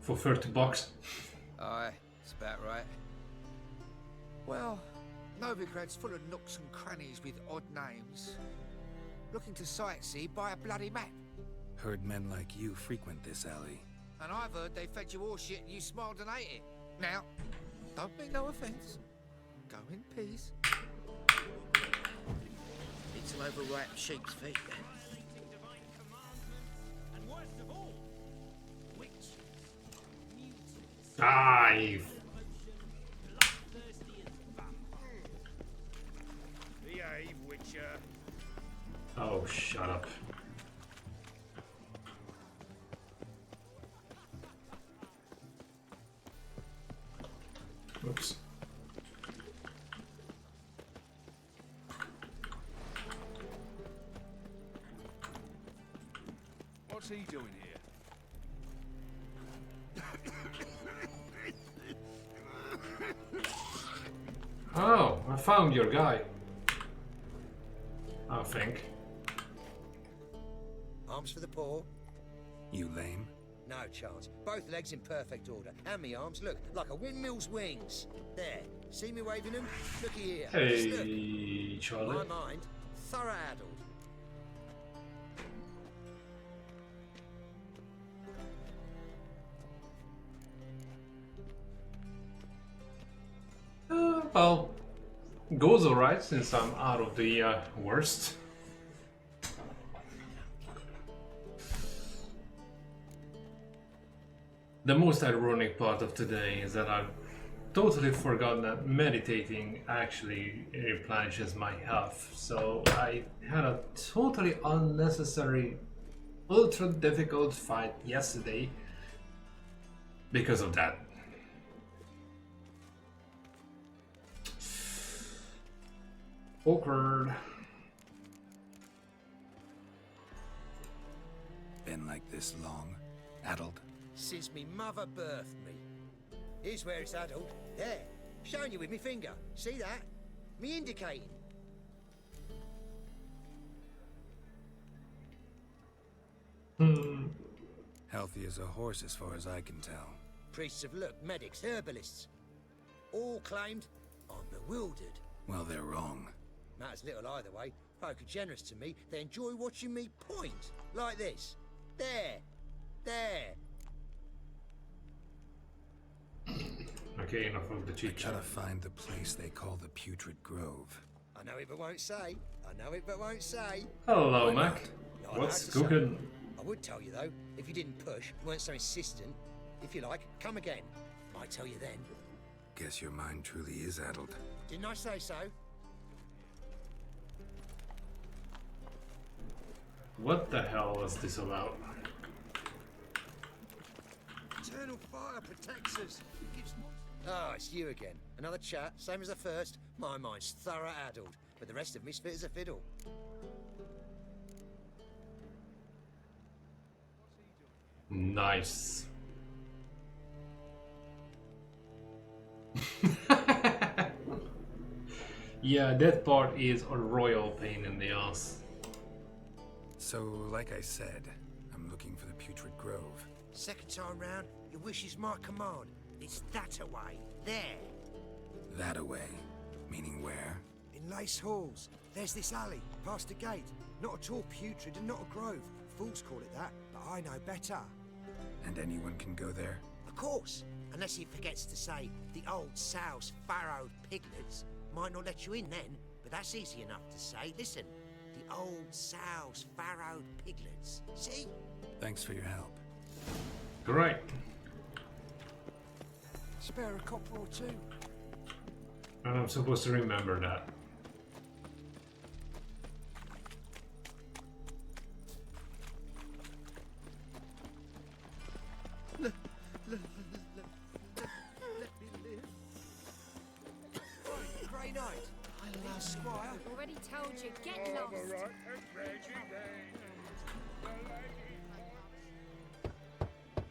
for $30. Aye, it's about right. Well, Novigrad's full of nooks and crannies with odd names. Looking to sightsee, buy a bloody map. Heard men like you frequent this alley. And I've heard they fed you all shit and you smiled and ate it. Now, don't mean no offence. Go in peace. It's an overripe sheep's feet then. Dive. Behave, Witcher. Oh, shut up. Oops. What's he doing here? Oh, I found your guy. I think. Arms for the poor? You lame? No chance. Both legs in perfect order. And me arms, look, like a windmill's wings. There. See me waving them? Looky here. Hey, Look. Charlie. My mind, thorough addled. Well, goes alright since I'm out of the worst. The most ironic part of today is that I've totally forgotten that meditating actually replenishes my health. So I had a totally unnecessary, ultra difficult fight yesterday because of that. Awkward. Been like this long? Addled? Since me mother birthed me. Here's where it's addled. There. Showing you with me finger. See that? Me indicating. Healthy as a horse as far as I can tell. Priests of look, medics, herbalists. All claimed I'm bewildered. Well, they're wrong. Matters little either way. Folk are generous to me. They enjoy watching me point. Like this. There. There. Okay, enough of the chit chat. Gotta find the place they call the Putrid Grove. I know it but won't say. I know it but won't say. Hello, Mac. Not allowed What's to say. cooking? I would tell you though, if you didn't push, weren't so insistent. If you like, come again. Might tell you then. Guess your mind truly is addled. Didn't I say so? What the hell was this about? Eternal fire protects us. Ah, it's you again. Another chat, same as the first. My mind's thorough addled, but the rest of me's fit as a fiddle. Nice. Yeah, that part is a royal pain in the ass. So, like I said, I'm looking for the Putrid Grove. Second time round, your wish is my command. It's that away. There. That away? Meaning where? In Lace Halls. There's this alley, past the gate. Not at all putrid and not a grove. Fools call it that, but I know better. And anyone can go there? Of course. Unless he forgets to say the old sow's farrowed piglets. Might not let you in then, but that's easy enough to say. Listen, the old sow's farrowed piglets. See? Thanks for your help. Great. Spare a copper or two. And I'm supposed to remember that. night. Hello, Squire. Already told you, get lost.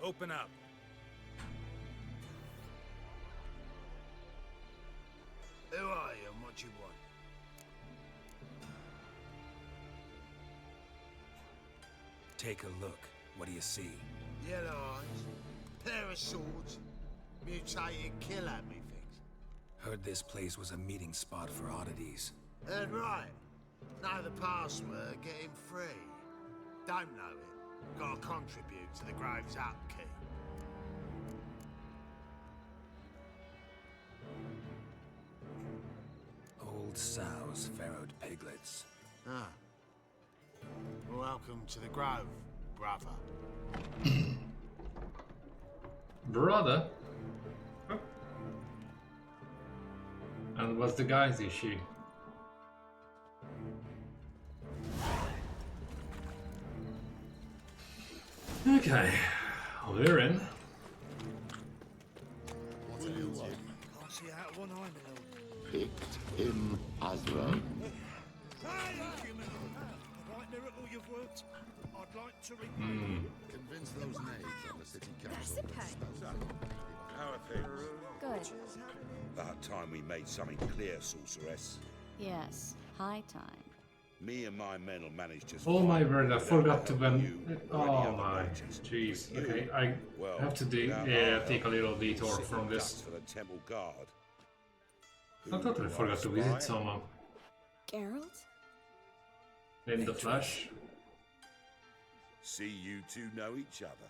Open up. Who are you and what you want? Take a look. What do you see? Yellow eyes, pair of swords, mutated kill at me things. Heard this place was a meeting spot for oddities. Heard right. Know the password, get him free. Don't know it. Gotta contribute to the Grove's upkeep. Old sows, farrowed piglets. Ah. Welcome to the Grove, brother. Brother? Huh? And what's the guy's issue? Okay, we're in. What the hell's it? Can't see out of one eye, my lord. Picked him, Azra. Hey, right miracle you've worked. I'd like to Convince those knaves on the city council. How are things? Good. About time we made something clear, sorceress. Yes, high time. Me and my men will manage to... Oh my word, I forgot to oh my, jeez. Okay, I have to take a little detour from this. For the temple guard. I totally forgot to visit someone. Geralt? In the flesh. See you two know each other.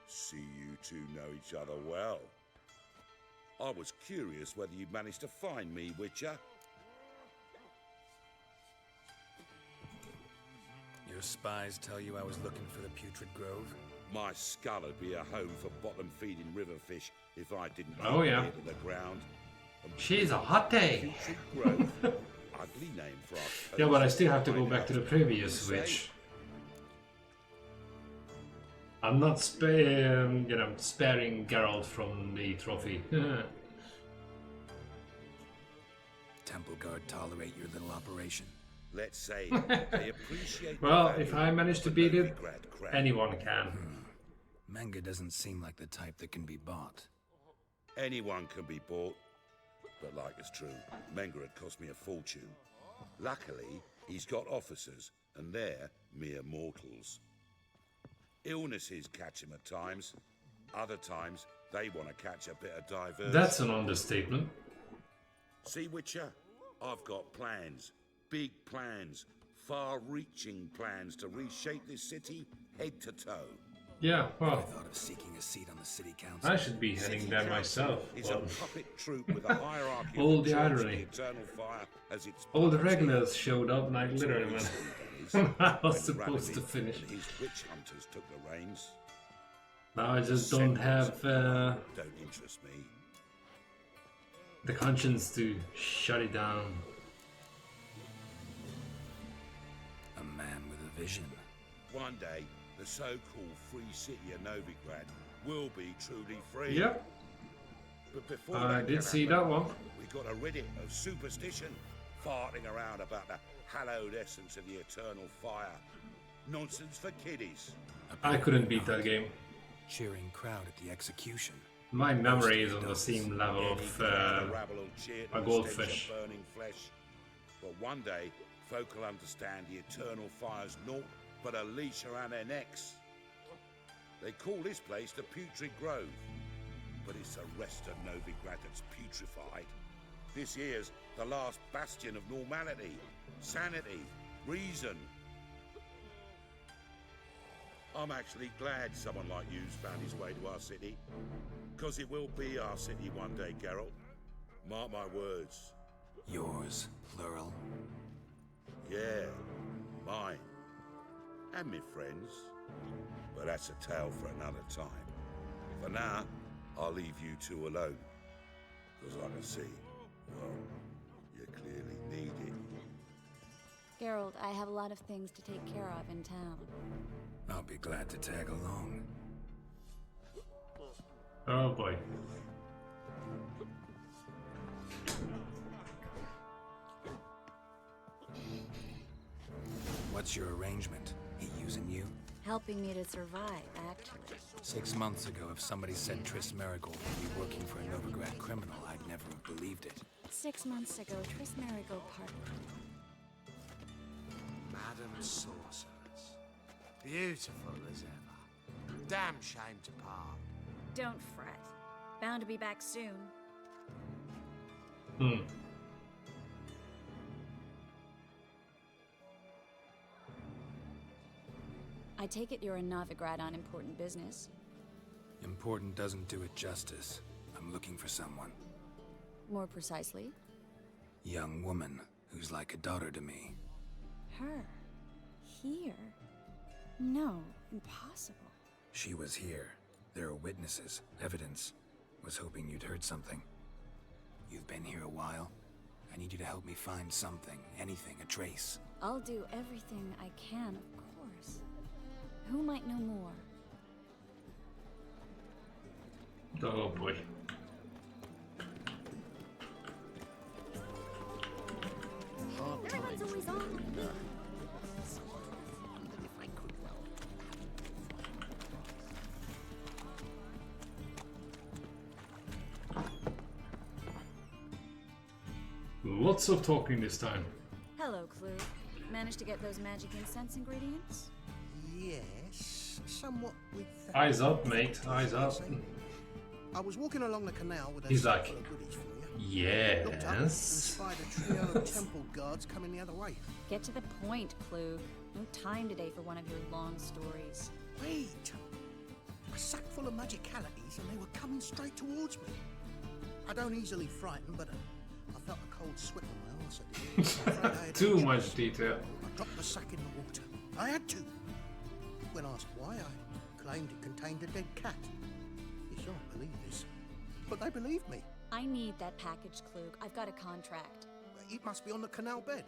See you two know each other well. I was curious whether you'd managed to find me, Witcher. Your spies tell you I was looking for the Putrid Grove? My skull would be a home for bottom-feeding river fish if I didn't Oh, yeah. it to the ground. She's a hot day. Putrid Grove. Ugly name for our Yeah, but I still have to go back to the previous switch. I'm not sparing Geralt from the trophy. Temple Guard tolerate your little operation. Let's say they appreciate. Well, if I manage to beat it, anyone can. Manga doesn't seem like the type that can be bought. Anyone can be bought, but like it's true, Menga had cost me a fortune. Luckily, he's got officers, and they're mere mortals. Illnesses catch him at times. Other times, they want to catch a bit of diversion. That's an understatement. See, Witcher, I've got plans. Big plans. Far-reaching plans to reshape this city head to toe. Yeah, well, I thought of seeking a seat on the city council. I should be heading there myself. It's Well, a puppet troop with a hierarchy all of the Church of irony. Eternal Fire as its all the regulars showed up and I literally went. I was when supposed to Radomir finish. and his witch hunters took the reins. Now I just don't have Don't interest me. the conscience to shut it down. A man with a vision. One day, the so-called free city of Novigrad will be truly free. Yep. But before I that did can see happen, that one. We got to rid it of superstition, farting around about the hallowed essence of the eternal fire. Nonsense for kiddies. I couldn't beat that game. Cheering crowd at the execution. My memory is on the same level of The rabble will cheer to a the goldfish. stench of burning flesh. But one day, folk will understand the eternal fire's naught but a leash around their necks. They call this place the Putrid Grove, but it's the rest of Novigrad that's putrefied. This here's the last bastion of normality, sanity, reason. I'm actually glad someone like you's found his way to our city, because it will be our city one day, Geralt. Mark my words. Yours, plural. Yeah, mine. And me friends. But that's a tale for another time. For now, I'll leave you two alone. Because like I see, well, you clearly need it. Geralt, I have a lot of things to take care of in town. I'll be glad to tag along. Oh boy. What's your arrangement? He using you? Helping me to survive, actually. 6 months ago, if somebody said Triss Merigold would be working for a Novigrad criminal, I'd never have believed it. 6 months ago, Triss Merigold parted. Madam Sorceress. Beautiful as ever. Damn shame to part. Don't fret. Bound to be back soon. I take it you're a Novigrad on important business. Important doesn't do it justice. I'm looking for someone. More precisely? Young woman who's like a daughter to me. Her? Here? No, impossible. She was here. There are witnesses, evidence. Was hoping you'd heard something. You've been here a while. I need you to help me find something, anything, a trace. I'll do everything I can, of course. Who might know more? Oh boy. Everyone's always on. Lots of talking this time. Hello, Clue. Managed to get those magic incense ingredients? Yes, somewhat with... Eyes up, mate. Eyes up. I was walking along the canal with a He's sack like, full of goodies for you. Looked up and yes. spied a trio of temple guards coming the other way. Get to the point, Klug. No time today for one of your long stories. Wait! A sack full of magicalities and they were coming straight towards me. I don't easily frighten, but I felt a cold sweat on my arse. I'm afraid I had Too no much choice. detail. I dropped the sack in the water. I had to. When asked why, I claimed it contained a dead cat. You shan't believe this, but they believed me. I need that package, Klug. I've got a contract. It must be on the canal bed.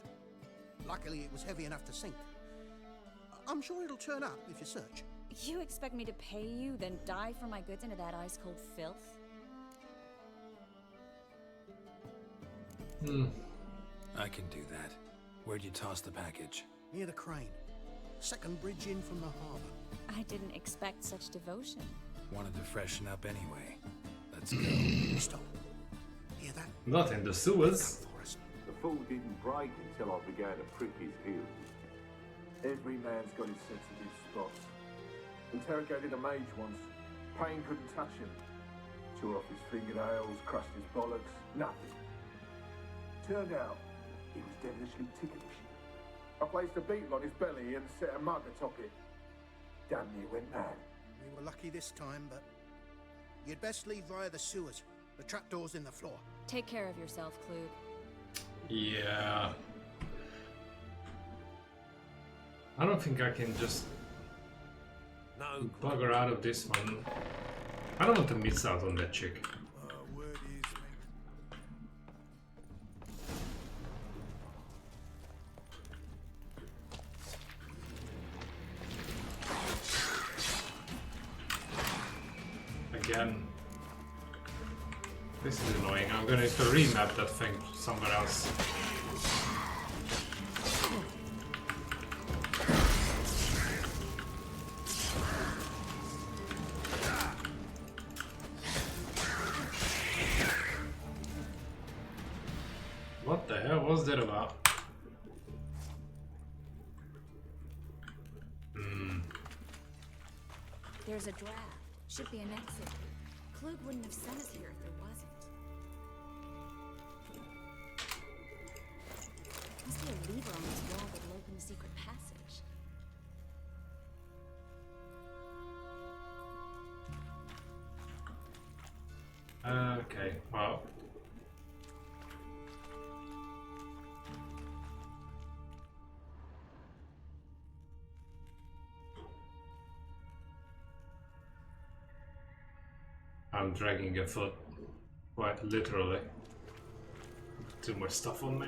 Luckily, it was heavy enough to sink. I'm sure it'll turn up if you search. You expect me to pay you, then dive for my goods into that ice-cold filth? I can do that. Where'd you toss the package? Near the crane. Second bridge in from the harbor. I didn't expect such devotion. Wanted to freshen up anyway. Let's go. Stop. Hear that? Not in the sewers. The fall didn't break until I began to prick his heels. Every man's got his sensitive spots. Interrogated a mage once. Pain couldn't touch him. Tore off his fingernails, crushed his bollocks. Nothing. Turned out, he was devilishly ticklish. I placed a beetle on his belly and set a mug atop it. Damn near went mad. We were lucky this time, but you'd best leave via the sewers. The trapdoor's in the floor. Take care of yourself, Klug. Yeah. I don't think I can just bugger out of this one. I don't want to miss out on that chick. Again. This is annoying. I'm gonna have to remap that thing somewhere else. What the hell was that about? There's a draft. Should be an exit. Klug wouldn't have sent us here if there wasn't. Must be a lever on this wall that'll open the secret passage. Okay, well. I'm dragging a foot, quite literally. Too much stuff on me.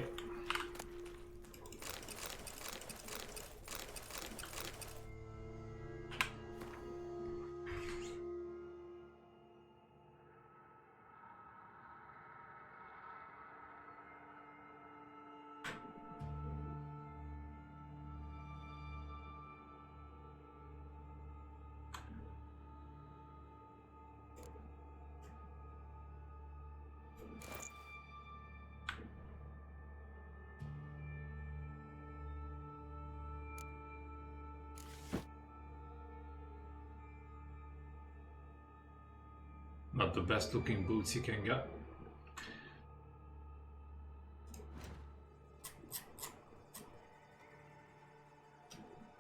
the best looking boots you can get.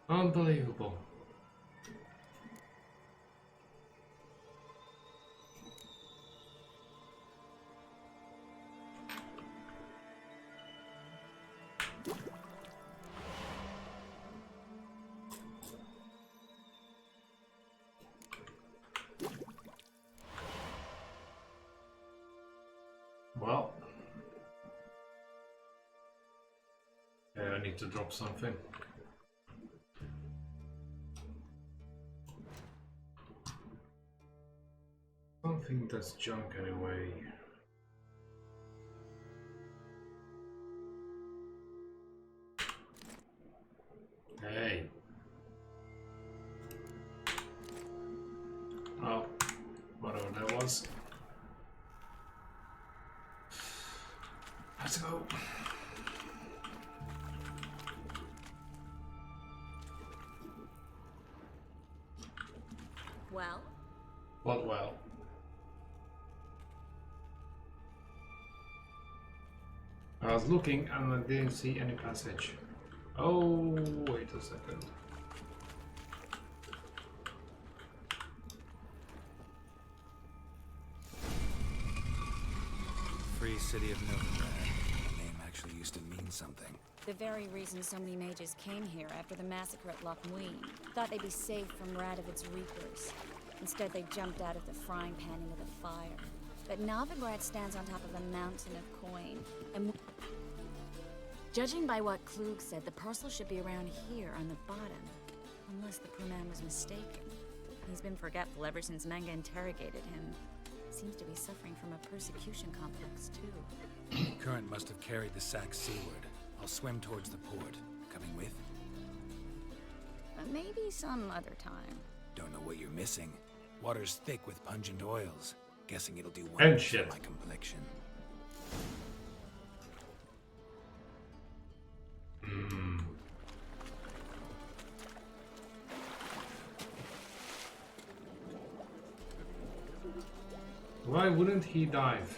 Unbelievable. Well, yeah, I need to drop something. Something that's junk anyway. Hey. Oh, whatever that was. Let's go. Well? What well? I was looking and I didn't see any passage. Oh, wait a second. Free City of Novigrad. The name actually used to mean something. The very reason so many mages came here after the massacre at Loch Muin. Thought they'd be safe from Radovid's reapers. Instead, they jumped out of the frying pan into the fire. But Novigrad stands on top of a mountain of coin, and judging by what Klug said, the parcel should be around here on the bottom. Unless the poor man was mistaken. He's been forgetful ever since Manga interrogated him. Seems to be suffering from a persecution complex, too. Current must have carried the sack seaward. I'll swim towards the port. Coming with? Maybe some other time. Don't know what you're missing. Water's thick with pungent oils. Guessing it'll do And wonders shit. for my complexion. Why wouldn't he dive?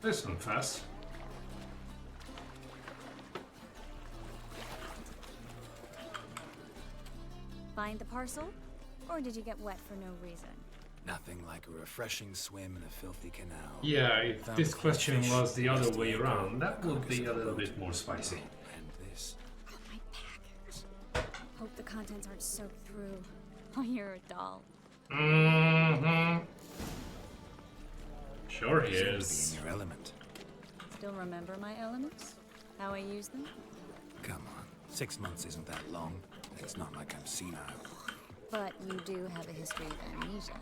This one fast. Find the parcel? Or did you get wet for no reason? Nothing like a refreshing swim in a filthy canal. Yeah, if Found this a few question fish, was the other nesting way egg, around, that would carcass be a of little boat. bit more spicy. And this. Hope the contents aren't soaked through. Oh, you're a doll. Mm-hmm. Sure he Seems is. to be in your element. Still remember my elements? How I use them? Come on. 6 months isn't that long. It's not like I'm senile. But you do have a history of amnesia.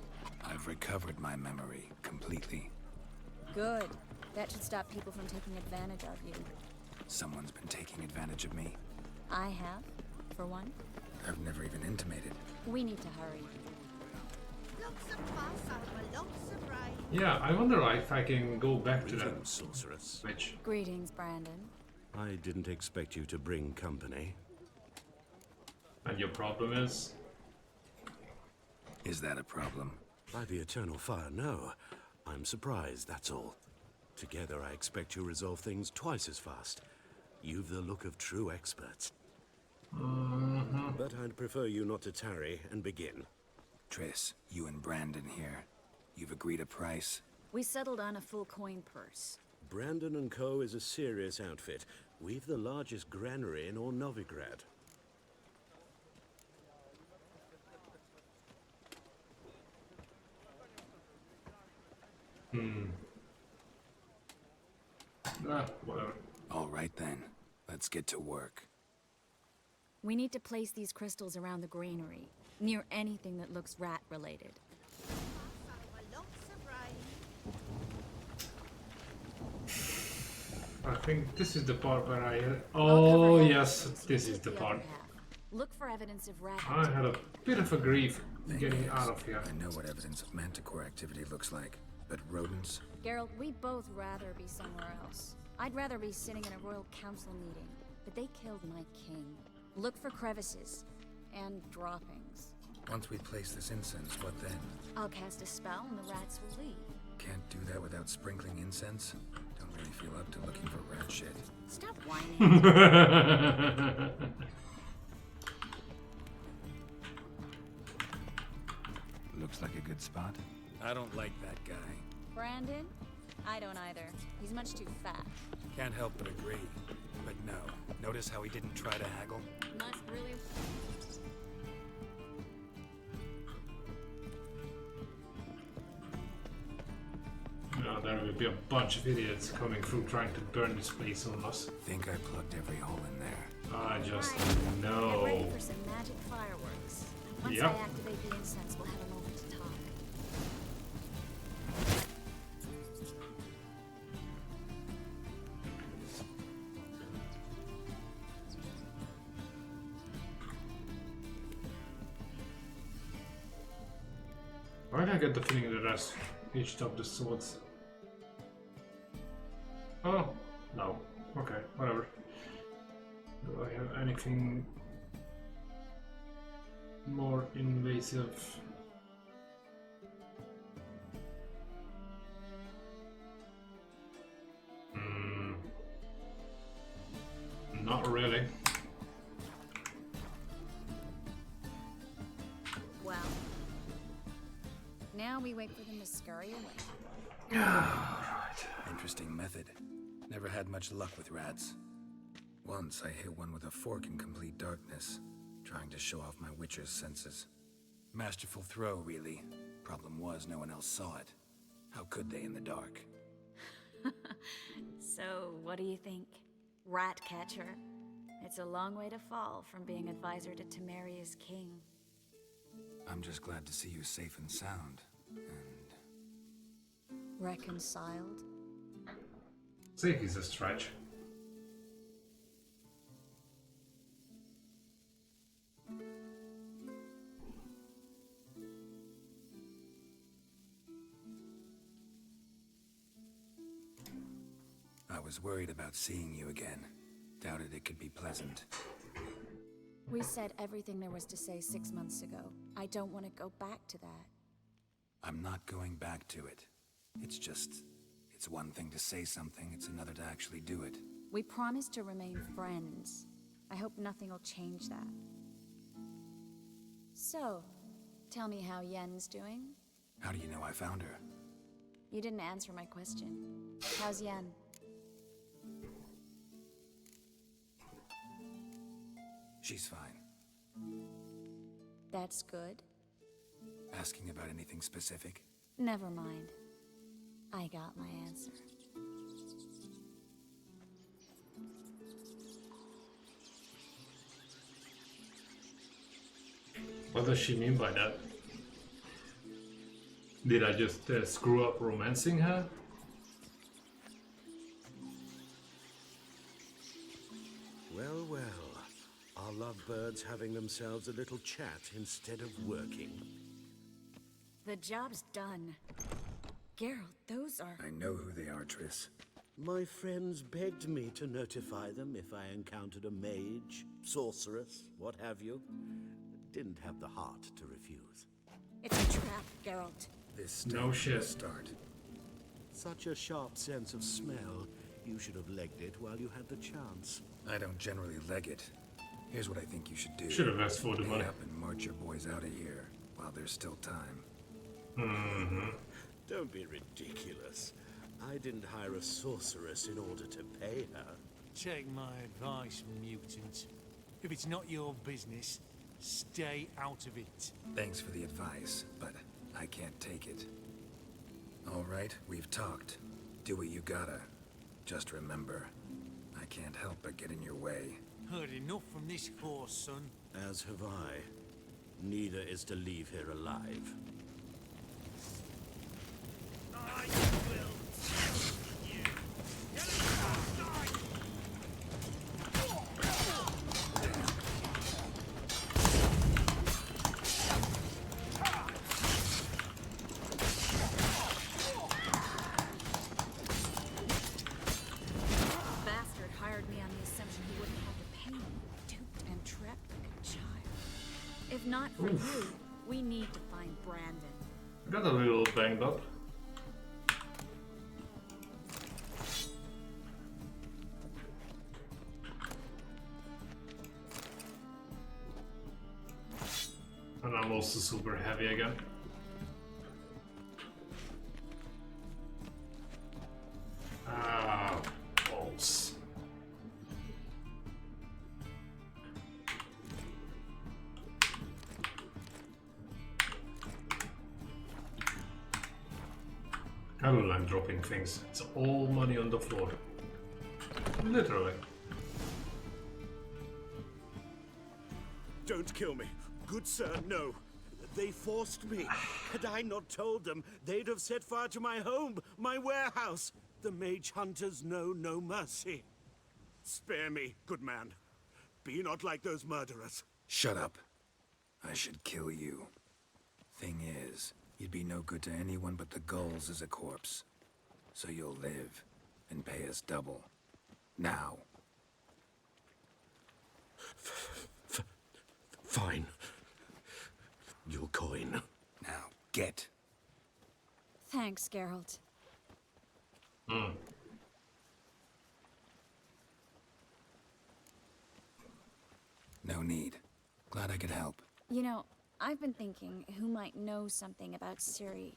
I've recovered my memory completely. Good. That should stop people from taking advantage of you. Someone's been taking advantage of me. I have, for one. I've never even intimated. We need to hurry. Lots of fuss over lots of rain. Yeah, I wonder if I can go back to that Greetings, sorceress. switch. Greetings, Brandon. I didn't expect you to bring company. And your problem is? Is that a problem? By the Eternal Fire, no. I'm surprised, that's all. Together, I expect you resolve things twice as fast. You've the look of true experts. But I'd prefer you not to tarry and begin. Triss, you and Brandon here. You've agreed a price? We settled on a full coin purse. Brandon & Co. is a serious outfit. We've the largest granary in all Novigrad. Whatever. All right then, let's get to work. We need to place these crystals around the granary, near anything that looks rat-related. I think this is the part where I... Oh yes, this is the part. Look for evidence of rat I had a bit of a grief getting out of here. I know what evidence of manticore activity looks like, but rodents? Geralt, we'd both rather be somewhere else. I'd rather be sitting in a royal council meeting, but they killed my king. Look for crevices and droppings. Once we place this incense, what then? I'll cast a spell and the rats will leave. Can't do that without sprinkling incense? Don't really feel up to looking for rat shit. Stop whining. Looks like a good spot. I don't like that guy. Brandon? I don't either. He's much too fat. Can't help but agree. But no. Notice how he didn't try to haggle? Must really... No, there will be a bunch of idiots coming through trying to burn this place on us. Think I plugged every hole in there. I just Get know. ready for some magic fireworks. Once Yep. I activate the incense, we'll have a moment to talk. Why did I get the feeling that I hitched up the swords? Oh, no. Okay, whatever. Do I have anything more invasive? Not really. Well, now we wait for them to scurry away. Interesting method. Never had much luck with rats. Once I hit one with a fork in complete darkness, trying to show off my witcher's senses. Masterful throw, really. Problem was, no one else saw it. How could they in the dark? So, what do you think? Rat catcher? It's a long way to fall from being advisor to Temeria's king. I'm just glad to see you safe and sound. And Reconciled? Safe is a stretch. I was worried about seeing you again. Doubted it could be pleasant. We said everything there was to say 6 months ago. I don't want to go back to that. I'm not going back to it. It's just... It's one thing to say something, it's another to actually do it. We promised to remain friends. I hope nothing will change that. So, tell me how Yen's doing? How do you know I found her? You didn't answer my question. How's Yen? She's fine. That's good. Asking about anything specific? Never mind. I got my answer. What does she mean by that? Did I just screw up romancing her? Well, well. Are lovebirds having themselves a little chat instead of working? The job's done. Geralt, those are... I know who they are, Triss. My friends begged me to notify them if I encountered a mage, sorceress, what have you. Didn't have the heart to refuse. It's a trap, Geralt. This no shit. Start. Such a sharp sense of smell. You should have legged it while you had the chance. I don't generally leg it. Here's what I think you should do. Should have asked for the Pay money. up and march your boys out of here while there's still time. Mm-hmm. Don't be ridiculous. I didn't hire a sorceress in order to pay her. Take my advice, mutant. If it's not your business, stay out of it. Thanks for the advice, but I can't take it. All right, we've talked. Do what you gotta. Just remember, I can't help but get in your way. Heard enough from this horse, son. As have I. Neither is to leave here alive. I will. Bastard hired me on the assumption he wouldn't have to pay me. Duped and trapped like a child. If not for you, we need to find Brandon. I got a little banged up. And I'm also super heavy again. Ah, balls. I don't like dropping things. It's all money on the floor. Literally. Don't kill me. Good sir, no. They forced me. Had I not told them, they'd have set fire to my home, my warehouse. The mage hunters know no mercy. Spare me, good man. Be not like those murderers. Shut up. I should kill you. Thing is, you'd be no good to anyone but the gulls as a corpse. So you'll live and pay us double. Now. Fine. Your coin. Now, get. Thanks, Geralt. No need. Glad I could help. You know, I've been thinking who might know something about Ciri.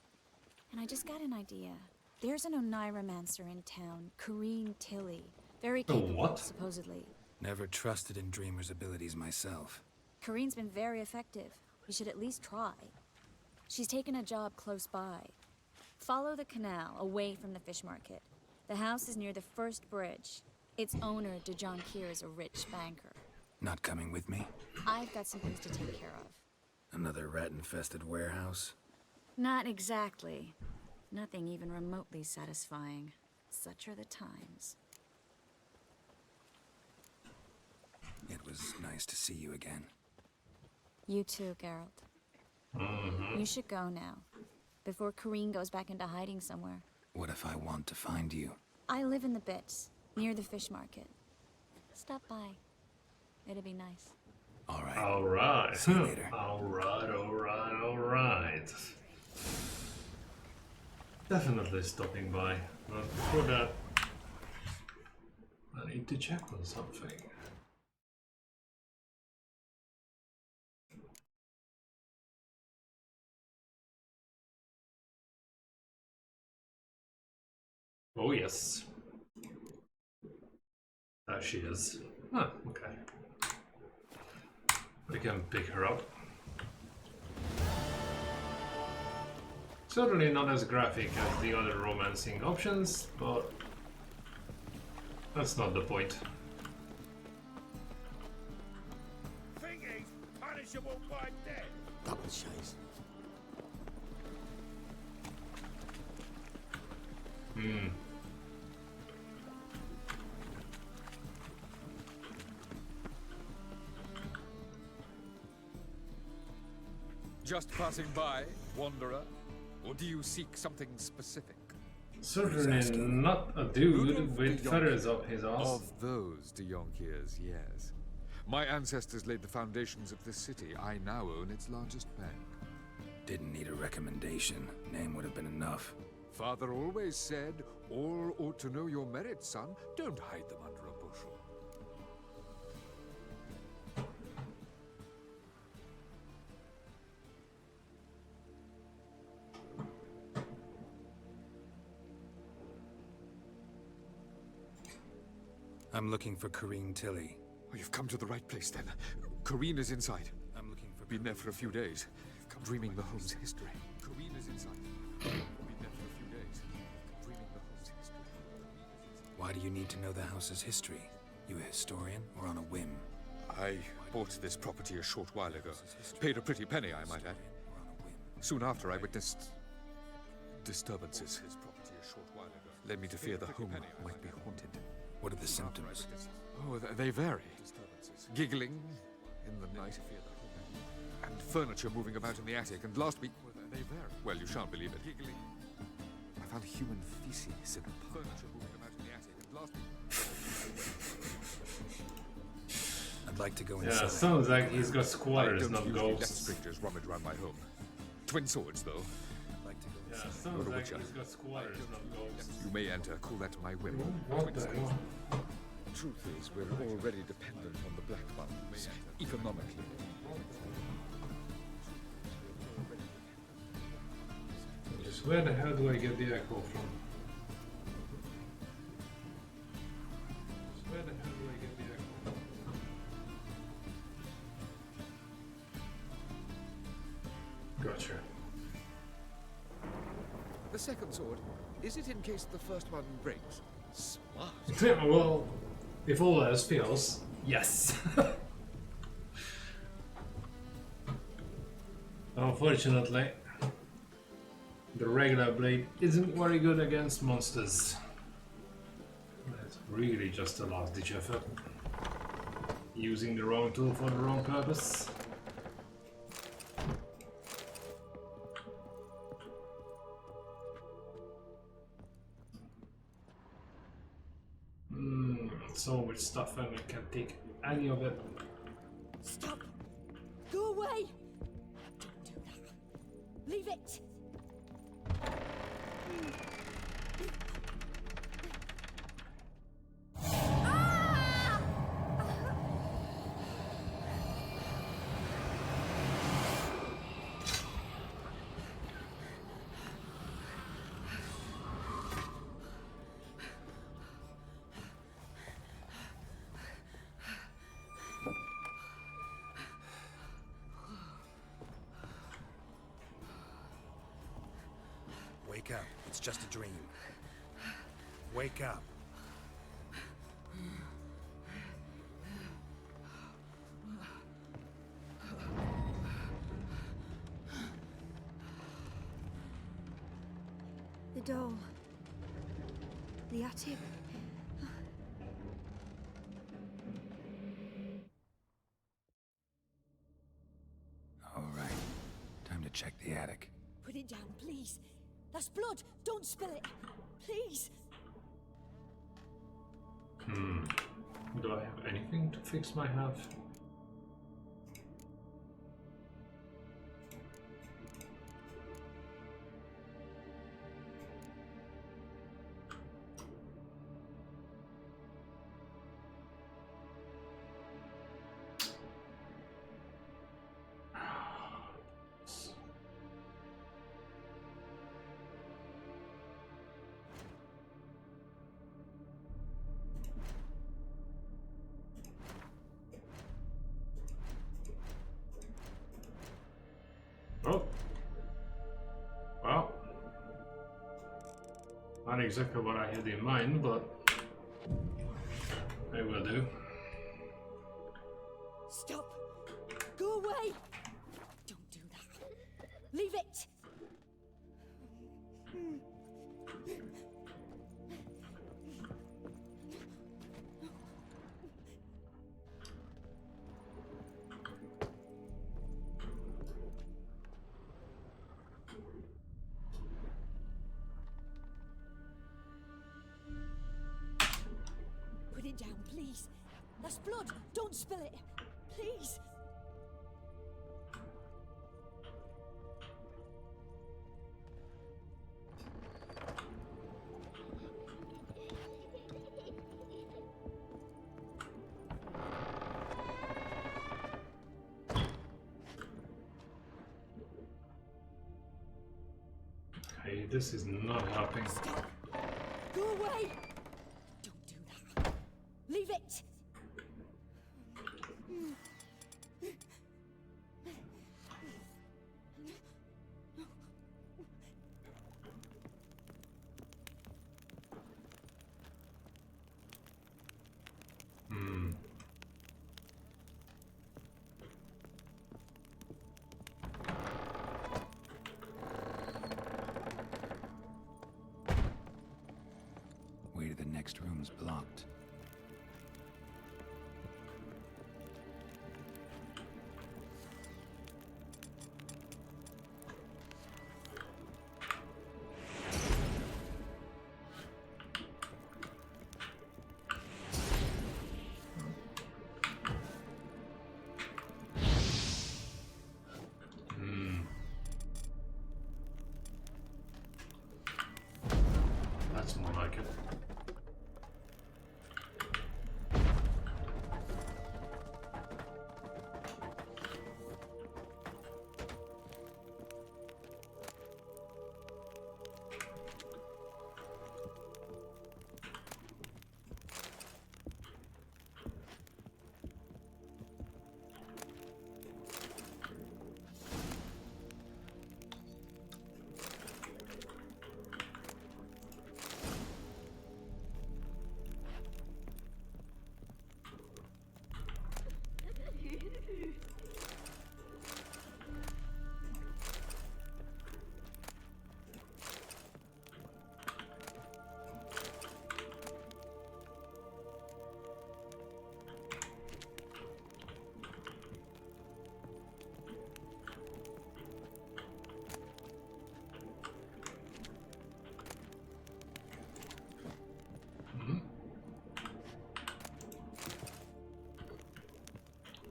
And I just got an idea. There's an Oneiromancer in town, Corrine Tilly. Very capable, what? supposedly. Never trusted in Dreamer's abilities myself. Corine's been very effective. You should at least try. She's taken a job close by. Follow the canal, away from the fish market. The house is near the first bridge. Its owner, Dejon Kier, is a rich banker. Not coming with me? I've got some things to take care of. Another rat-infested warehouse? Not exactly. Nothing even remotely satisfying. Such are the times. It was nice to see you again. You too, Geralt. You should go now, before Corrine goes back into hiding somewhere. What if I want to find you? I live in the Bits, near the fish market. Stop by. It'd be nice. Alright. Alright. See you later. Alright. Definitely stopping by. But for that, I need to check on something. Oh yes. There she is. Ah, okay. We can pick her up. Certainly not as graphic as the other romancing options, but that's not the point. Thing is, punishable by death. Double chase. Just passing by, wanderer? Or do you seek something specific? Certainly not a dude with feathers up his ass. Of those de Jonkiers, yes. My ancestors laid the foundations of this city. I now own its largest bank. Didn't need a recommendation. Name would have been enough. Father always said, all ought to know your merits, son. Don't hide them under a bushel. I'm looking for Corrine Tilly. Oh, you've come to the right place then. Corrine is inside. I'm looking for. Been there for a few days. Dreaming the home's history. Corrine is inside. Been there for a few days. Dreaming the home's history. Why do you need to know the house's history? You a historian or on a whim? I bought this property a short while ago. Paid a pretty penny, I might add. Soon after, I witnessed disturbances. Led me to fear the home might be haunted. What are the symptoms? Oh, they vary. Giggling in the night, and furniture moving about in the attic. And last week, they vary. Well, you shan't believe it. Giggling. I found human feces in a pub. Furniture moving about in the attic. And last week. I'd like to go Yeah, inside. sounds like he's got I squatters, don't not usually let ghosts. strangers rummage around my home. Twin swords, though. Yeah, You're sounds a like witcher. he's got squatters, not ghosts. You may enter. Call that my whim. What the hell? Truth is, we're already dependent on the Black Ones, economically. Just where the hell do I get the echo from? Just where the hell do I get the echo? Gotcha. The second sword, is it in case the first one breaks? Smart. Well, if all else fails, yes. Unfortunately, the regular blade isn't very good against monsters. That's really just a last ditch effort. Using the wrong tool for the wrong purpose. So much stuff and I can't take any of it. Stop! Go away! Don't do that. Leave it! Wake up. It's just a dream. Wake up. The doll. The attic. All right. Time to check the attic. Put it down, please. That's blood. Don't spill it. Please. Do I have anything to fix my health? Oh. Well. Not exactly what I had in mind, but it will do. Stop. Go away. Don't do that. Leave it. Put it down, please. That's blood. Don't spill it. Please. Hey, this is not helping. Go away. Don't do that. Leave it. shocked. That's more like it.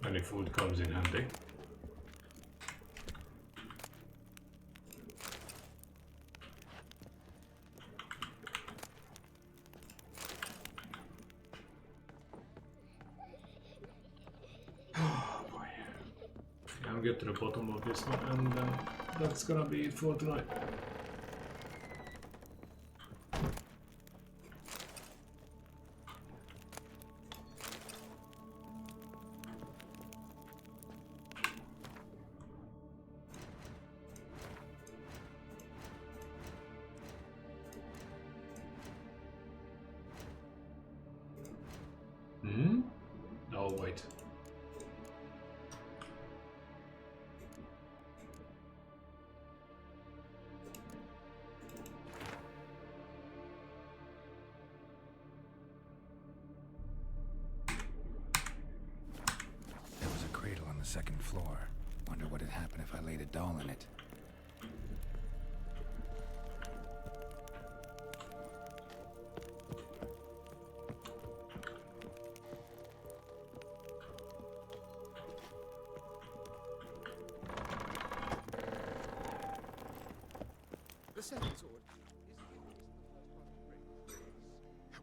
Any food comes in handy. Oh boy. Yeah, I'll get to the bottom of this one, and that's gonna be it for tonight. Hmm? Oh, wait. There was a cradle on the second floor. Wonder what had happened if I laid a doll in it.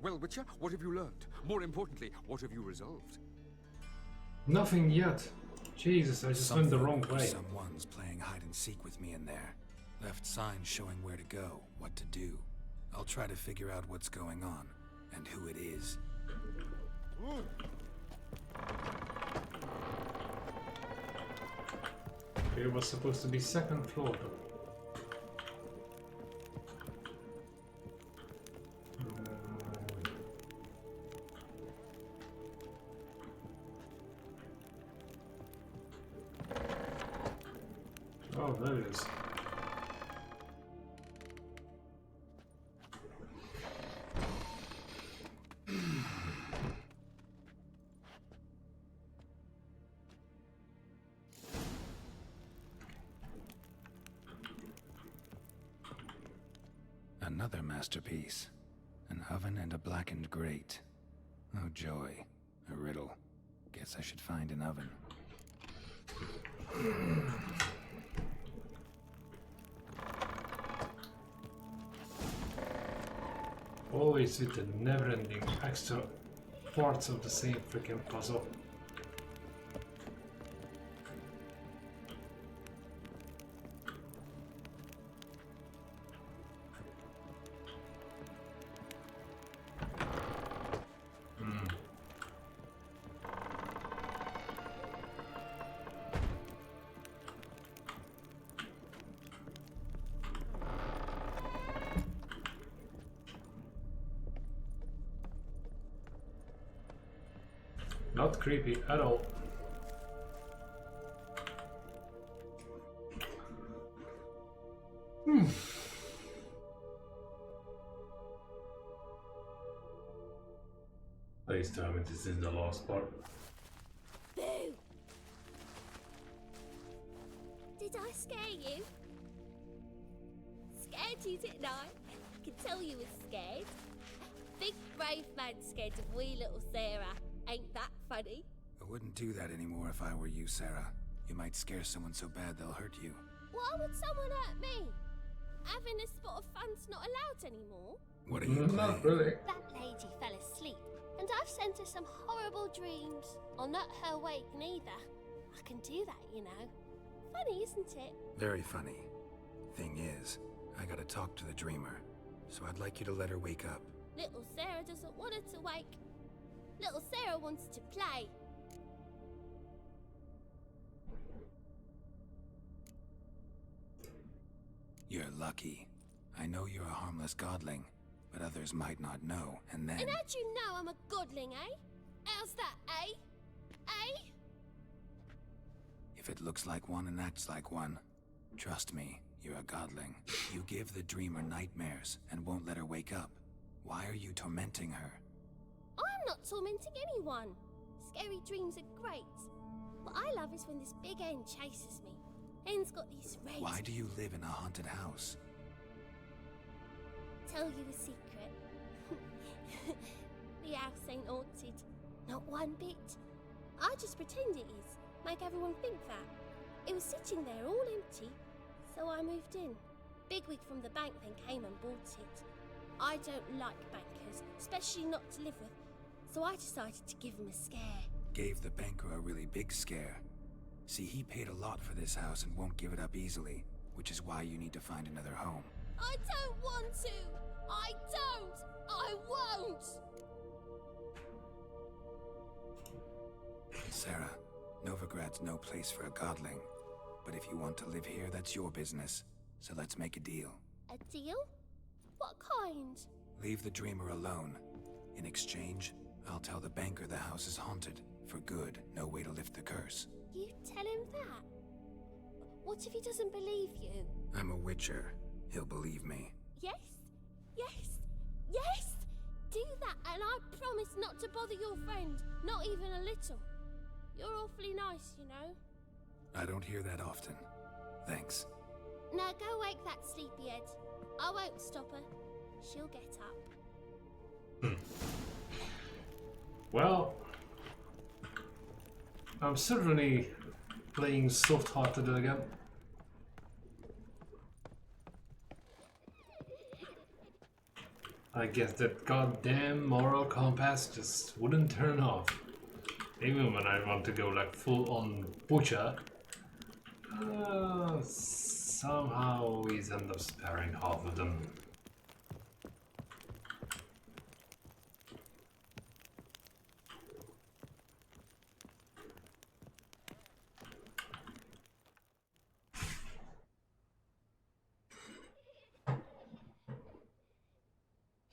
Well, Witcher, what have you learned? More importantly, what have you resolved? Nothing yet. Jesus, I just went the wrong way. Someone's playing hide and seek with me in there. Left signs showing where to go, what to do. I'll try to figure out what's going on, and who it is. It was supposed to be second floor. Oh, there it is. Another masterpiece. An oven and a blackened grate. Oh joy. A riddle. Guess I should find an oven. Always with the never-ending extra parts of the same freaking puzzle. Not creepy at all. Hmm. always tell me this is the last part. Boo! Did I scare you? Scared you, didn't I? I can tell you were scared. Big brave man scared of wee little Sarah. Ain't that funny? I wouldn't do that anymore if I were you, Sarah. You might scare someone so bad they'll hurt you. Why would someone hurt me? Having a spot of fun's not allowed anymore. What are you Not playing? really. That lady fell asleep, and I've sent her some horrible dreams. I'll not her wake neither. I can do that, you know. Funny, isn't it? Very funny. Thing is, I gotta talk to the dreamer, so I'd like you to let her wake up. Little Sarah doesn't want her to wake. Little Sarah wants to play. You're lucky. I know you're a harmless godling, but others might not know, and then... And how'd you know I'm a godling, eh? How's that, eh? Eh? If it looks like one and acts like one, trust me, you're a godling. You give the dreamer nightmares and won't let her wake up. Why are you tormenting her? I'm not tormenting anyone. Scary dreams are great. What I love is when this big hen chases me. Hen's got these red... Why do you live in a haunted house? Tell you a secret. The house ain't haunted. Not one bit. I just pretend it is. Make everyone think that. It was sitting there all empty. So I moved in. Bigwig from the bank then came and bought it. I don't like bankers, especially not to live with. So I decided to give him a scare. Gave the banker a really big scare. See, he paid a lot for this house and won't give it up easily, which is why you need to find another home. I don't want to! I don't! I won't! Sarah, Novigrad's no place for a godling. But if you want to live here, that's your business. So let's make a deal. A deal? What kind? Leave the dreamer alone. In exchange, I'll tell the banker the house is haunted. For good, no way to lift the curse. You tell him that? What if he doesn't believe you? I'm a witcher. He'll believe me. Yes? Yes? Yes! Do that and I promise not to bother your friend. Not even a little. You're awfully nice, you know. I don't hear that often. Thanks. Now go wake that sleepyhead. I won't stop her. She'll get up. Well, I'm certainly playing soft-hearted again. I guess that goddamn moral compass just wouldn't turn off. Even when I want to go like full-on butcher, somehow always end up sparing half of them.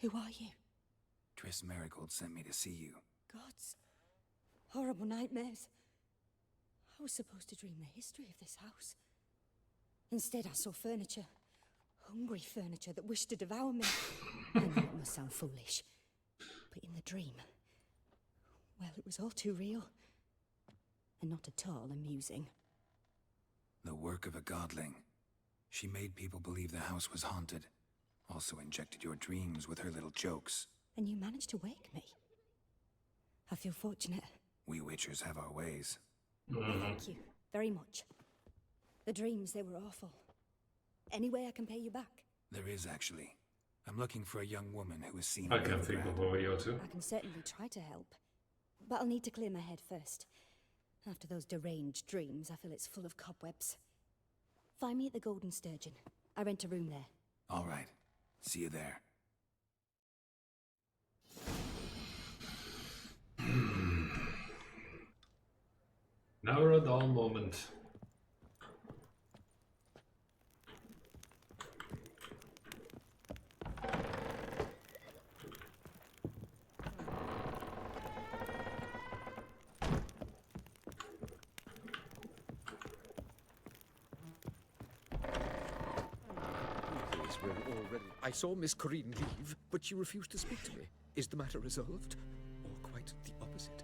Who are you? Triss Marigold sent me to see you. Gods. Horrible nightmares. I was supposed to dream the history of this house. Instead, I saw furniture. Hungry furniture that wished to devour me. I know it must sound foolish. But in the dream, well, it was all too real. And not at all amusing. The work of a godling. She made people believe the house was haunted. Also injected your dreams with her little jokes. And you managed to wake me. I feel fortunate. We witchers have our ways. Thank you very much. The dreams, they were awful. Any way I can pay you back? There is, actually. I'm looking for a young woman who has seen... I can think of a way or two. I can certainly try to help. But I'll need to clear my head first. After those deranged dreams, I feel it's full of cobwebs. Find me at the Golden Sturgeon. I rent a room there. All right. See you there. Never a dull moment. We're already... I saw Miss Corrine leave, but she refused to speak to me. Is the matter resolved? Or quite quite the opposite.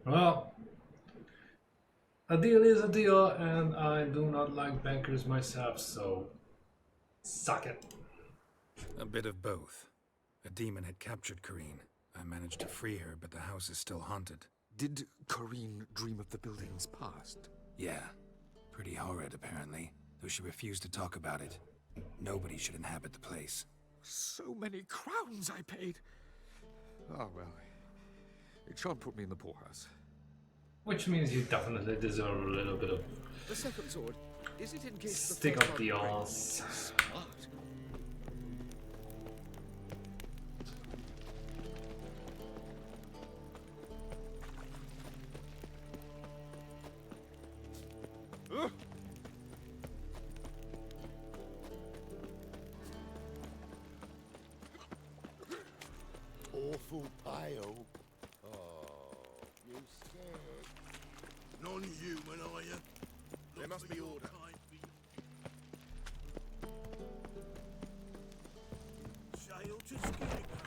Well, a deal is a deal, and I do not like bankers myself, so suck it. A bit of both. A demon had captured Corrine. I managed to free her, but the house is still haunted. Did Corrine dream of the building's past? Yeah. Pretty horrid, apparently, though she refused to talk about it. Nobody should inhabit the place. So many crowns I paid! Oh well. It shan't put me in the poorhouse. Which means you definitely deserve a little bit of The second sword, is it in case the stick first up the one arse. breaks? Smart. Awful pale. Oh, you scared? Non-human, are you? There must be order. Sail to Skillingham.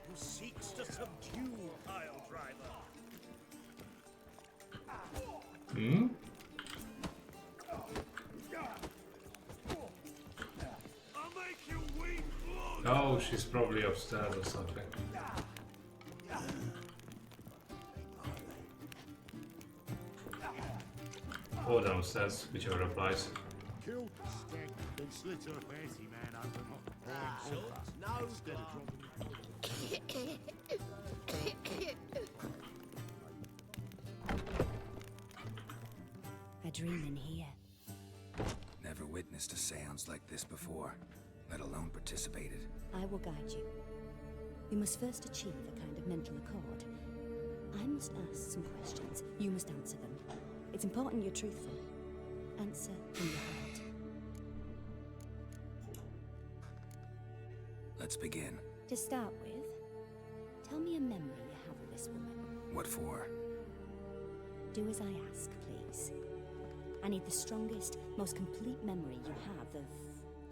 Who seeks to subdue pile driver? Hmm? Oh, she's probably upstairs or something. Or downstairs, whichever applies. Killed the stag and slit her fancy man open instead of dropping A dream in here. Never witnessed a seance like this before, let alone participated. I will guide you. We must first achieve a kind of mental accord. I must ask some questions. You must answer them. It's important you're truthful. Answer from your heart. Let's begin. To start with, tell me a memory you have of this woman. What for? Do as I ask, please. I need the strongest, most complete memory you have of...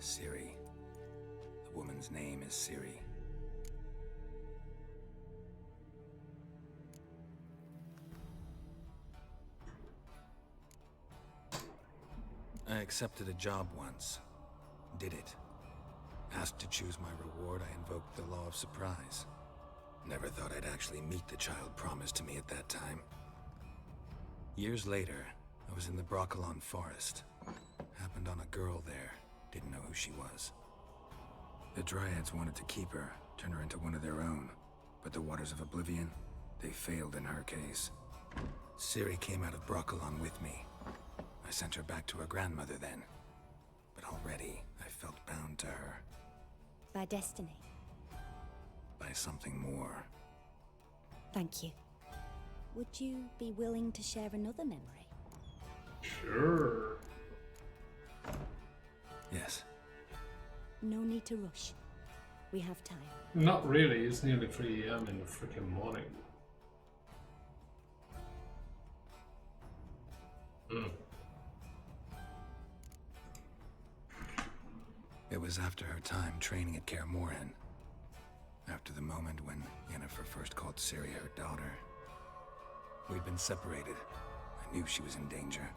Ciri. The woman's name is Ciri. I accepted a job once. Did it. Asked to choose my reward, I invoked the law of surprise. Never thought I'd actually meet the child promised to me at that time. Years later, I was in the Broccolon forest. Happened on a girl there. Didn't know who she was. The Dryads wanted to keep her, turn her into one of their own. But the Waters of Oblivion, they failed in her case. Ciri came out of Broccolon with me. I sent her back to her grandmother then. But already, I felt bound to her. By destiny. By something more. Thank you. Would you be willing to share another memory? Sure. Yes. No need to rush. We have time. Not really, it's nearly 3 AM in the freaking morning. It was after her time training at Kaer Morhen. After the moment when Yennefer first called Ciri her daughter. We'd been separated. I knew she was in danger.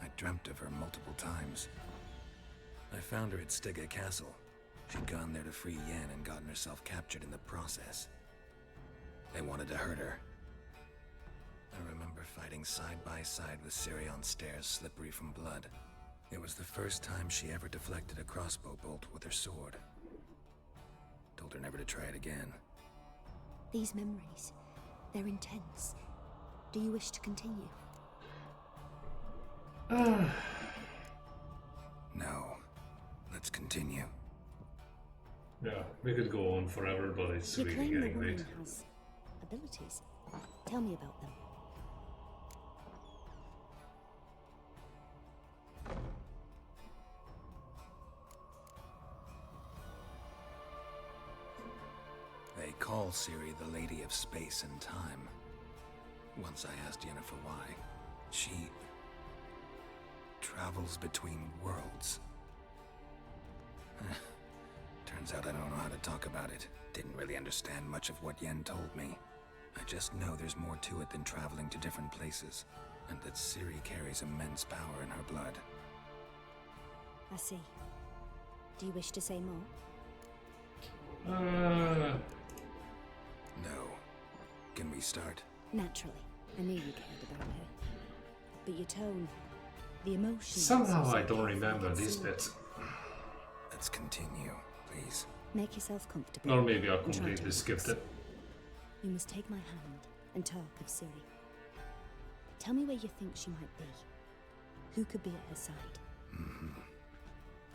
I dreamt of her multiple times. I found her at Stygga Castle. She'd gone there to free Yen and gotten herself captured in the process. They wanted to hurt her. I remember fighting side by side with Ciri on stairs slippery from blood. It was the first time she ever deflected a crossbow bolt with her sword. Told her never to try it again. These memories, they're intense. Do you wish to continue? No. Let's continue. Yeah, we could go on forever, but it's You really claim the getting woman late. has abilities. Tell me about them. They call Ciri the Lady of Space and Time. Once I asked Yennefer why. travels between worlds. Turns out I don't know how to talk about it. Didn't really understand much of what Yen told me. I just know there's more to it than traveling to different places, and that Ciri carries immense power in her blood. I see. Do you wish to say more? No. Can we start? Naturally. I knew you cared about her. But your tone, the emotion... Somehow I don't remember this bit. Let's continue, please. Make yourself comfortable. Or maybe I and try to completely skipped it. You must take my hand and talk of Ciri. Tell me where you think she might be. Who could be at her side?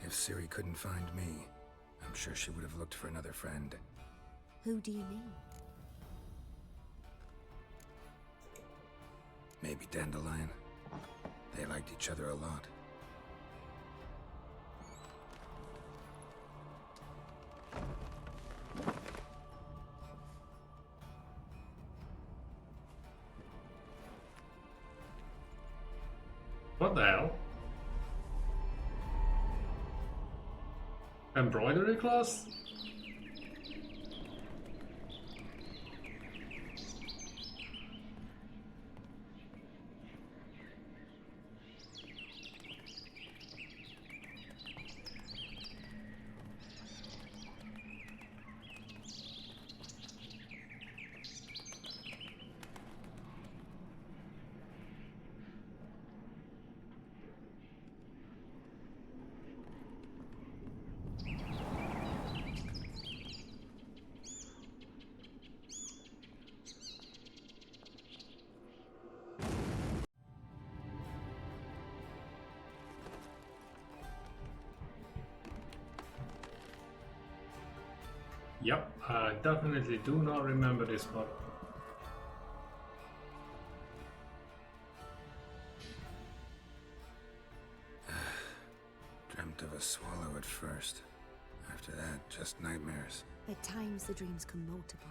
If Ciri couldn't find me, I'm sure she would have looked for another friend. Who do you mean? Maybe Dandelion. They liked each other a lot. What the hell? Embroidery class? Yep, I definitely do not remember this part. Dreamt of a swallow at first. After that, just nightmares. At times the dreams can multiply.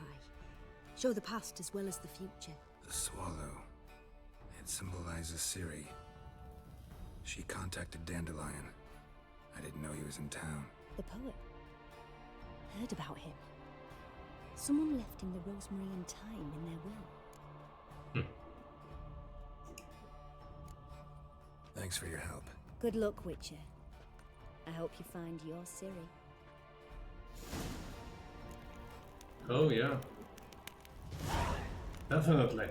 Show the past as well as the future. The swallow. It symbolizes Ciri. She contacted Dandelion. I didn't know he was in town. The poet. Heard about him. Someone left him the rosemary and thyme in their will. Thanks for your help. Good luck, Witcher. I hope you find your Ciri. Oh yeah. Definitely.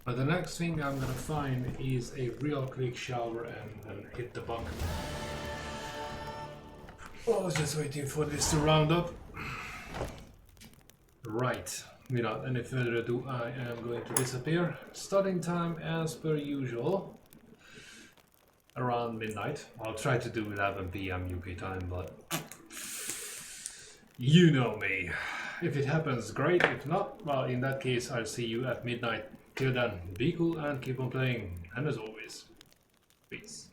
But the next thing I'm gonna find is a real quick shower and then hit the bunk. Oh, I was just waiting for this to round up. Right, without any further ado, I am going to disappear. Starting time as per usual, around midnight. I'll try to do 11 PM UK time, but you know me. If it happens, great. If not, well, in that case, I'll see you at midnight. Till then, be cool and keep on playing. And as always, peace.